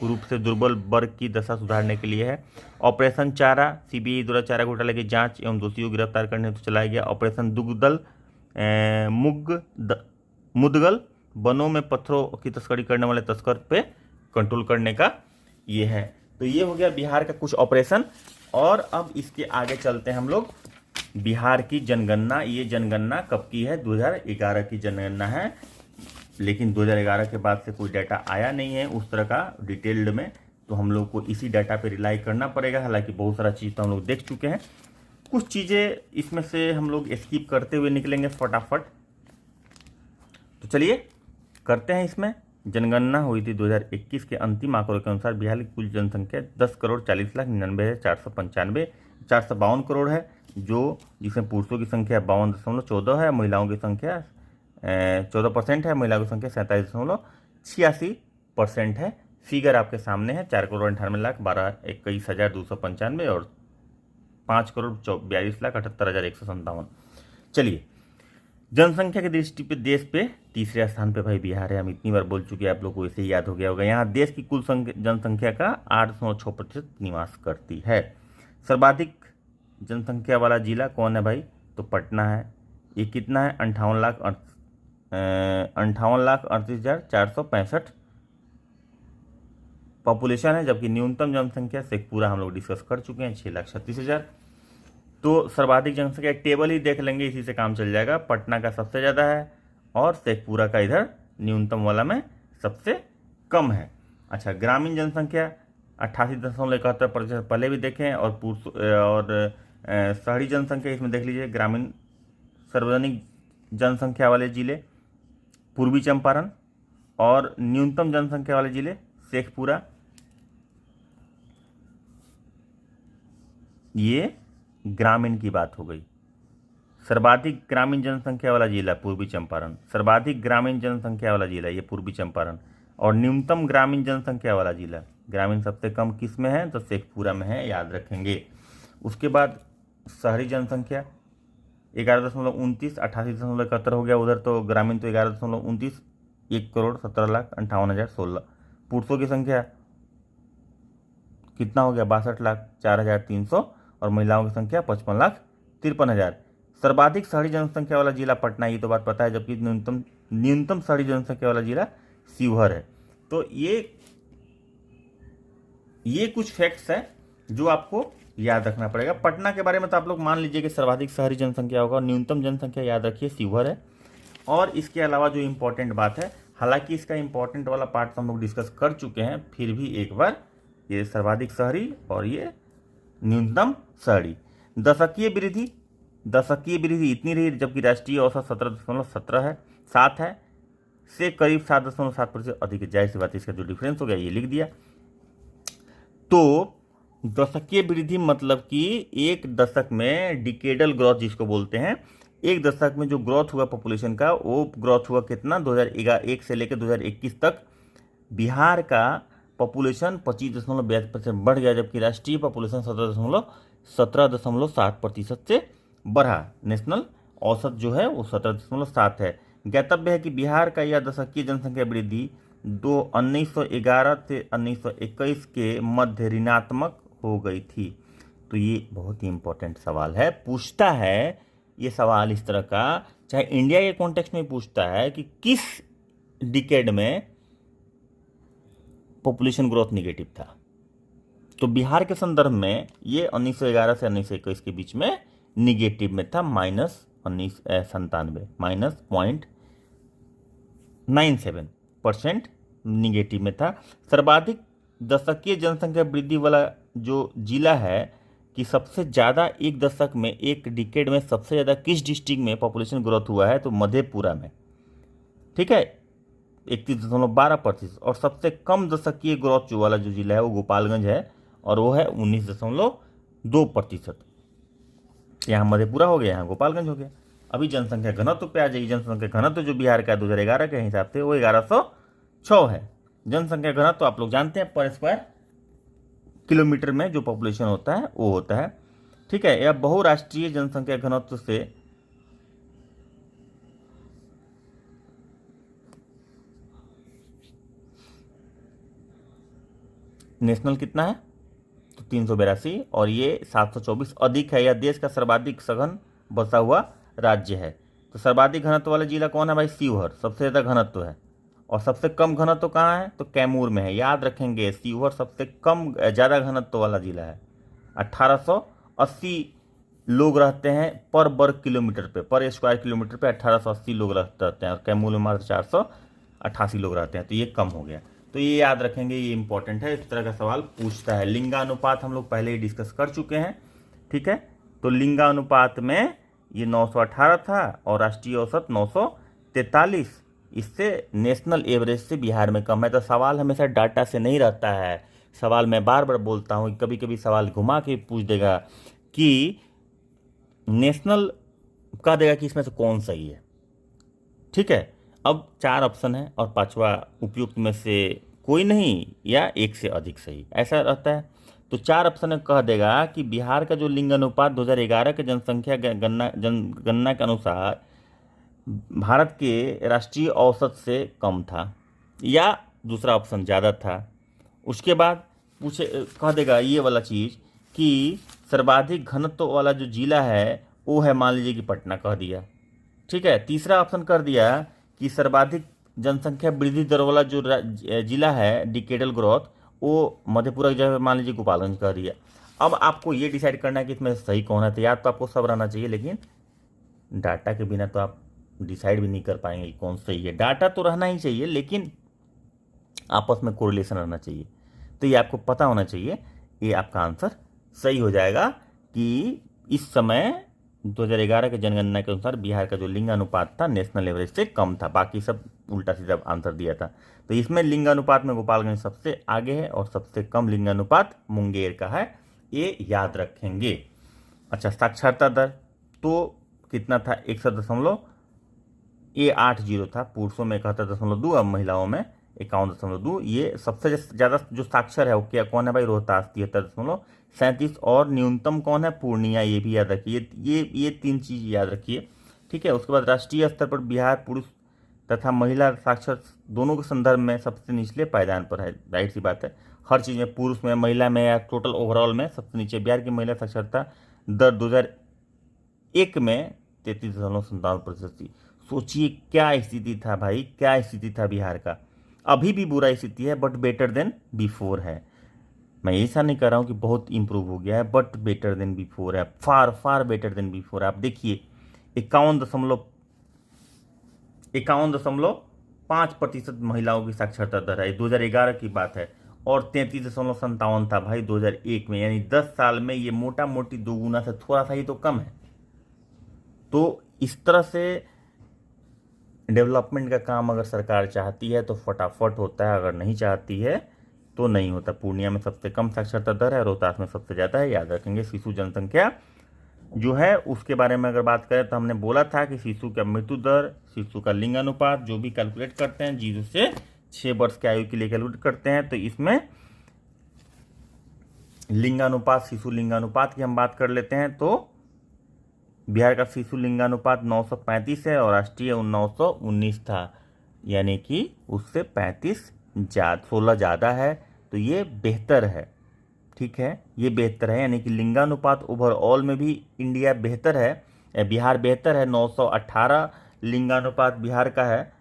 Speaker 1: रूप से दुर्बल वर्ग की दशा सुधारने के लिए है। ऑपरेशन चारा, सीबीआई द्वारा चारा घोटाले की जांच एवं दोषियों को गिरफ्तार करने हेतु चलाया गया। ऑपरेशन दुग्दल मुदगल, वनों में पत्थरों की तस्करी करने वाले तस्कर पे कंट्रोल करने का ये है। तो ये हो गया बिहार का कुछ ऑपरेशन। और अब इसके आगे चलते हैं हम लोग। बिहार की जनगणना, ये जनगणना कब की है? 2011 की जनगणना है, लेकिन 2011 के बाद से कोई डाटा आया नहीं है उस तरह का डिटेल्ड में, तो हम लोग को इसी डाटा पे रिलाई करना पड़ेगा। हालांकि बहुत सारा चीज़ तो हम लोग देख चुके हैं, कुछ चीज़ें इसमें से हम लोग स्किप करते हुए निकलेंगे फटाफट। तो चलिए करते हैं। इसमें जनगणना हुई थी 2021 के अंतिम आंकड़ों के अनुसार बिहार की कुल जनसंख्या 10,40,99,495 452 करोड़ है, जो जिसमें पुरुषों की संख्या 52.14 है, महिलाओं की संख्या 14% है, महिलाओं की संख्या 47.86% है। फिगर आपके सामने है 4,98,12,21,295 और 5,42,78,157। चलिए, जनसंख्या की दृष्टि पे देश पे तीसरे स्थान पे भाई बिहार है। हम इतनी बार बोल चुके हैं, आप लोग को इसे याद हो गया होगा। यहाँ देश की कुल जनसंख्या का 806% निवास करती है। सर्वाधिक जनसंख्या वाला जिला कौन है भाई? तो पटना है। ये कितना है? 58,38,465 पॉपुलेशन है। जबकि न्यूनतम जनसंख्या शेखपुरा हम लोग डिस्कस कर चुके हैं 6,36,000। तो सर्वाधिक जनसंख्या टेबल ही देख लेंगे, इसी से काम चल जाएगा। पटना का सबसे ज़्यादा है और शेखपुरा का इधर न्यूनतम वाला में सबसे कम है। अच्छा, ग्रामीण जनसंख्या 88.71% पहले भी देखें। और शहरी जनसंख्या इसमें देख लीजिए। ग्रामीण सार्वजनिक जनसंख्या वाले जिले पूर्वी चंपारण और न्यूनतम जनसंख्या वाले जिले शेखपुरा। ये ग्रामीण की बात हो गई। सर्वाधिक ग्रामीण जनसंख्या वाला जिला पूर्वी चंपारण, सर्वाधिक ग्रामीण जनसंख्या वाला जिला ये पूर्वी चंपारण। और न्यूनतम ग्रामीण जनसंख्या वाला जिला, ग्रामीण सबसे कम किस में है? तो शेखपुरा में है, याद रखेंगे। उसके बाद शहरी जनसंख्या 11.29, 88.71 हो गया उधर। तो ग्रामीण तो 11.29, 1,17,58,016। पुरुषों की संख्या कितना हो गया? 62,04,300 और महिलाओं की संख्या 55,53,000। सर्वाधिक शहरी जनसंख्या वाला जिला पटना, ये तो बात पता है। जबकि न्यूनतम शहरी जनसंख्या वाला जिला शिवहर है। तो ये कुछ फैक्ट्स है जो आपको याद रखना पड़ेगा। पटना के बारे में तो आप लोग मान लीजिए कि सर्वाधिक शहरी जनसंख्या होगा, न्यूनतम जनसंख्या याद रखिए शिवहर है। और इसके अलावा जो इम्पोर्टेंट बात है, हालांकि इसका इम्पोर्टेंट वाला पार्ट हम लोग डिस्कस कर चुके हैं, फिर भी एक बार, ये सर्वाधिक शहरी और ये न्यूनतम शहरी। दशकीय वृद्धि इतनी रही, जबकि राष्ट्रीय औसत 17.17 है, 7 है, से करीब 7.7% अधिक है। जाहिर सी बात है, इसका जो डिफरेंस हो गया ये लिख दिया। तो दशकीय वृद्धि मतलब कि एक दशक में डिकेडल ग्रोथ जिसको बोलते हैं, एक दशक में जो ग्रोथ हुआ पॉपुलेशन का, वो ग्रोथ हुआ कितना? 2001 से लेकर 2021 तक बिहार का पॉपुलेशन 25.42% बढ़ गया, जबकि राष्ट्रीय पॉपुलेशन 17.7% से बढ़ा। नेशनल औसत जो है वो 17.7 है। ज्ञातव्य है कि बिहार का यह दशकीय जनसंख्या वृद्धि 1911 से 1921 के मध्य ऋणात्मक हो गई थी। तो ये बहुत ही इंपॉर्टेंट सवाल है, पूछता है ये सवाल इस तरह का, चाहे इंडिया के कॉन्टेक्स्ट में पूछता है कि किस डिकेड में पॉपुलेशन ग्रोथ निगेटिव था। तो बिहार के संदर्भ में ये 1911 से 1921 के बीच में निगेटिव में था, -97% निगेटिव में था। सर्वाधिक दशकीय जनसंख्या वृद्धि वाला जो जिला है कि सबसे ज़्यादा एक दशक में, एक डिकेड में सबसे ज़्यादा किस डिस्ट्रिक्ट में पॉपुलेशन ग्रोथ हुआ है, तो मधेपुरा में, ठीक है, 31.12%। और सबसे कम दशकीय ग्रोथ जो वाला जो जिला है वो गोपालगंज है, और वो है 19.2%। यहाँ मधेपुरा हो गया, यहाँ गोपालगंज हो गया। अभी जनसंख्या घनत्व पे आ जाएगी। जनसंख्या घनत्व जो बिहार का 2011 के हिसाब से वो 1106 है। जनसंख्या घनत्व आप लोग जानते हैं, पर स्क्वायर किलोमीटर में जो पॉपुलेशन होता है वो होता है, ठीक है। यह बहुराष्ट्रीय जनसंख्या घनत्व से नेशनल कितना है, तो 382, और ये 724 अधिक है। यह देश का सर्वाधिक सघन बसा हुआ राज्य है। तो सर्वाधिक घनत्व वाला जिला कौन है भाई, शिवहर, सबसे ज़्यादा घनत्व है। और सबसे कम घनत्व कहाँ है, तो कैमूर में है। याद रखेंगे, शिवहर सबसे कम ज़्यादा घनत्व वाला जिला है। 1880 लोग रहते हैं पर वर्ग किलोमीटर पे, पर स्क्वायर किलोमीटर पे 1880 लोग रहते हैं, और कैमूर में मात्र 488 लोग रहते हैं, तो ये कम हो गया। तो ये याद रखेंगे, ये इंपॉर्टेंट है, इस तरह का सवाल पूछता है। लिंगानुपात हम लोग पहले ही डिस्कस कर चुके हैं, ठीक है। तो लिंगानुपात में ये 918 था और राष्ट्रीय औसत 943, इससे नेशनल एवरेज से बिहार में कम है। तो सवाल हमेशा डाटा से नहीं रहता है। सवाल मैं बार बार बोलता हूँ, कभी कभी सवाल घुमा के पूछ देगा कि नेशनल कह देगा कि इसमें से कौन सही है, ठीक है। अब 4 ऑप्शन है और 5वां उपयुक्त में से कोई नहीं या एक से अधिक सही, ऐसा रहता है। तो 4 ऑप्शन में कह देगा कि बिहार का जो लिंग अनुपात 2011 के जनसंख्या गणना के अनुसार भारत के राष्ट्रीय औसत से कम था, या दूसरा ऑप्शन ज़्यादा था। उसके बाद पूछे कह देगा ये वाला चीज़ कि सर्वाधिक घनत्व वाला जो जिला है वो है, मान लीजिए कि पटना कह दिया, ठीक है। तीसरा ऑप्शन कर दिया कि सर्वाधिक जनसंख्या वृद्धि दर वाला जो जिला है डिकेडल ग्रोथ, वो मधेपुरा की जगह मान लीजिए गोपालगंज कर दिया। अब आपको ये डिसाइड करना है कि इसमें सही कौन है। तो याद तो आपको सब रहना चाहिए, लेकिन डाटा के बिना तो आप डिसाइड भी नहीं कर पाएंगे कि कौन सही है। डाटा तो रहना ही चाहिए, लेकिन आपस में कोरिलेशन रहना चाहिए। तो ये आपको पता होना चाहिए, ये आपका आंसर सही हो जाएगा कि इस समय 2011 के जनगणना के अनुसार बिहार का जो लिंगानुपात था नेशनल एवरेज से कम था। बाकी सब उल्टा सीधा आंसर दिया था। तो इसमें लिंगानुपात में गोपालगंज सबसे आगे है और सबसे कम लिंगानुपात मुंगेर का है, ये याद रखेंगे। अच्छा, साक्षरता दर तो कितना था, 61.80 था। पुरुषों में 71.2 और महिलाओं में 51.2। ये सबसे ज़्यादा जो साक्षर है वो क्या कौन है भाई, रोहतास 73.37। और न्यूनतम कौन है, पूर्णिया। ये भी याद रखिए, ये 3 चीज़ याद रखिए, ठीक है। उसके बाद राष्ट्रीय स्तर पर बिहार पुरुष तथा महिला साक्षर दोनों के संदर्भ में सबसे निचले पायदान पर है। जाहिर सी बात है, हर चीज़ में, पुरुष में, महिला में, या टोटल ओवरऑल में सबसे नीचे। बिहार की महिला साक्षरता दर 2001 में 33.57% थी। सोचिए क्या स्थिति था भाई, क्या स्थिति था बिहार का। अभी भी बुरा स्थिति है, बट बेटर देन बिफोर है। मैं ऐसा नहीं कर रहा हूँ कि बहुत इंप्रूव हो गया है, बट बेटर देन बिफोर है, फार फार बेटर देन बिफोर। आप देखिए 51.5% महिलाओं की साक्षरता दर है, 2011 की बात है। और 33.57 था भाई 2001 में, यानी 10 साल में ये मोटा मोटी दोगुना से थोड़ा सा ही तो कम है। तो इस तरह से डेवलपमेंट का काम अगर सरकार चाहती है तो फटाफट होता है, अगर नहीं चाहती है तो नहीं होता। पूर्णिया में सबसे कम साक्षरता दर है, रोहतास में सबसे ज़्यादा है। याद रखेंगे। शिशु जनसंख्या जो है उसके बारे में अगर बात करें तो हमने बोला था कि शिशु का मृत्यु दर, शिशु का लिंगानुपात जो भी कैलकुलेट करते हैं 0 से 6 वर्ष की आयु के लिए कैलकुलेट करते हैं। तो इसमें लिंगानुपात, शिशु लिंगानुपात की हम बात कर लेते हैं। तो बिहार का शिशु लिंगानुपात 935 है और राष्ट्रीय 919 था। यानी कि उससे 16 ज़्यादा है, तो ये बेहतर है। ठीक है, ये बेहतर है, यानी कि लिंगानुपात ओवरऑल में भी इंडिया बेहतर है, बिहार बेहतर है। 918 लिंगानुपात बिहार का है,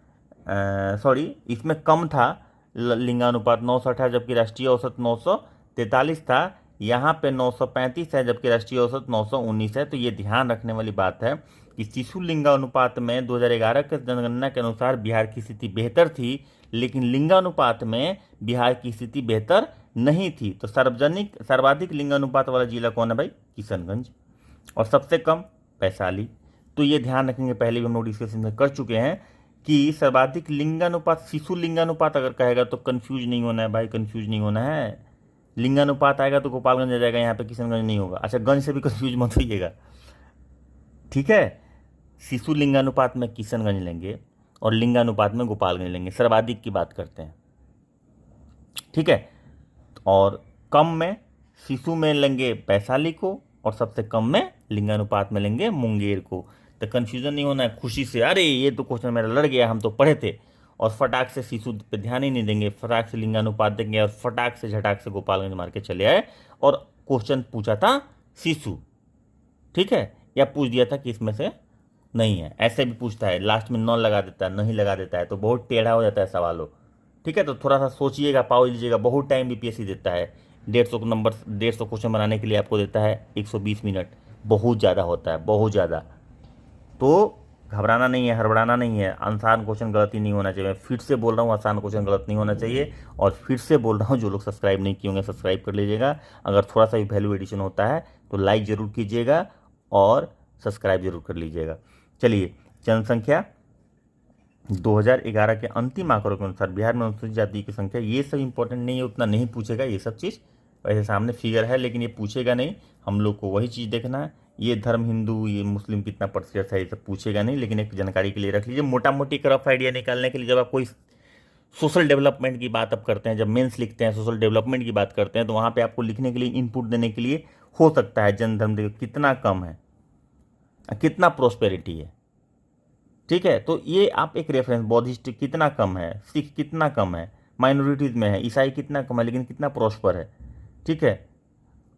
Speaker 1: सॉरी इसमें कम था लिंगानुपात 918, जबकि राष्ट्रीय औसत 943 था। यहाँ पे 935 है, जबकि राष्ट्रीय औसत 919 है। तो ये ध्यान रखने वाली बात है कि शिशु लिंगानुपात में 2011 के जनगणना के अनुसार बिहार की स्थिति बेहतर थी, लेकिन लिंगानुपात में बिहार की स्थिति बेहतर नहीं थी। तो सर्वाधिक लिंगानुपात वाला जिला कौन है भाई? किशनगंज। और सबसे कम वैशाली। तो ये ध्यान रखेंगे, पहले भी हम लोग डिस्कशन में कर चुके हैं कि सर्वाधिक लिंगानुपात, शिशु लिंगानुपात अगर कहेगा तो कंफ्यूज नहीं होना है भाई, कंफ्यूज नहीं होना है। लिंगानुपात आएगा तो गोपालगंज आ जाएगा, यहाँ पे किशनगंज नहीं होगा। अच्छा, गंज से भी कंफ्यूज मत होइएगा, ठीक है। शिशु लिंगानुपात में किशनगंज लेंगे और लिंगानुपात में गोपालगंज लेंगे, सर्वाधिक की बात करते हैं, ठीक है। और कम में शिशु में लेंगे वैशाली को, और सबसे कम में लिंगानुपात में लेंगे मुंगेर को। तो कन्फ्यूजन नहीं होना है, खुशी से अरे ये तो क्वेश्चन मेरा लड़ गया, हम तो पढ़े थे। और फटाक से शिशु पे ध्यान ही नहीं देंगे, फटाक से लिंगानुपात देंगे और फटाक से झटाक से गोपालगंज मार के चले आए। और क्वेश्चन पूछा था शिशु, ठीक है, या पूछ दिया था कि इसमें से नहीं है, ऐसे भी पूछता है, लास्ट में नॉन लगा देता है, नहीं लगा देता है, तो बहुत टेढ़ा हो जाता है सवालों, ठीक है। तो थोड़ा सा सोचिएगा, पाओ लीजिएगा, बहुत टाइम बीपीएससी देता है। 150 नंबर, 150 क्वेश्चन बनाने के लिए आपको देता है 120 मिनट, बहुत ज़्यादा होता है, बहुत ज़्यादा। तो घबराना नहीं है, हड़बड़ाना नहीं है, आसान क्वेश्चन गलत ही नहीं होना चाहिए। मैं फिर से बोल रहा हूँ, आसान क्वेश्चन गलत नहीं होना चाहिए। और फिर से बोल रहा हूँ, जो लोग सब्सक्राइब नहीं किए होंगे सब्सक्राइब कर लीजिएगा। अगर थोड़ा सा भी वैल्यू एडिशन होता है तो लाइक ज़रूर कीजिएगा और सब्सक्राइब जरूर कर लीजिएगा। चलिए, जनसंख्या 2011 के अंतिम आंकड़ों के अनुसार बिहार में अनुसूचित जाति की संख्या, ये सब इंपॉर्टेंट नहीं है, उतना नहीं पूछेगा ये सब चीज़। वैसे सामने फिगर है लेकिन ये पूछेगा नहीं, हम लोग को वही चीज़ देखना है। ये धर्म हिंदू, ये मुस्लिम कितना प्रतिशत है, ये सब पूछेगा नहीं, लेकिन एक जानकारी के लिए रख लीजिए, मोटा मोटी रफ आइडिया निकालने के लिए। जब आप कोई सोशल डेवलपमेंट की बात अब करते हैं, जब मेंस लिखते हैं, सोशल डेवलपमेंट की बात करते हैं, तो वहाँ पे आपको लिखने के लिए इनपुट देने के लिए हो सकता है जन धर्म कितना कम है, कितना प्रोस्पेरिटी है, ठीक है। तो ये आप एक रेफरेंस, बौद्धिस्ट कितना कम है, सिख कितना कम है, माइनॉरिटीज़ में है, ईसाई कितना कम है, लेकिन कितना प्रॉस्पर है, ठीक है।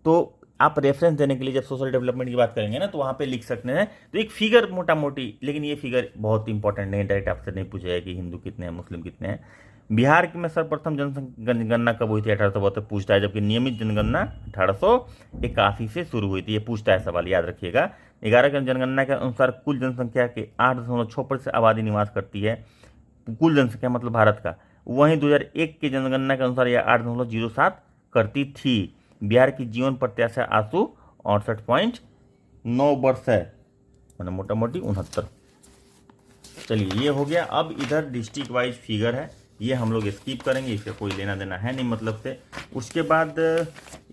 Speaker 1: तो आप रेफरेंस देने के लिए जब सोशल डेवलपमेंट की बात करेंगे ना, तो वहाँ पे लिख सकते हैं। तो एक फिगर मोटा मोटी, लेकिन ये फिगर बहुत इंपॉर्टेंट नहीं, डायरेक्ट आपसे नहीं पूछा है कि हिंदू कितने हैं, मुस्लिम कितने हैं। बिहार में सर्वप्रथम जनगणना कब हुई थी? 1872 पूछता है, जबकि नियमित जनगणना 1881 से शुरू हुई थी। ये पूछता है सवाल, याद रखिएगा। 11 की जनगणना के अनुसार कुल जनसंख्या के 8.6% आबादी निवास करती है, कुल जनसंख्या मतलब भारत का। वहीं 2001 की जनगणना के अनुसार यह 8.07 करती थी। बिहार की जीवन प्रत्याशा आंसू 68.9 वर्ष है, मैंने मोटा मोटी 69। चलिए, ये हो गया। अब इधर डिस्ट्रिक्ट वाइज फिगर है, ये हम लोग स्किप करेंगे, इसका कोई लेना देना है नहीं मतलब से। उसके बाद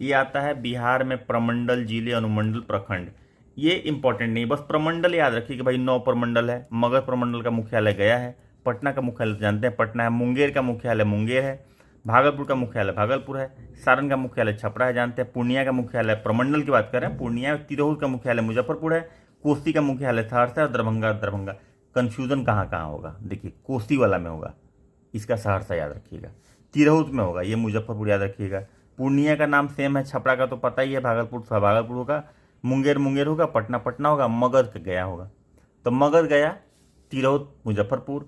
Speaker 1: ये आता है बिहार में प्रमंडल, जिले, अनुमंडल, प्रखंड। ये इंपॉर्टेंट नहीं, बस प्रमंडल याद रखिए कि भाई 9 प्रमंडल है। मगध प्रमंडल का मुख्यालय गया है, पटना का मुख्यालय जानते हैं पटना है, मुंगेर का मुख्यालय मुंगेर है, भागलपुर का मुख्यालय भागलपुर है, सारण का मुख्यालय छपरा है जानते हैं, पूर्णिया का मुख्यालय, प्रमंडल की बात करें पूर्णिया, तिरहुत का मुख्यालय मुजफ्फरपुर है, कोसी का मुख्यालय सहरसा है, दरभंगा। कन्फ्यूजन कहाँ कहाँ होगा, देखिए कोसी वाला में होगा, इसका सहरसा याद रखिएगा, तिरहुत में होगा, ये मुजफ्फरपुर याद रखिएगा, पूर्णिया का नाम सेम है, छपरा का तो पता ही है, भागलपुर होगा, मुंगेर होगा, पटना होगा, मगध का गया होगा। तो मगध गया, तिरहुत मुजफ्फरपुर,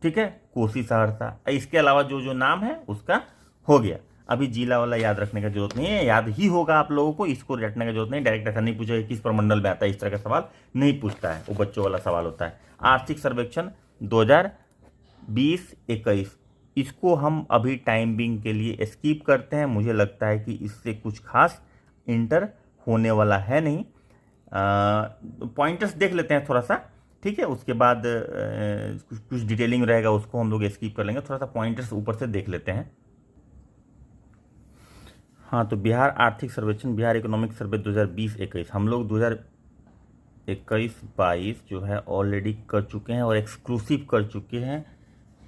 Speaker 1: ठीक है, कोसी सहरसा। इसके अलावा जो जो नाम है उसका हो गया। अभी जिला वाला याद रखने का जरूरत नहीं है, याद ही होगा आप लोगों को, इसको रटने का जरूरत नहीं। डायरेक्ट ऐसा नहीं पूछेगा किस प्रमंडल में आता है, इस तरह का सवाल नहीं पूछता है, वो बच्चों वाला सवाल होता है। आर्थिक सर्वेक्षण 2020-21, इसको हम अभी टाइम बिंग के लिए स्किप करते हैं। मुझे लगता है कि इससे कुछ खास इंटर होने वाला है नहीं। पॉइंटर्स देख लेते हैं थोड़ा सा, ठीक है। उसके बाद कुछ डिटेलिंग रहेगा, उसको हम लोग स्किप कर लेंगे। थोड़ा सा पॉइंटर्स ऊपर से देख लेते हैं। हाँ, तो बिहार आर्थिक सर्वेक्षण, बिहार इकोनॉमिक सर्वे 2020-21 हम लोग 2021-22 जो है ऑलरेडी कर चुके हैं और एक्सक्लूसिव कर चुके हैं,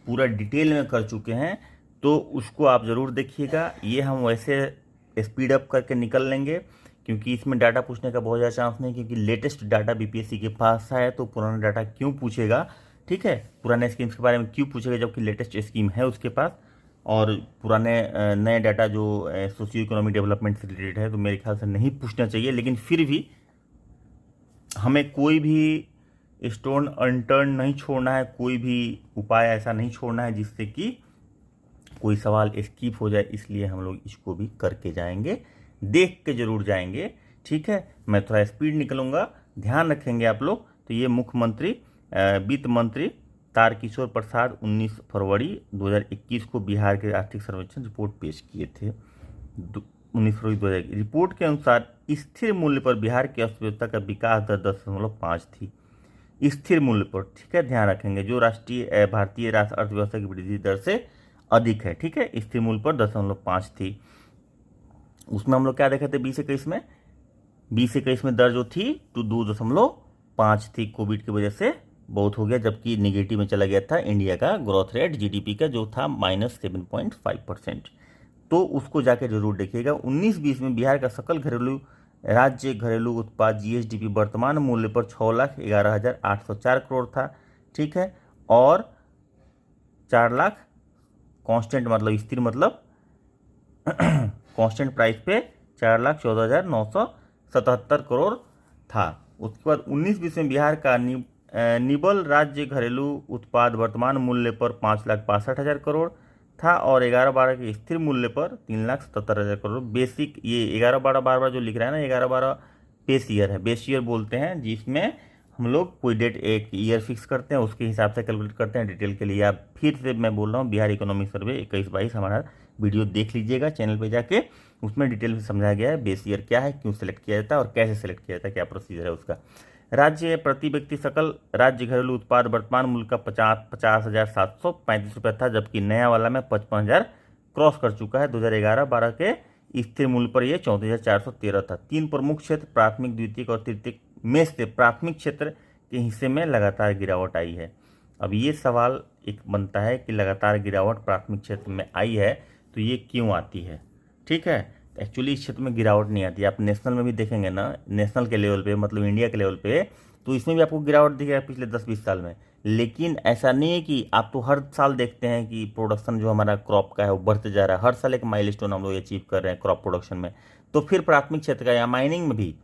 Speaker 1: पूरा डिटेल में कर चुके हैं। तो उसको आप ज़रूर देखिएगा। ये हम वैसे स्पीड अप करके निकल लेंगे, क्योंकि इसमें डाटा पूछने का बहुत ज़्यादा चांस नहीं, क्योंकि लेटेस्ट डाटा बीपीएससी के पास है, तो पुराना डाटा क्यों पूछेगा। ठीक है। पुराने स्कीम्स के बारे में क्यों पूछेगा जबकि लेटेस्ट स्कीम है उसके पास, और पुराने नए डाटा जो सोशियो इकोनॉमिक डेवलपमेंट से रिलेटेड है तो मेरे ख्याल से नहीं पूछना चाहिए। लेकिन फिर भी हमें कोई भी स्टोन अनटर्न नहीं छोड़ना है, कोई भी उपाय ऐसा नहीं छोड़ना है जिससे कि कोई सवाल स्किप हो जाए, इसलिए हम लोग इसको भी करके जाएंगे, देख के जरूर जाएंगे। ठीक है, मैं थोड़ा स्पीड निकलूंगा, ध्यान रखेंगे आप लोग। तो ये मुख्यमंत्री वित्त मंत्री तारकिशोर प्रसाद 19 फरवरी 2021 को बिहार के आर्थिक सर्वेक्षण रिपोर्ट पेश किए थे। 19 फरवरी 2021 रिपोर्ट के अनुसार स्थिर मूल्य पर बिहार की अर्थव्यवस्था का विकास दर 10.5 थी। स्थिर मूल्य पर, ठीक है, ध्यान रखेंगे, जो राष्ट्रीय भारतीय अर्थव्यवस्था की वृद्धि दर से अधिक है। ठीक है, स्थिर मूल्य पर 10.5 थी। उसमें हम लोग क्या देखे थे 2021 में, 2021 में दर जो थी तो 2.5 थी। कोविड की वजह से बहुत हो गया, जबकि निगेटिव में चला गया था इंडिया का ग्रोथ रेट जीडीपी का जो था -7.5%। तो उसको जाके जरूर देखिएगा। 19-20 में बिहार का सकल राज्य घरेलू उत्पाद जीएसडीपी वर्तमान मूल्य पर 6,11,804 करोड़ था। ठीक है, और 4 लाख कांस्टेंट मतलब स्थिर मतलब कांस्टेंट प्राइस पे 4,14,977 करोड़ था। उसके बाद 19-20 में बिहार का निबल राज्य घरेलू उत्पाद वर्तमान मूल्य पर 5,62,000 करोड़ था, और 11-12 के स्थिर मूल्य पर 3,77,000 करोड़। बेसिक ये 11-12 बार बार जो लिख रहा है ना, 11-12 बेस ईयर है, बेस ईयर बोलते हैं, जिसमें हम लोग कोई डेट एक ईयर फिक्स करते हैं, उसके हिसाब से कैलकुलेट करते हैं। डिटेल के लिए आप फिर से मैं बोल रहा हूँ, बिहार इकोनॉमिक सर्वे 21-22 हमारा वीडियो देख लीजिएगा चैनल पे जाके, उसमें डिटेल में समझाया गया है बेस ईयर क्या है, क्यों सेलेक्ट किया जाता है और कैसे सेलेक्ट किया जाता है, क्या प्रोसीजर है उसका। राज्य प्रति व्यक्ति सकल राज्य घरेलू उत्पाद वर्तमान मूल्य का 50,735 रुपये था, जबकि नया वाला में 55,000 क्रॉस कर चुका है। 2011-12 के स्थिर मूल्य पर यह 34,413 था। 3 प्रमुख क्षेत्र प्राथमिक, द्वितीयक और तृतीयक में से प्राथमिक क्षेत्र के हिस्से में लगातार गिरावट आई है। अब ये सवाल एक बनता है कि लगातार गिरावट प्राथमिक क्षेत्र में आई है तो ये क्यों आती है। ठीक है, एक्चुअली इस क्षेत्र में गिरावट नहीं आती है। आप नेशनल में भी देखेंगे ना, नेशनल के लेवल पे मतलब इंडिया के लेवल पे, तो इसमें भी आपको गिरावट दिखेगा पिछले 10-20 साल में। लेकिन ऐसा नहीं है कि आप तो हर साल देखते हैं कि प्रोडक्शन जो हमारा क्रॉप का है वो बढ़ते जा रहा है, हर साल एक माइलस्टोन हम लोग अचीव कर रहे हैं क्रॉप प्रोडक्शन में। तो फिर प्राथमिक क्षेत्र का या माइनिंग में भी,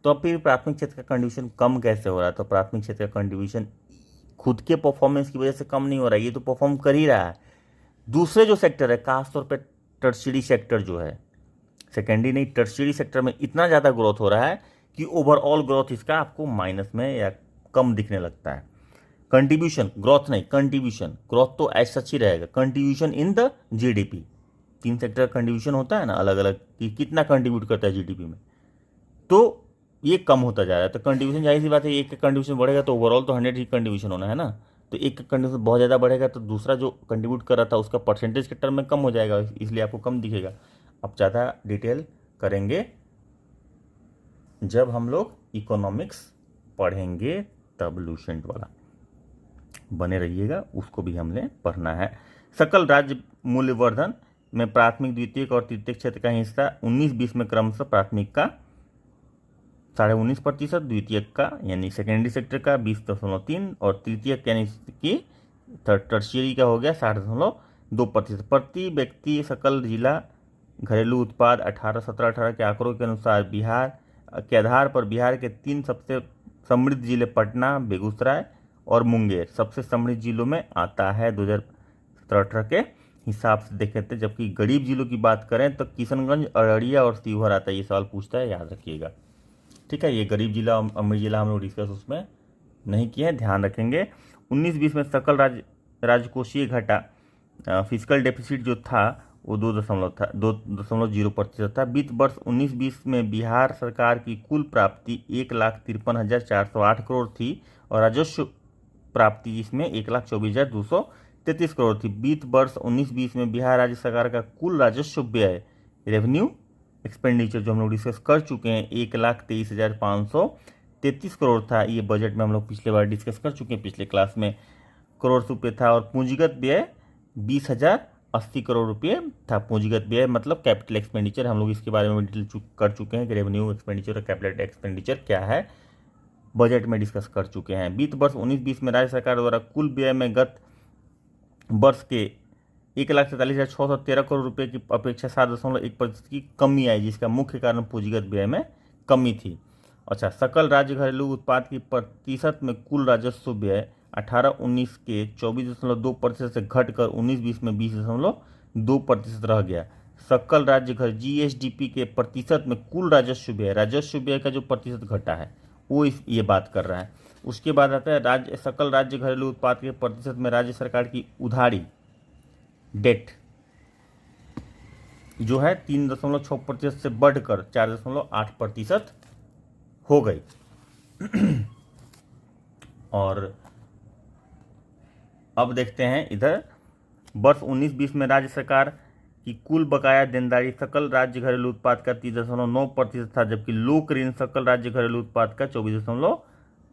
Speaker 1: तो अब फिर प्राथमिक क्षेत्र का कंट्रीब्यूशन कम कैसे हो रहा है? तो प्राथमिक क्षेत्र का कंट्रीब्यूशन खुद के परफॉर्मेंस की वजह से कम नहीं हो रहा है, ये तो परफॉर्म कर ही रहा है। दूसरे जो सेक्टर है, खासतौर पर टर्शियरी सेक्टर जो है, सेकेंडरी नहीं टर्शियरी सेक्टर में इतना ज़्यादा ग्रोथ हो रहा है कि ओवरऑल ग्रोथ इसका आपको माइनस में या कम दिखने लगता है। कंट्रीब्यूशन, ग्रोथ नहीं कंट्रीब्यूशन, ग्रोथ तो ऐसा सच ही रहेगा। Contribution in the GDP, 3 sector contribution होता है ना अलग अलग, कि कितना कंट्रीब्यूट करता है जीडीपी में, तो ये कम होता जा रहा है। तो कंट्रीब्यूशन जाहिर सी बात है, एक का कंट्रीब्यूशन बढ़ेगा तो ओवरऑल तो 100 ही कंट्रीब्यूशन होना है ना, तो एक का कंट्रीब्यूशन बहुत ज़्यादा बढ़ेगा तो दूसरा जो कंट्रीब्यूट कर रहा था उसका परसेंटेज के टर्म में कम हो जाएगा, इसलिए आपको कम दिखेगा। अब ज़्यादा डिटेल करेंगे जब हम लोग इकोनॉमिक्स पढ़ेंगे, तब लूसेंट वाला बने रहिएगा, उसको भी हमने पढ़ना है। सकल राज्य मूल्यवर्धन में प्राथमिक, द्वितीयक और तृतीयक क्षेत्र का हिस्सा 19-20 में क्रमशः प्राथमिक का 19.5%, द्वितीयक का यानी सेकेंडरी सेक्टर का 20.3% और तृतीयक यानी कि टर्शियरी का हो गया 60.2%। प्रति व्यक्ति सकल जिला घरेलू उत्पाद 18-17-18 के आंकड़ों के अनुसार बिहार के आधार पर बिहार के 3 सबसे समृद्ध जिले पटना, बेगूसराय और मुंगेर सबसे समृद्ध जिलों में आता है 2017-18 के हिसाब से देखे थे। जबकि गरीब जिलों की बात करें तो किशनगंज, अररिया और शिवहर आता है। ये सवाल पूछता है, याद रखिएगा। ठीक है, ये गरीब जिला अमीर जिला हम लोग डिस्कस उसमें नहीं किए हैं, ध्यान रखेंगे। 19-20 में सकल राजकोषीय घाटा फिजिकल डेफिसिट जो था वो 2.0% था। वित्त वर्ष 19-20 में बिहार सरकार की कुल प्राप्ति 1,53,408 करोड़ थी और राजस्व प्राप्ति जिसमें 1,24,233 करोड़ थी। वित्त वर्ष 19-20 में बिहार राज्य सरकार का कुल राजस्व व्यय, रेवेन्यू एक्सपेंडिचर जो हम लोग डिस्कस कर चुके हैं, 1,23,533 करोड़ था। ये बजट में हम लोग पिछले बार डिस्कस कर चुके हैं, पिछले क्लास में करोड़ रुपये था। और पूंजीगत व्यय 20,080 करोड़ रुपये था। पूंजीगत व्यय मतलब कैपिटल एक्सपेंडिचर, हम लोग इसके बारे में डिटेल कर चुके हैं कि रेवेन्यू एक्सपेंडिचर और कैपिटल एक्सपेंडिचर क्या है। बजट में डिस्कस कर चुके हैं। वित्त वर्ष 19-20 में राज्य सरकार द्वारा कुल व्यय में गत वर्ष के 1,47,613 करोड़ रुपए की अपेक्षा 7.1% की कमी आई, जिसका मुख्य कारण पूंजीगत व्यय में कमी थी। अच्छा, सकल राज्य घरेलू उत्पाद की प्रतिशत में कुल राजस्व व्यय 18-19 के 24.2% से घटकर 19-20 में 20.2% रह गया। सकल राज्य घर जीएसडीपी के प्रतिशत में कुल राजस्व व्यय का जो प्रतिशत घटा है वो ये बात कर रहा है। उसके बाद आता है सकल राज्य घरेलू उत्पाद के प्रतिशत में राज्य सरकार की उधारी डेट जो है 3.6% से बढ़कर 4.8% हो गई। और अब देखते हैं इधर वर्ष 19-20 में राज्य सरकार की कुल बकाया देनदारी सकल राज्य घरेलू उत्पाद का 30.9% था, जबकि लोक ऋण सकल राज्य घरेलू उत्पाद का 24,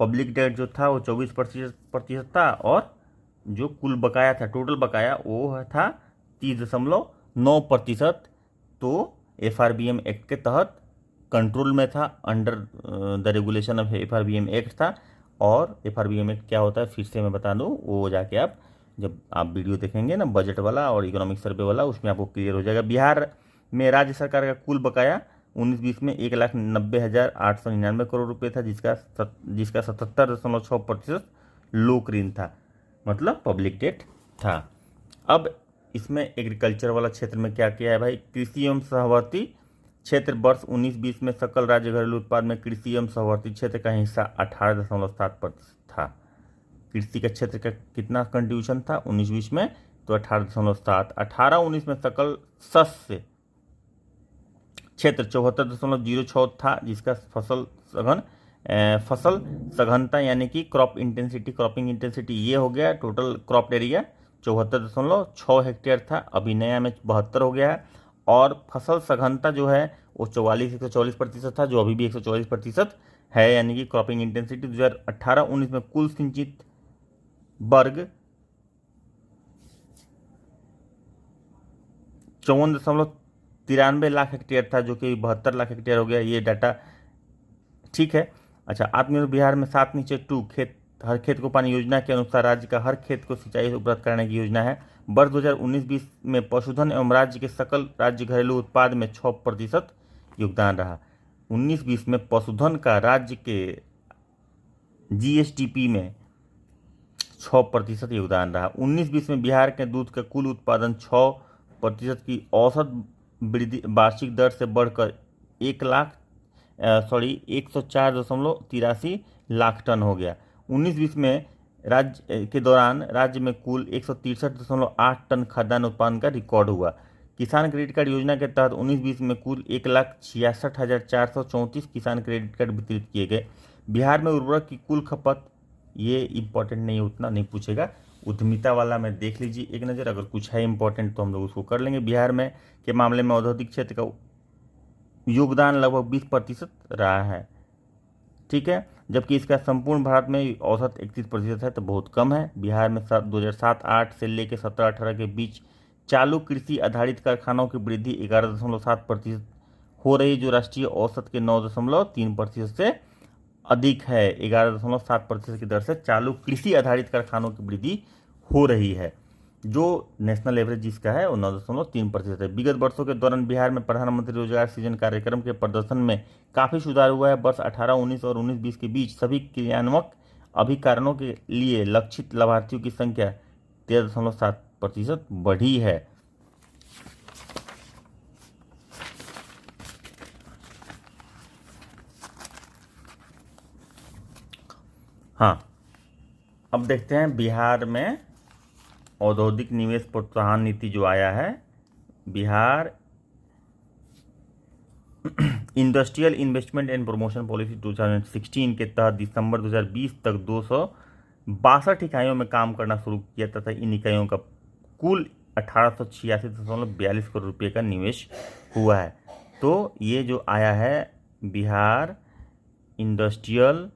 Speaker 1: पब्लिक डेट जो था वो 24% था, और जो कुल बकाया था टोटल बकाया वो था 30.9%। तो एफआरबीएम एक्ट के तहत कंट्रोल में था, under the regulation of FRBM act था। और एफआरबीएम एक्ट क्या होता है फिर से मैं बता दूं, वो जाके आप जब आप वीडियो देखेंगे ना बजट वाला और इकोनॉमिक सर्वे वाला, उसमें आपको क्लियर हो जाएगा। बिहार में राज्य सरकार का कुल बकाया 19-20 में 1,90,899 करोड़ रुपए था, जिसका 77.6% लोक ऋण था, मतलब पब्लिक डेट था। अब इसमें एग्रीकल्चर वाला क्षेत्र में क्या किया है भाई, कृषि एवं सहवर्ती क्षेत्र वर्ष 19-20 में सकल राज्य घरेलू उत्पाद में कृषि एवं सहवर्ती क्षेत्र का हिस्सा 18.7% था। कृषि के क्षेत्र का कितना कंट्रीब्यूशन था 19-20 में, तो 18.7। 18-19 में सकल शस्य क्षेत्र 74.06 था, जिसका फसल सघनता यानी कि क्रॉपिंग इंटेंसिटी ये हो गया। टोटल क्रॉप एरिया 74.6 हेक्टेयर था, अभी नया में 72 हो गया है। और फसल सघनता जो है वो 144% था, जो अभी भी 144% है, यानी कि क्रॉपिंग इंटेंसिटी 2018-19 में कुल सिंचित वर्ग 54.93 लाख हेक्टेयर था, जो कि 72 लाख हेक्टेयर हो गया। ये डाटा ठीक है। अच्छा, आत्मनिर्भर बिहार में 7-2 हर खेत को पानी योजना के अनुसार राज्य का हर खेत को सिंचाई उपलब्ध कराने की योजना है। वर्ष 2019-20 में पशुधन एवं राज्य के सकल राज्य घरेलू उत्पाद में 6% योगदान रहा। 19-20 में पशुधन का राज्य के जीएसडीपी में 6% योगदान रहा। 19-20 में बिहार के दूध का कुल उत्पादन 6% की औसत वृद्धि वार्षिक दर से बढ़कर 104.83 लाख टन हो गया। 19-20 में राज्य के दौरान राज्य में कुल 163.8 टन खाद्यान्न उत्पादन का रिकॉर्ड हुआ। किसान क्रेडिट कार्ड योजना के तहत 19-20 में कुल 1,66,434 किसान क्रेडिट कार्ड वितरित किए गए। बिहार में उर्वरक की कुल खपत, ये इंपॉर्टेंट नहीं, उतना नहीं पूछेगा, उद्यमिता वाला में देख लीजिए एक नज़र, अगर कुछ है इंपॉर्टेंट तो हम लोग उसको कर लेंगे। बिहार में के मामले में औद्योगिक क्षेत्र का योगदान लगभग 20% रहा है, ठीक है, जबकि इसका संपूर्ण भारत में औसत 31% है, तो बहुत कम है। बिहार में 2007-8 से लेकर 17-18 के बीच चालू कृषि आधारित कारखानों की वृद्धि 11.7% हो रही, जो राष्ट्रीय औसत के 9.3% से अधिक है। 11.7% की दर से चालू कृषि आधारित कारखानों की वृद्धि हो रही है, जो नेशनल एवरेज जिसका है वो 9.3% है। विगत वर्षों के दौरान बिहार में प्रधानमंत्री रोजगार सृजन कार्यक्रम के प्रदर्शन में काफ़ी सुधार हुआ है। वर्ष 18-19 और 19-20 के बीच सभी क्रियान्वयन अभिकरणों के लिए लक्षित लाभार्थियों की संख्या 13.7% बढ़ी है। हाँ, अब देखते हैं बिहार में औद्योगिक निवेश प्रोत्साहन नीति जो आया है, Bihar industrial investment and promotion policy 2016 के तहत दिसंबर 2020 तक 262 इकाइयों में काम करना शुरू किया तथा इन इकाइयों का कुल 1886.42 करोड़ रुपये का निवेश हुआ है। तो ये जो आया है Bihar industrial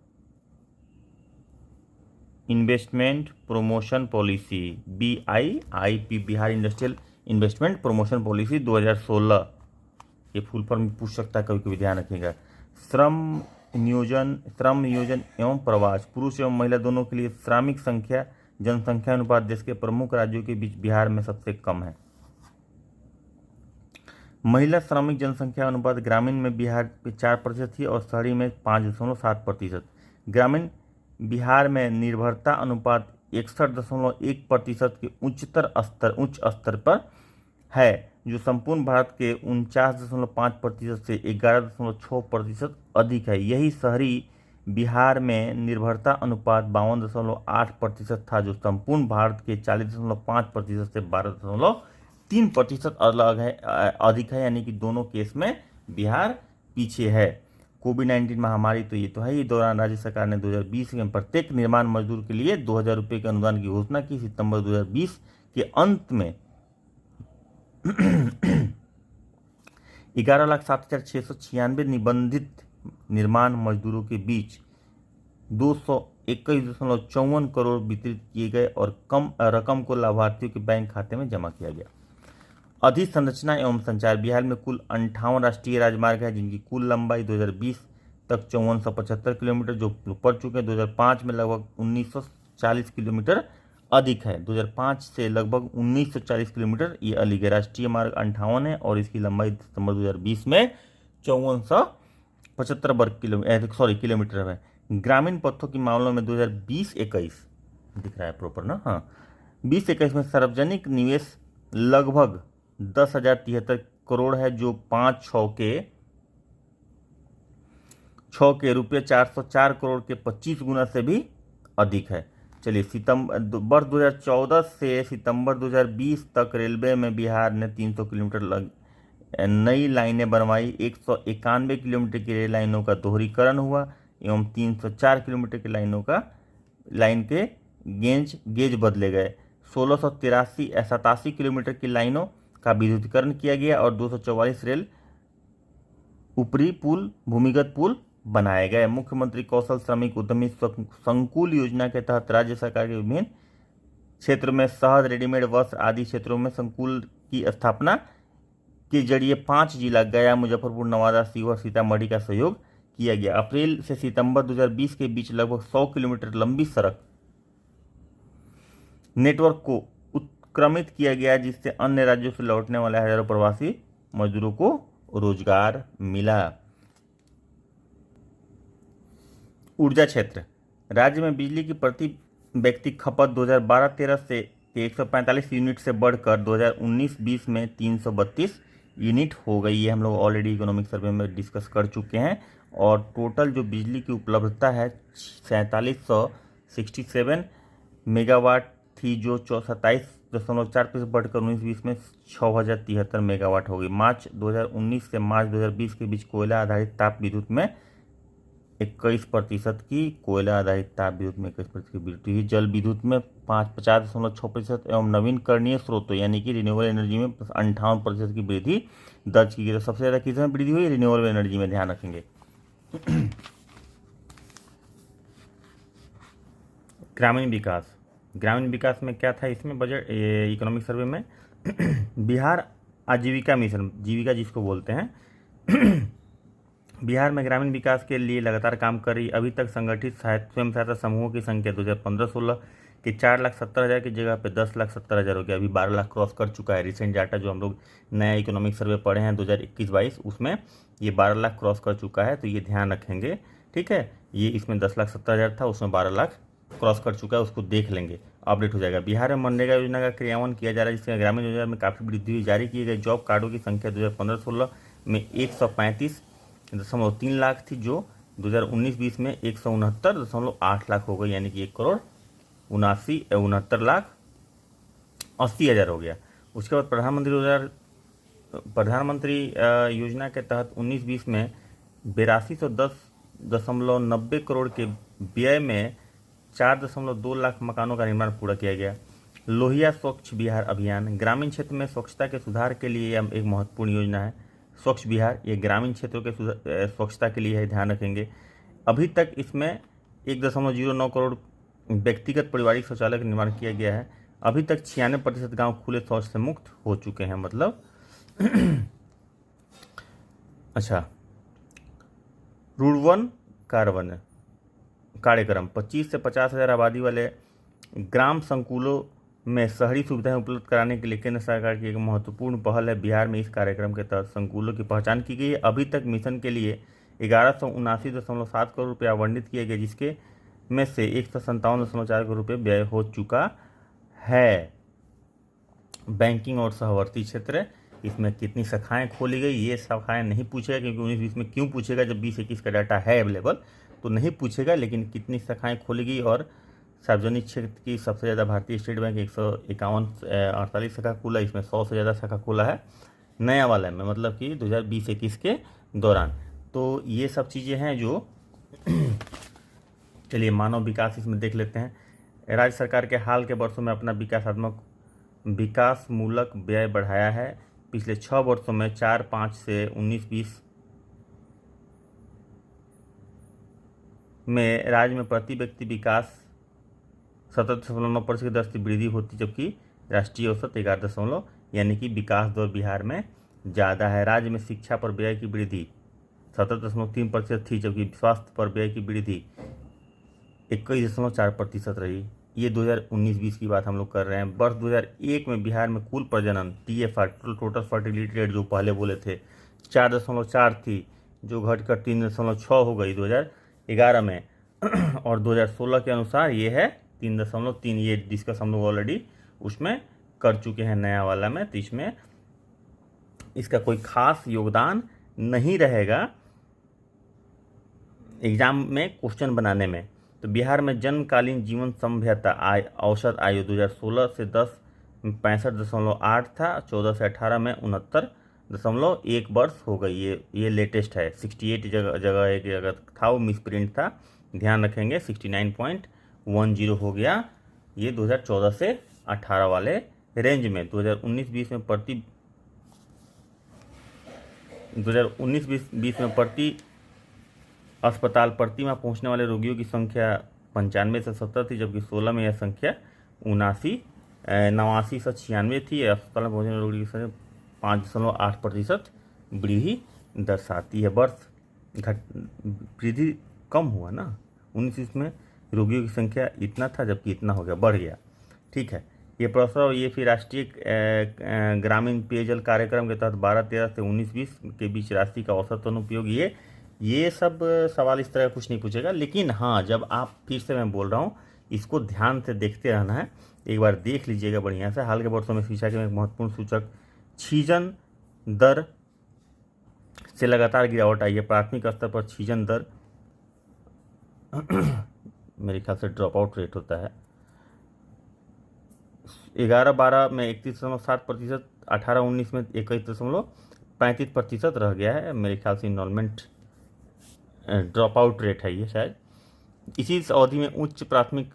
Speaker 1: investment promotion policy, BIIP, Bihar industrial investment promotion policy 2016, ये फुल फॉर्म पूछ सकता है, कभी कभी ध्यान रखिएगा। श्रम नियोजन, श्रम नियोजन एवं प्रवास, पुरुष एवं महिला दोनों के लिए श्रमिक संख्या जनसंख्या अनुपात देश के प्रमुख राज्यों के बीच बिहार में सबसे कम है। महिला श्रमिक जनसंख्या अनुपात ग्रामीण में बिहार पे 4% थी और शहरी में 5.7%। ग्रामीण बिहार में निर्भरता अनुपात 61.1% के उच्च स्तर पर है, जो संपूर्ण भारत के 49.5% से 11.6% अधिक है। यही शहरी बिहार में निर्भरता अनुपात 52.8% था, जो संपूर्ण भारत के 40.5% से 12.3% अधिक है, यानी कि दोनों केस में बिहार पीछे है। कोविड-19 महामारी तो ये तो है। इस दौरान राज्य सरकार ने 2020 में प्रत्येक निर्माण मजदूर के लिए 2,000 रुपये के अनुदान की घोषणा की। सितंबर 2020 के अंत में 11,07,696 निबंधित निर्माण मजदूरों के बीच 221.54 करोड़ वितरित किए गए और कम रकम को लाभार्थियों के बैंक खाते में जमा किया गया। अधिसंरचना एवं संचार, बिहार में कुल 58 राष्ट्रीय राजमार्ग है, जिनकी कुल लंबाई 2020 तक 5475 किलोमीटर जो पड़ चुके हैं। 2005 में लगभग 1940 किलोमीटर अधिक है। 2005 से लगभग 1940 किलोमीटर ये अधिक है। राष्ट्रीय मार्ग 58 है और इसकी लंबाई दिसंबर 2020 में 5475 किलोमीटर है। ग्रामीण पथों के मामलों में 2020-21 दिख रहा है प्रॉपर ना, हाँ, 20-21 में सार्वजनिक निवेश लगभग 10,073 करोड़ है, जो 5-6 के रुपये 404 करोड़ के 25 गुना से भी अधिक है। चलिए, वर्ष 2014 से सितंबर 2020 तक रेलवे में बिहार ने 300 किलोमीटर नई लाइनें बनवाई। 191 किलोमीटर की रेल लाइनों का दोहरीकरण हुआ एवं 304 किलोमीटर की लाइन के गेज बदले गए। 87 किलोमीटर की लाइनों का विद्युतीकरण किया गया और 244 रेल ऊपरी पुल, भूमिगत पुल बनाए गए। मुख्यमंत्री कौशल श्रमिक उद्यमी संकुल योजना के तहत राज्य सरकार के विभिन्न क्षेत्र में शहद, रेडीमेड वस्त्र आदि क्षेत्रों में संकुल की स्थापना के जरिए 5 जिला गया, मुजफ्फरपुर, नवादा, सीहोर, सीतामढ़ी का सहयोग किया गया। अप्रैल से सितंबर 2020 के बीच लगभग 100 किलोमीटर लंबी सड़क नेटवर्क को उत्क्रमित किया गया, जिससे अन्य राज्यों से लौटने वाले हजारों प्रवासी मजदूरों को रोजगार मिला। ऊर्जा क्षेत्र, राज्य में बिजली की प्रति व्यक्ति खपत 2012-13 से 145 यूनिट से बढ़कर 2019-20 में 332 यूनिट हो गई है। हम लोग ऑलरेडी इकोनॉमिक सर्वे में डिस्कस कर चुके हैं। और टोटल जो बिजली की उपलब्धता है 4767 मेगावाट थी, जो 27.4% बढ़कर 19-20 में 6073 मेगावाट हो गई। मार्च 2019 से मार्च 2020 के बीच कोयला आधारित ताप विद्युत में 21% की, कोयला आधारित ताप विद्युत में 21% की वृद्धि हुई। जल विद्युत में 50.6% एवं नवीनकरणीय स्रोतों यानी कि रिन्यूएबल एनर्जी में 58% की वृद्धि दर्ज की गई। तो सबसे ज़्यादा किस में वृद्धि हुई? रिन्यूएबल एनर्जी में, ध्यान रखेंगे। ग्रामीण विकास, ग्रामीण विकास में क्या था इसमें बजट इकोनॉमिक सर्वे में? बिहार आजीविका मिशन, जीविका जिसको बोलते हैं, बिहार में ग्रामीण विकास के लिए लगातार काम कर रही। अभी तक संगठित स्वयं सहायता समूहों की संख्या 2015-16 के 4,70,000 की जगह पे 10,70,000 हो गया। अभी 12 लाख क्रॉस कर चुका है। रिसेंट डाटा जो हम लोग नया इकोनॉमिक सर्वे पढ़े हैं 2021-22 उसमें ये 12 लाख क्रॉस कर चुका है, तो ये ध्यान रखेंगे, ठीक है। ये इसमें 10,70,000 था, उसमें 12 लाख क्रॉस कर चुका है, उसको देख लेंगे, अपडेट हो जाएगा। बिहार में मनरेगा योजना का क्रियान्वयन किया जा रहा है, जिसमें ग्रामीण योजना में काफ़ी वृद्धि हुई। जारी किए गए जॉब कार्डों की संख्या 2015-16 में 135.3 लाख थी, जो 2019-20 में 169.8 लाख हो गई, यानी कि 1,69,80,000 हो गया। उसके बाद प्रधानमंत्री योजना के तहत 19-20 में 8210.90 करोड़ के व्यय में 4.2 लाख मकानों का निर्माण पूरा किया गया। लोहिया स्वच्छ बिहार अभियान, ग्रामीण क्षेत्र में स्वच्छता के सुधार के लिए यह एक महत्वपूर्ण योजना है। स्वच्छ बिहार ये ग्रामीण क्षेत्रों के स्वच्छता के लिए है, ध्यान रखेंगे। अभी तक इसमें 1.09 करोड़ व्यक्तिगत पारिवारिक शौचालय का निर्माण किया गया है। अभी तक 96% गाँव खुले शौच से मुक्त हो चुके हैं, मतलब अच्छा। रुर्बन कार्यक्रम 25 से 50,000 आबादी वाले ग्राम संकुलों में शहरी सुविधाएं उपलब्ध कराने के लिए केंद्र सरकार की एक महत्वपूर्ण पहल है। बिहार में इस कार्यक्रम के तहत संकुलों की पहचान की गई है। अभी तक मिशन के लिए 1179.7 करोड़ रुपये आवंटित किए गए, जिसके में से 157.4 करोड़ रुपये व्यय हो चुका है। बैंकिंग और सहवर्ती क्षेत्र, इसमें कितनी शाखाएं खोली गई, ये शाखाएं नहीं पूछेगा, क्योंकि 19-20 में क्यों पूछेगा जब 20-21 का डाटा है अवेलेबल, तो नहीं पूछेगा। लेकिन कितनी शाखाएं खोली गई और सार्वजनिक क्षेत्र की सबसे ज़्यादा भारतीय स्टेट बैंक 151.48 शाखा खुला, इसमें 100 से ज़्यादा शाखा खुला है नया वाला में, मतलब कि 2020-21 के दौरान। तो ये सब चीज़ें हैं जो चलिए मानव विकास इसमें देख लेते हैं। राज्य सरकार के हाल के वर्षों में अपना विकासमूलक व्यय बढ़ाया है। पिछले 6 वर्षों में 4-5 से 19-20 में राज्य में प्रति व्यक्ति विकास 17.9% की दर से वृद्धि होती, जबकि राष्ट्रीय औसत 11 यानी कि विकास दर बिहार में ज़्यादा है। राज्य में शिक्षा पर व्यय की वृद्धि 17.3% थी, जबकि स्वास्थ्य पर व्यय की वृद्धि 21.4% रही। ये 2019-20 की बात हम लोग कर रहे हैं। वर्ष 2001 में बिहार में कुल प्रजनन TFR टोटल फर्टिलिटी रेट जो पहले बोले थे 4.4 थी, जो घटकर 3.6 हो गई 2011 में और 2016 के अनुसार ये है 3.3। ये डिस्कस हम लोग ऑलरेडी उसमें कर चुके हैं नया वाला में, तो इसमें इसका कोई खास योगदान नहीं रहेगा एग्जाम में क्वेश्चन बनाने में। तो बिहार में जन्मकालीन जीवन सभ्यता औसत आयु 2016 से 10 65.8 था, 14 से 18 में 69.1 वर्ष हो गई। ये लेटेस्ट है। 68 जगह एक जगह था वो मिसप्रिंट था, ध्यान रखेंगे। 69.10 हो गया ये 2014 से 18 वाले रेंज में। 2019-20 में प्रति अस्पताल प्रति माह पहुँचने वाले रोगियों की संख्या 95 से 70 थी, जबकि 16 में यह संख्या 89 से 96 थी। अस्पताल में पहुँचने वाले रोगियों की संख्या 5.8% वृद्धि दर्शाती है। वृद्धि कम हुआ ना, 19 में रोगियों की संख्या इतना था, जबकि इतना हो गया, बढ़ गया। ठीक है, ये प्रस्ताव ये फिर राष्ट्रीय ग्रामीण पेयजल कार्यक्रम के तहत 12-13 से 19-20 के बीच राशि का औसत अनुपयोग, ये सब सवाल इस तरह कुछ नहीं पूछेगा। लेकिन हाँ, जब आप फिर से मैं बोल रहा हूँ, इसको ध्यान से देखते रहना है, एक बार देख लीजिएगा बढ़िया से। हाल के वर्षों में शिक्षा के एक महत्वपूर्ण सूचक छीजन दर से लगातार गिरावट आई है। प्राथमिक स्तर पर छीजन दर मेरे ख्याल से ड्रॉप आउट रेट होता है 11-12 में 31.7%, 18-19 में 21.35% रह गया है। मेरे ख्याल से इनरोलमेंट ड्रॉप आउट रेट है ये शायद। इसी अवधि में उच्च प्राथमिक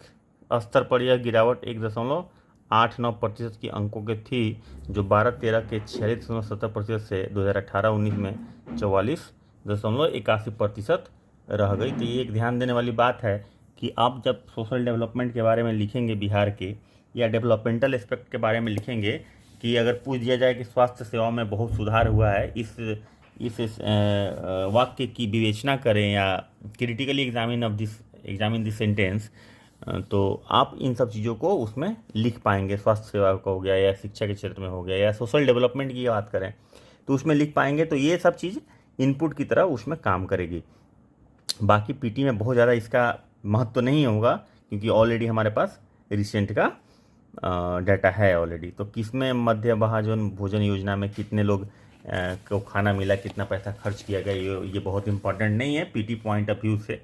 Speaker 1: स्तर पर यह गिरावट 1.89% की अंकों के थी, जो 12-13 के 46.70% से 2018-19 में 44.81% रह गई। तो ये एक ध्यान देने वाली बात है कि आप जब सोशल डेवलपमेंट के बारे में लिखेंगे बिहार के, या डेवलपमेंटल एस्पेक्ट के बारे में लिखेंगे, कि अगर पूछ दिया जाए कि स्वास्थ्य सेवाओं में बहुत सुधार हुआ है, इस वाक्य की विवेचना करें या क्रिटिकली एग्जामिन दिस सेंटेंस, तो आप इन सब चीज़ों को उसमें लिख पाएंगे। स्वास्थ्य सेवा का हो गया, या शिक्षा के क्षेत्र में हो गया, या सोशल डेवलपमेंट की बात करें तो उसमें लिख पाएंगे। तो ये सब चीज़ इनपुट की तरह उसमें काम करेगी। बाकी पीटी में बहुत ज़्यादा इसका महत्व तो नहीं होगा, क्योंकि ऑलरेडी हमारे पास रिसेंट का डाटा है ऑलरेडी। तो किसमें मध्य महाजन भोजन योजना में कितने लोग को खाना मिला, कितना पैसा खर्च किया गया, ये बहुत इंपॉर्टेंट नहीं है पीटी पॉइंट ऑफ व्यू से,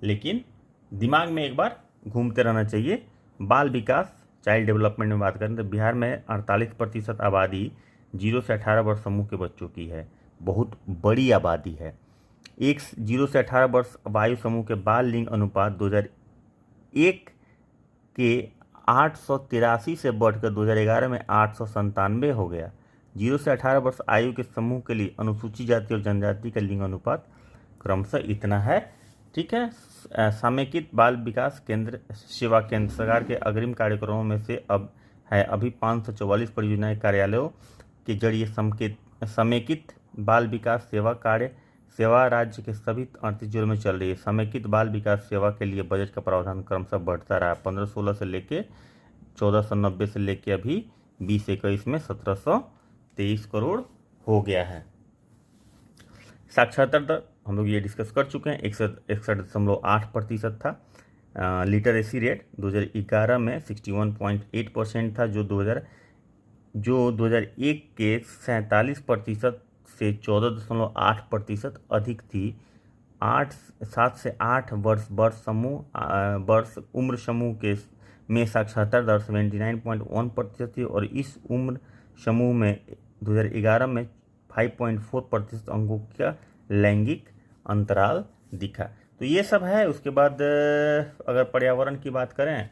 Speaker 1: लेकिन दिमाग में एक बार घूमते रहना चाहिए। बाल विकास चाइल्ड डेवलपमेंट में बात करें तो बिहार में 48% आबादी 0 से 18 वर्ष समूह के बच्चों की है। बहुत बड़ी आबादी है। 0 से 18 वर्ष वायु समूह के बाल लिंग अनुपात 2001 के 883 से बढ़कर 2011 में 897 हो गया। 0 से 18 वर्ष आयु के समूह के लिए अनुसूचित जाति और जनजाति का लिंग अनुपात क्रमशः इतना है। ठीक है। समेकित बाल विकास केंद्र सेवा केंद्र सरकार के अग्रिम कार्यक्रमों में से अभी 544 परियोजनाएं कार्यालयों के जरिए समेकित बाल विकास सेवा कार्य सेवा राज्य के सभी 38 जिलों में चल रही है। समेकित बाल विकास सेवा के लिए बजट का प्रावधान क्रमशः बढ़ता रहा। 15-16 से लेके 1490 से लेके अभी 20-21 में 1723 करोड़ हो गया है। साक्षरता दर हम लोग ये डिस्कस कर चुके हैं, 61.8% था। लिटरेसी रेट 2011 में 61.8% था, जो 2001 के 47% से 14.8% अधिक थी। 7 से 8 वर्ष उम्र समूह के में साक्षरता दर 79.1% थी, और इस उम्र समूह में 2011 में 5.4% अंकों का लैंगिक अंतराल दिखा। तो ये सब है। उसके बाद अगर पर्यावरण की बात करें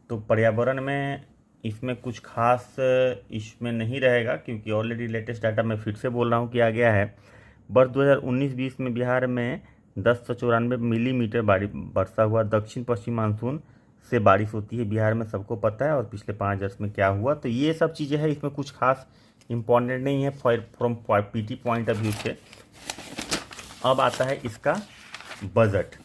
Speaker 1: तो पर्यावरण में इसमें कुछ खास इसमें नहीं रहेगा, क्योंकि ऑलरेडी लेटेस्ट डाटा मैं फिर से बोल रहा हूँ कि आ गया है। वर्ष 2019-20 में बिहार में 1094 मिलीमीटर वर्षा हुआ। दक्षिण पश्चिम मानसून से बारिश होती है बिहार में, सबको पता है, और पिछले 5 वर्ष में क्या हुआ। तो ये सब चीज़ें हैं, इसमें कुछ खास इम्पॉर्टेंट नहीं है from PT point of view से। अब आता है इसका बजट।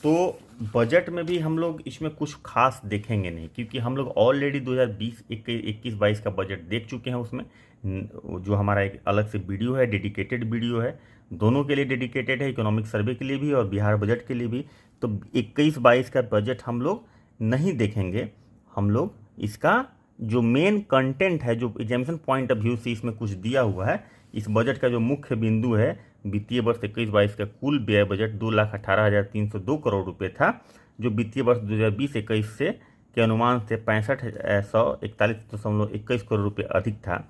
Speaker 1: तो बजट में भी हम लोग इसमें कुछ खास देखेंगे नहीं, क्योंकि हम लोग ऑलरेडी 2020-21-22 का बजट देख चुके हैं। उसमें जो हमारा एक अलग से वीडियो है, डेडिकेटेड वीडियो है, दोनों के लिए डेडिकेटेड है, इकोनॉमिक सर्वे के लिए भी और बिहार बजट के लिए भी। तो 21-22 का बजट हम लोग नहीं देखेंगे। हम लोग इसका जो मेन कंटेंट है, जो एग्जामिनेशन पॉइंट ऑफ व्यू से इसमें कुछ दिया हुआ है, इस बजट का जो मुख्य बिंदु है, वित्तीय वर्ष 21-22 का कुल व्यय बजट 2,18,302 करोड़ रुपए था, जो वित्तीय वर्ष 2020-21 से के अनुमान से 65,141.21 करोड़ रुपए अधिक था।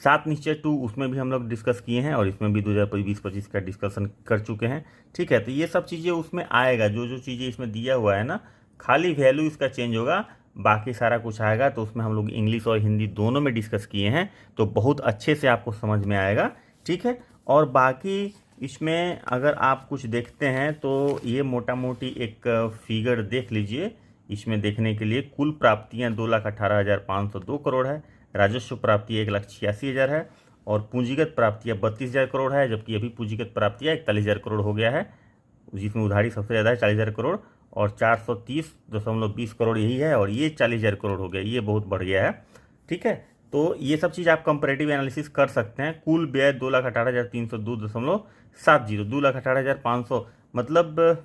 Speaker 1: 7 निश्चय 2 उसमें भी हम लोग डिस्कस किए हैं, और इसमें भी 2020-25 का डिस्कशन कर चुके हैं। ठीक है, तो ये सब चीज़ें उसमें आएगा। जो चीज़ें इसमें दिया हुआ है ना, खाली वैल्यू इसका चेंज होगा, बाकी सारा कुछ आएगा। तो उसमें हम लोग इंग्लिश और हिंदी दोनों में डिस्कस किए हैं, तो बहुत अच्छे से आपको समझ में आएगा। ठीक है, और बाकी इसमें अगर आप कुछ देखते हैं तो ये मोटा मोटी एक फिगर देख लीजिए। इसमें देखने के लिए कुल प्राप्तियां 2,18,502 करोड़ है, राजस्व प्राप्ति 1,86,000 है, और पूंजीगत प्राप्तियां 32,000 करोड़ है, जबकि अभी पूंजीगत प्राप्तियां 41,000 करोड़ हो गया है, जिसमें उधारी सबसे ज़्यादा है 40,000 करोड़, और 430.20 करोड़ यही है, और ये 40,000 करोड़ हो गया, ये बहुत बढ़ गया है। ठीक है, तो ये सब चीज़ आप कंपैरेटिव एनालिसिस कर सकते हैं। कुल व्यय 2,18,302.70, 2,18,500, मतलब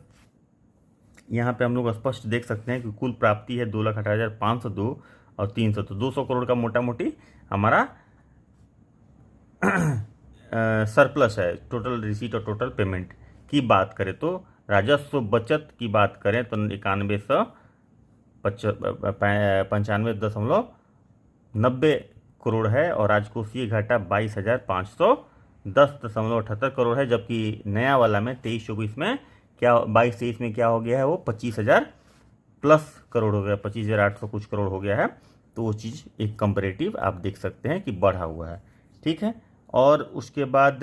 Speaker 1: यहाँ पे हम लोग स्पष्ट देख सकते हैं कि कुल प्राप्ति है 2,18,502 और 300, तो 200 करोड़ का मोटा मोटी हमारा सरप्लस है। टोटल रिसीट और टोटल पेमेंट की बात करें तो राजस्व बचत की बात करें तो 9195.90 करोड़ है, और राजकोषीय घाटा 22,510.78 करोड़ है, जबकि नया वाला में 23-24 में क्या 22-23 में क्या हो गया है, वो 25,000 प्लस करोड़ हो गया, 25,800 कुछ करोड़ हो गया है। तो वो चीज़ एक कंपैरेटिव आप देख सकते हैं कि बढ़ा हुआ है। ठीक है, और उसके बाद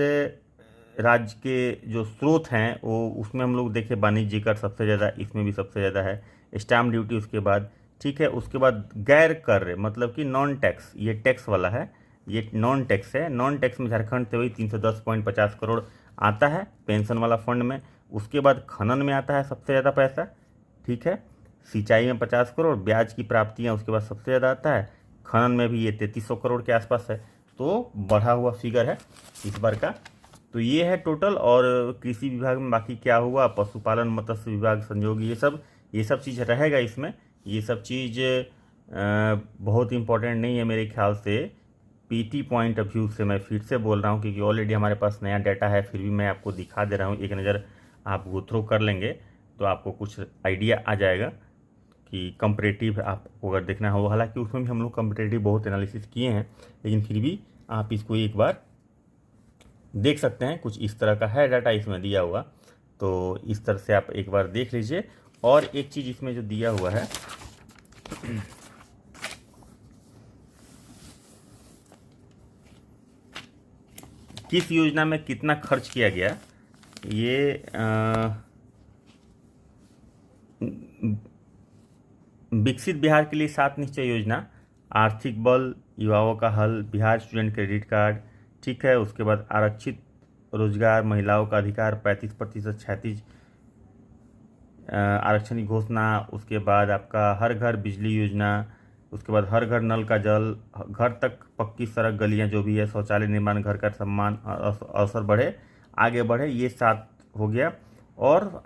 Speaker 1: राज्य के जो स्रोत हैं वो उसमें हम लोग देखें, वाणिज्य कर सबसे ज़्यादा, इसमें भी सबसे ज़्यादा है, स्टैम्प ड्यूटी उसके बाद। ठीक है, उसके बाद गैर कर मतलब कि नॉन टैक्स, ये टैक्स वाला है, ये नॉन टैक्स है। नॉन टैक्स में झारखंड से वही 310.50 करोड़ आता है पेंशन वाला फंड में। उसके बाद खनन में आता है सबसे ज़्यादा पैसा। ठीक है, सिंचाई में 50 करोड़, ब्याज की प्राप्तियाँ उसके बाद सबसे ज़्यादा आता है, खनन में भी ये 3300 करोड़ के आसपास है। तो बढ़ा हुआ फिगर है इस बार का। तो ये है टोटल। और कृषि विभाग में बाकी क्या हुआ, पशुपालन, मत्स्य विभाग, संयोग, ये सब चीज़ रहेगा इसमें। ये सब चीज़ बहुत इंपॉर्टेंट नहीं है मेरे ख्याल से। पीटी पॉइंट ऑफ व्यू से मैं फिर से बोल रहा हूँ, क्योंकि ऑलरेडी हमारे पास नया डाटा है, फिर भी मैं आपको दिखा दे रहा हूँ। एक नज़र आप गो थ्रू कर लेंगे तो आपको कुछ आइडिया आ जाएगा कि कंपैरेटिव आपको अगर देखना हो। हालांकि उसमें भी हम लोग कंपैरेटिव बहुत एनालिसिस किए हैं, लेकिन फिर भी आप इसको एक बार देख सकते हैं। कुछ इस तरह का है डाटा इसमें दिया हुआ, तो इस तरह से आप एक बार देख लीजिए। और एक चीज़ इसमें जो दिया हुआ है, किस योजना में कितना खर्च किया गया, ये विकसित बिहार के लिए 7 निश्चय योजना, आर्थिक बल, युवाओं का हल, बिहार स्टूडेंट क्रेडिट कार्ड। ठीक है, उसके बाद आरक्षित रोजगार, महिलाओं का अधिकार 35%, 36 आरक्षण की घोषणा, उसके बाद आपका हर घर बिजली योजना, उसके बाद हर घर नल का जल, घर तक पक्की सड़क, गलियां जो भी है, शौचालय निर्माण, घर का सम्मान, अवसर बढ़े, आगे बढ़े, ये 7 हो गया। और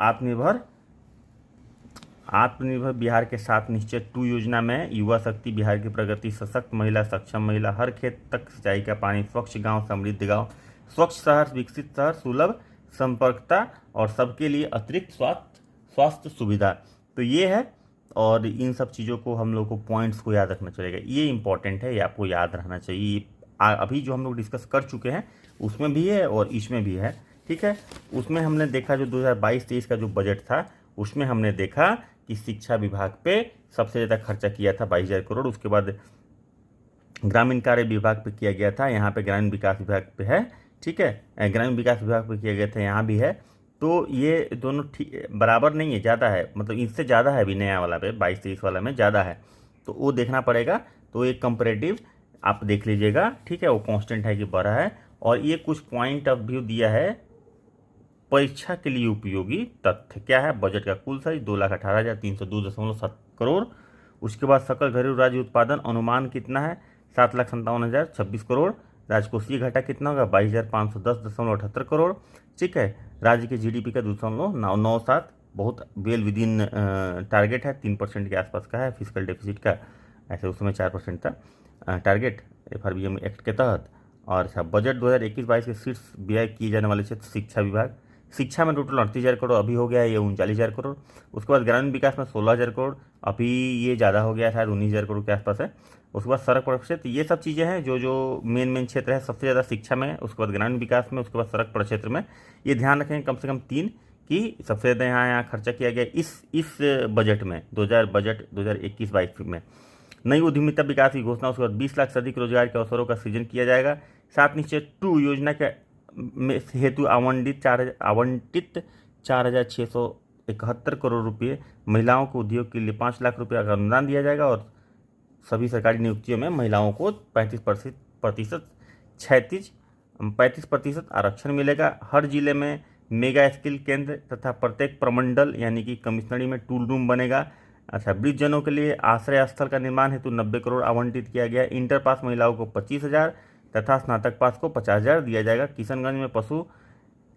Speaker 1: आत्मनिर्भर बिहार के 7 निश्चय 2 योजना में युवा शक्ति, बिहार की प्रगति, सशक्त महिला, सक्षम महिला, हर खेत तक सिंचाई का पानी, स्वच्छ गांव, समृद्ध गांव, स्वच्छ शहर, विकसित शहर, सुलभ संपर्कता और सबके लिए अतिरिक्त स्वास्थ्य सुविधा। तो ये है, और इन सब चीज़ों को हम लोग को पॉइंट्स को याद रखना चलेगा, ये इंपॉर्टेंट है, ये आपको याद रहना चाहिए। अभी जो हम लोग डिस्कस कर चुके हैं उसमें भी है और इसमें भी है, ठीक है। उसमें हमने देखा जो 2022-23 का जो बजट था, उसमें हमने देखा कि शिक्षा विभाग पे सबसे ज़्यादा खर्चा किया था 22,000 करोड़। उसके बाद ग्रामीण कार्य विभाग पे किया गया था, यहाँ पे ग्रामीण विकास विभाग पे है, ठीक है, ग्रामीण विकास विभाग पे किया गया था, यहाँ भी है। तो ये दोनों ठीक बराबर नहीं है, ज़्यादा है, मतलब इनसे ज़्यादा है अभी नया वाला पे 22-23 वाला में ज़्यादा है, तो वो देखना पड़ेगा। तो एक कंपैरेटिव आप देख लीजिएगा, ठीक है, वो कांस्टेंट है कि बढ़ा है। और ये कुछ पॉइंट ऑफ व्यू दिया है परीक्षा के लिए उपयोगी तथ्य। क्या है? बजट का कुल साइज 2,18,302.7 करोड़। उसके बाद सकल घरेलू राज्य उत्पादन अनुमान कितना है? 7,57,026 करोड़। राजकोषीय घाटा कितना होगा? 22,510.78 करोड़। ठीक है। राज्य के जीडीपी का 2.97, बहुत वेल विद इन टारगेट है, 3% के आसपास का है फिजिकल डेफिसिट का। ऐसे उस समय 4% था टारगेट FRBM एक्ट के तहत। और अच्छा, बजट 2021-22 के शीर्ष व्यय किए जाने वाले क्षेत्र शिक्षा विभाग। शिक्षा में टोटल 38,000 करोड़, अभी हो गया है ये 39,000 करोड़। उसके बाद ग्रामीण विकास में 16,000 करोड़, अभी ये ज़्यादा हो गया, शायद 19,000 करोड़ के आसपास है। उसके बाद सड़क प्रक्षेत्र, ये सब चीज़ें हैं जो मेन क्षेत्र है, सबसे ज़्यादा शिक्षा में, उसके बाद ग्रामीण विकास में, उसके बाद सड़क प्रक्षेत्र में। ये ध्यान रखें कम से कम 3 कि सबसे ज़्यादा यहाँ खर्चा किया गया इस बजट में, 2021-22 में। नई उद्यमिता विकास की घोषणा, उसके बाद 20 लाख से अधिक रोजगार के अवसरों का सृजन किया जाएगा। 7 निश्चय 2 योजना के हेतु आवंटित 4,671 करोड़ रुपये। महिलाओं को उद्योग के लिए 5 लाख रुपये का अनुदान दिया जाएगा। और सभी सरकारी नियुक्तियों में महिलाओं को 35% आरक्षण मिलेगा। हर जिले में मेगा स्किल केंद्र तथा प्रत्येक प्रमंडल यानी कि कमिश्नरी में टूल रूम बनेगा। अच्छा, वृद्धजनों के लिए आश्रय स्थल का निर्माण हेतु 90 करोड़ आवंटित किया गया। इंटर पास महिलाओं को 25,000 तथा स्नातक पास को 50,000 दिया जाएगा। किशनगंज में पशु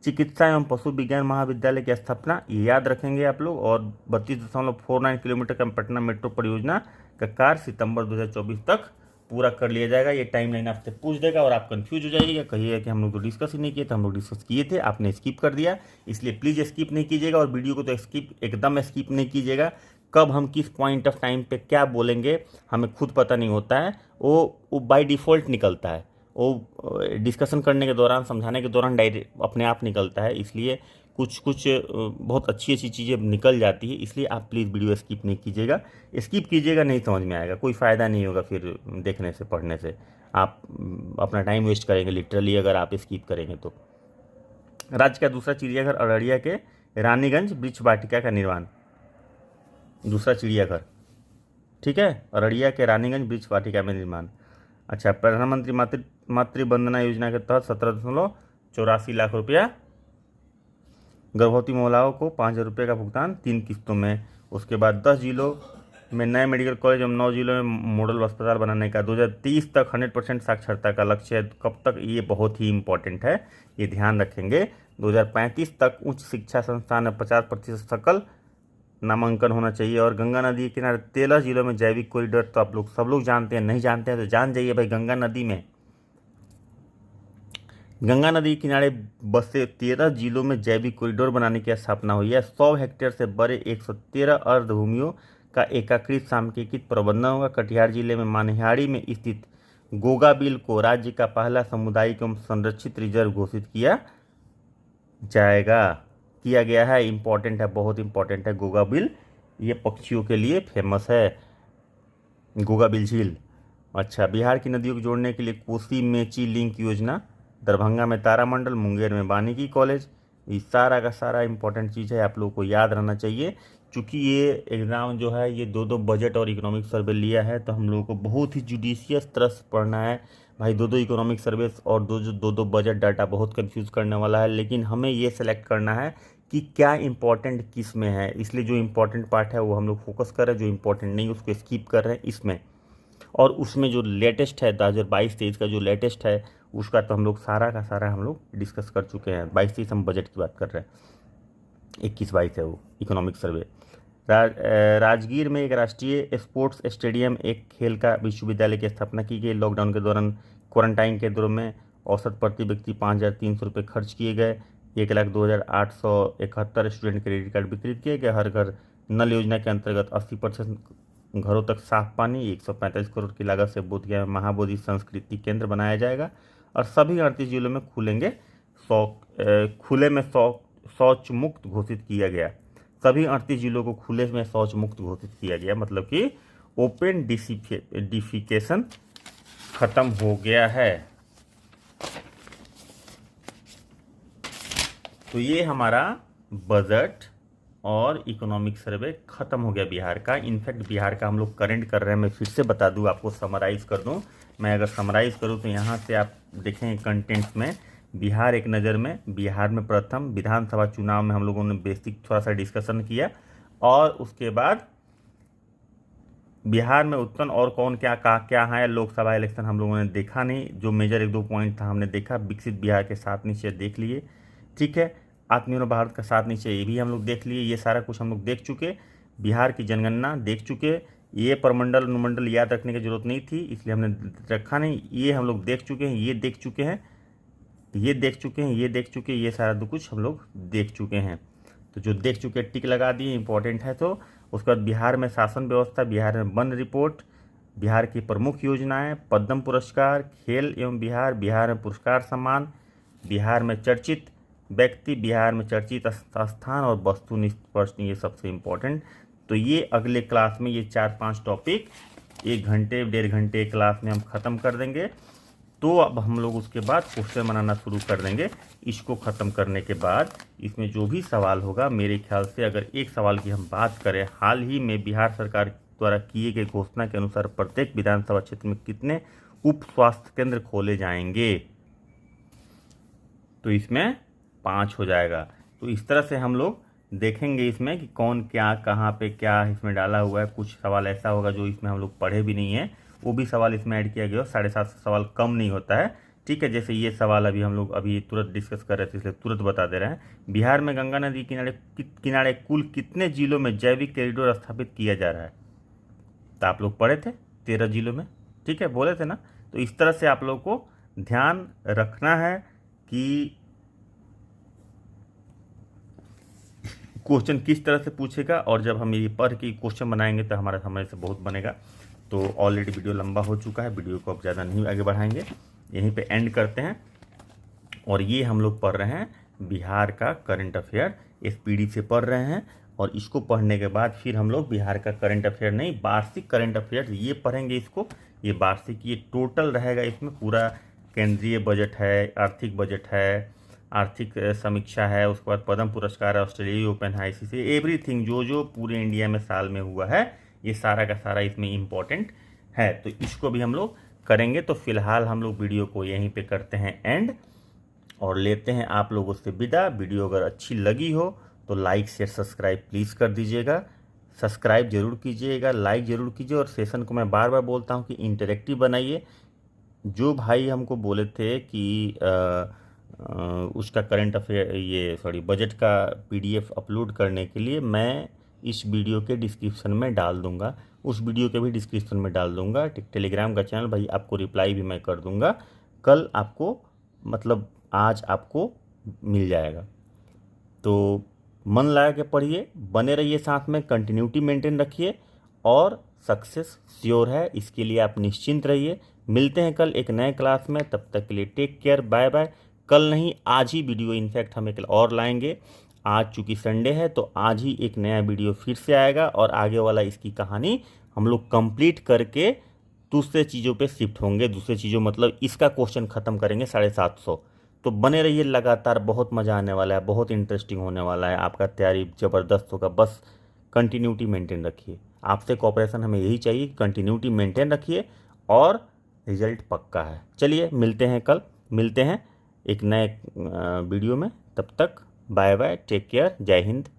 Speaker 1: चिकित्सा एवं पशु विज्ञान महाविद्यालय की स्थापना, ये याद रखेंगे आप लोग। और 32.49 किलोमीटर का पटना मेट्रो परियोजना का कार्य सितंबर 2024 तक पूरा कर लिया जाएगा। ये टाइम लाइन आपसे पूछ देगा और आप कंफ्यूज हो जाइएगा, कहिएगा कि हम लोग तो डिस्कस ही नहीं किए थे। हम लोग डिस्कस किए थे, आपने स्किप कर दिया, इसलिए प्लीज़ स्किप नहीं कीजिएगा। और वीडियो को तो एकदम स्किप नहीं कीजिएगा। कब हम किस पॉइंट ऑफ टाइम पे क्या बोलेंगे हमें खुद पता नहीं होता है, वो बाय डिफ़ॉल्ट निकलता है, वो डिस्कशन करने के दौरान, समझाने के दौरान डायरेक्ट अपने आप निकलता है। इसलिए कुछ बहुत अच्छी चीज़ें निकल जाती है, इसलिए आप प्लीज़ वीडियो स्किप नहीं कीजिएगा। स्किप कीजिएगा नहीं समझ में आएगा, कोई फ़ायदा नहीं होगा फिर देखने से, पढ़ने से। आप अपना टाइम वेस्ट करेंगे लिटरली अगर आप स्किप करेंगे तो। राज्य का दूसरा चिड़ियाघर अररिया के रानीगंज वृक्ष वाटिका का निर्माण, दूसरा चिड़ियाघर, ठीक है, अररिया के रानीगंज वृक्ष वाटिका में निर्माण। अच्छा, प्रधानमंत्री मातृ वंदना योजना के तहत 17.84 लाख रुपया। गर्भवती महिलाओं को 5,000 रुपये का भुगतान 3 किस्तों में। उसके बाद 10 जिलों में नए मेडिकल कॉलेज एवं 9 जिलों में मॉडल अस्पताल बनाने का 2030 तक 100% साक्षरता का लक्ष्य है। कब तक? ये बहुत ही इंपॉर्टेंट है, ये ध्यान रखेंगे। 2035 तक उच्च शिक्षा संस्थान में 50% सकल नामांकन होना चाहिए। और गंगा नदी के किनारे 13 जिलों में जैविक कॉरिडोर, तो आप लोग सब लोग जानते हैं, नहीं जानते हैं तो जान जाइए भाई। गंगा नदी के किनारे बसे 13 जिलों में जैविक कॉरिडोर बनाने की स्थापना हुई है। 100 हेक्टेयर से बड़े 113 अर्ध भूमियों का एकीकृत सांख्यिकीय प्रबंधन होगा। कटिहार जिले में मानिहाड़ी में स्थित गोगाबिल को राज्य का पहला सामुदायिक एवं संरक्षित रिजर्व घोषित किया गया है। इंपॉर्टेंट है, बहुत इंपॉर्टेंट है गोगाबिल, ये पक्षियों के लिए फेमस है, गोगाबिल झील। अच्छा, बिहार की नदियों को जोड़ने के लिए कोसी मेची लिंक योजना, दरभंगा में तारामंडल, मुंगेर में वानिकी कॉलेज। ये सारा का सारा इंपॉर्टेंट चीज़ है, आप लोगों को याद रहना चाहिए। चूँकि ये एग्ज़ाम जो है ये 2 बजट और इकोनॉमिक सर्वे लिया है, तो हम लोगों को बहुत ही जुडिशियस तरह से पढ़ना है, भाई दो दो इकोनॉमिक सर्विस और दो दो बजट डाटा बहुत कंफ्यूज करने वाला है, लेकिन हमें ये सेलेक्ट करना है कि क्या इंपॉर्टेंट किस में है, इसलिए जो इंपॉर्टेंट पार्ट है वो हम लोग फोकस कर रहे हैं, जो इंपॉर्टेंट नहीं उसको स्किप कर रहे हैं इसमें। और उसमें जो लेटेस्ट है 2022-23 का जो लेटेस्ट है उसका तो हम लोग सारा का सारा हम लोग डिस्कस कर चुके हैं। 22-23 हम बजट की बात कर रहे हैं, 21-22 है वो इकोनॉमिक सर्वे। राजगीर में एक राष्ट्रीय स्पोर्ट्स स्टेडियम, एक खेल का विश्वविद्यालय की स्थापना की गई। लॉकडाउन के दौरान क्वारंटाइन के दौर में औसत प्रति व्यक्ति 5,300 रुपये खर्च किए गए। 1,02,871 स्टूडेंट क्रेडिट कार्ड वितरित किए गए। हर घर नल योजना के अंतर्गत 80% घरों तक साफ पानी। 145 करोड़ की लागत से बोधगया में महाबोधि संस्कृति केंद्र बनाया जाएगा। और सभी 38 जिलों में खुले में शौच मुक्त घोषित किया गया। सभी 38 जिलों को खुले में शौच मुक्त घोषित किया गया, मतलब कि ओपन डिफिकेशन खत्म हो गया है। तो ये हमारा बजट और इकोनॉमिक सर्वे खत्म हो गया बिहार का। इनफैक्ट बिहार का हम लोग करंट कर रहे हैं, मैं फिर से बता दूं आपको, समराइज़ कर दूं। मैं अगर समराइज़ करूं तो यहाँ से आप देखेंगे कंटेंट्स में बिहार एक नज़र में। बिहार में प्रथम विधानसभा चुनाव में हम लोगों ने बेसिक थोड़ा सा डिस्कशन किया, और उसके बाद बिहार में उत्पन्न और कौन क्या है। लोकसभा इलेक्शन हम लोगों ने देखा नहीं, जो मेजर 1-2 पॉइंट था हमने देखा। विकसित बिहार के 7 निश्चय देख लिए, ठीक है। आत्मनिर्भर भारत का 7 निश्चय ये भी हम लोग देख लिए। ये सारा कुछ हम लोग देख चुके। बिहार की जनगणना देख चुके। ये प्रमंडल अनुमंडल याद रखने की जरूरत नहीं थी, इसलिए हमने रखा नहीं। ये हम लोग देख चुके हैं, ये देख चुके हैं, ये देख चुके हैं, ये देख चुके हैं, ये सारा कुछ हम लोग देख चुके हैं। तो जो देख चुके टिक लगा दिए, इंपॉर्टेंट है। तो उसके बाद बिहार में शासन व्यवस्था, बिहार में वन रिपोर्ट, बिहार की प्रमुख योजनाएं, पद्म पुरस्कार, खेल एवं बिहार में पुरस्कार सम्मान, बिहार में चर्चित व्यक्ति, बिहार में चर्चित स्थान और वस्तुनिष्ठ, ये सबसे इम्पोर्टेंट। तो ये अगले क्लास में ये 4-5 टॉपिक 1 घंटे 1.5 घंटे क्लास में हम ख़त्म कर देंगे। तो अब हम लोग उसके बाद क्वेश्चन बनाना शुरू कर देंगे। इसको ख़त्म करने के बाद इसमें जो भी सवाल होगा, मेरे ख्याल से अगर एक सवाल की हम बात करें, हाल ही में बिहार सरकार द्वारा किए गए घोषणा के अनुसार प्रत्येक विधानसभा क्षेत्र में कितने उप स्वास्थ्य केंद्र खोले जाएंगे, तो इसमें 5 हो जाएगा। तो इस तरह से हम लोग देखेंगे इसमें कि कौन क्या कहाँ पे क्या इसमें डाला हुआ है। कुछ सवाल ऐसा होगा जो इसमें हम लोग पढ़े भी नहीं है, वो भी सवाल इसमें ऐड किया गया। 750 सवाल कम नहीं होता है, ठीक है। जैसे ये सवाल अभी हम लोग अभी तुरंत डिस्कस कर रहे थे, इसलिए तुरंत बता दे रहे हैं। बिहार में गंगा नदी किनारे कुल कितने जिलों में जैविक कॉरिडोर स्थापित किया जा रहा है? तो आप लोग पढ़े थे 13 जिलों में, ठीक है, बोले थे ना। तो इस तरह से आप लोग को ध्यान रखना है कि क्वेश्चन किस तरह से पूछेगा, और जब हम ये पढ़ के क्वेश्चन बनाएंगे तो हमारा समझ से बहुत बनेगा। तो ऑलरेडी वीडियो लंबा हो चुका है, वीडियो को अब ज़्यादा नहीं आगे बढ़ाएंगे, यहीं पे एंड करते हैं। और ये हम लोग पढ़ रहे हैं बिहार का करंट अफेयर, SPD से पढ़ रहे हैं। और इसको पढ़ने के बाद फिर हम लोग बिहार का करंट अफेयर नहीं, वार्षिक करंट अफेयर ये पढ़ेंगे। इसको ये वार्षिक, ये टोटल रहेगा, इसमें पूरा केंद्रीय बजट है, आर्थिक बजट है, आर्थिक समीक्षा है, उसके बाद पद्म पुरस्कार है, ऑस्ट्रेलियाई ओपन है, ICC, एवरीथिंग जो पूरे इंडिया में साल में हुआ है, ये सारा का सारा इसमें इम्पोर्टेंट है। तो इसको भी हम लोग करेंगे। तो फिलहाल हम लोग वीडियो को यहीं पे करते हैं एंड, और लेते हैं आप लोगों से विदा। वीडियो अगर अच्छी लगी हो तो लाइक शेयर सब्सक्राइब प्लीज़ कर दीजिएगा। सब्सक्राइब जरूर कीजिएगा, लाइक ज़रूर कीजिए। और सेशन को मैं बार बार बोलता हूँ कि इंटरेक्टिव बनाइए। जो भाई हमको बोले थे कि उसका करंट अफेयर बजट का PDF अपलोड करने के लिए, मैं इस वीडियो के डिस्क्रिप्शन में डाल दूंगा, उस वीडियो के भी डिस्क्रिप्शन में डाल दूंगा। टेलीग्राम का चैनल भाई, आपको रिप्लाई भी मैं कर दूंगा। कल आपको, मतलब आज आपको मिल जाएगा। तो मन लगा के पढ़िए, बने रहिए साथ में, कंटिन्यूटी मेंटेन रखिए, और सक्सेस श्योर है, इसके लिए आप निश्चिंत रहिए। मिलते हैं कल एक नए क्लास में, तब तक के लिए टेक केयर, बाय बाय। कल नहीं, आज ही वीडियो इनफैक्ट हम एक और लाएंगे। आज चूँकि संडे है तो आज ही एक नया वीडियो फिर से आएगा, और आगे वाला इसकी कहानी हम लोग कंप्लीट करके दूसरे चीज़ों पे शिफ्ट होंगे। दूसरे चीज़ों मतलब इसका क्वेश्चन ख़त्म करेंगे 750। तो बने रहिए लगातार, बहुत मज़ा आने वाला है, बहुत इंटरेस्टिंग होने वाला है, आपका तैयारी ज़बरदस्त होगा। बस कंटिन्यूटी मेंटेन रखिए, आपसे कोऑपरेशन हमें यही चाहिए, कंटिन्यूटी मेंटेन रखिए और रिजल्ट पक्का है। चलिए मिलते हैं कल, मिलते हैं एक नए वीडियो में। तब तक बाय बाय, टेक केयर, जय हिंद।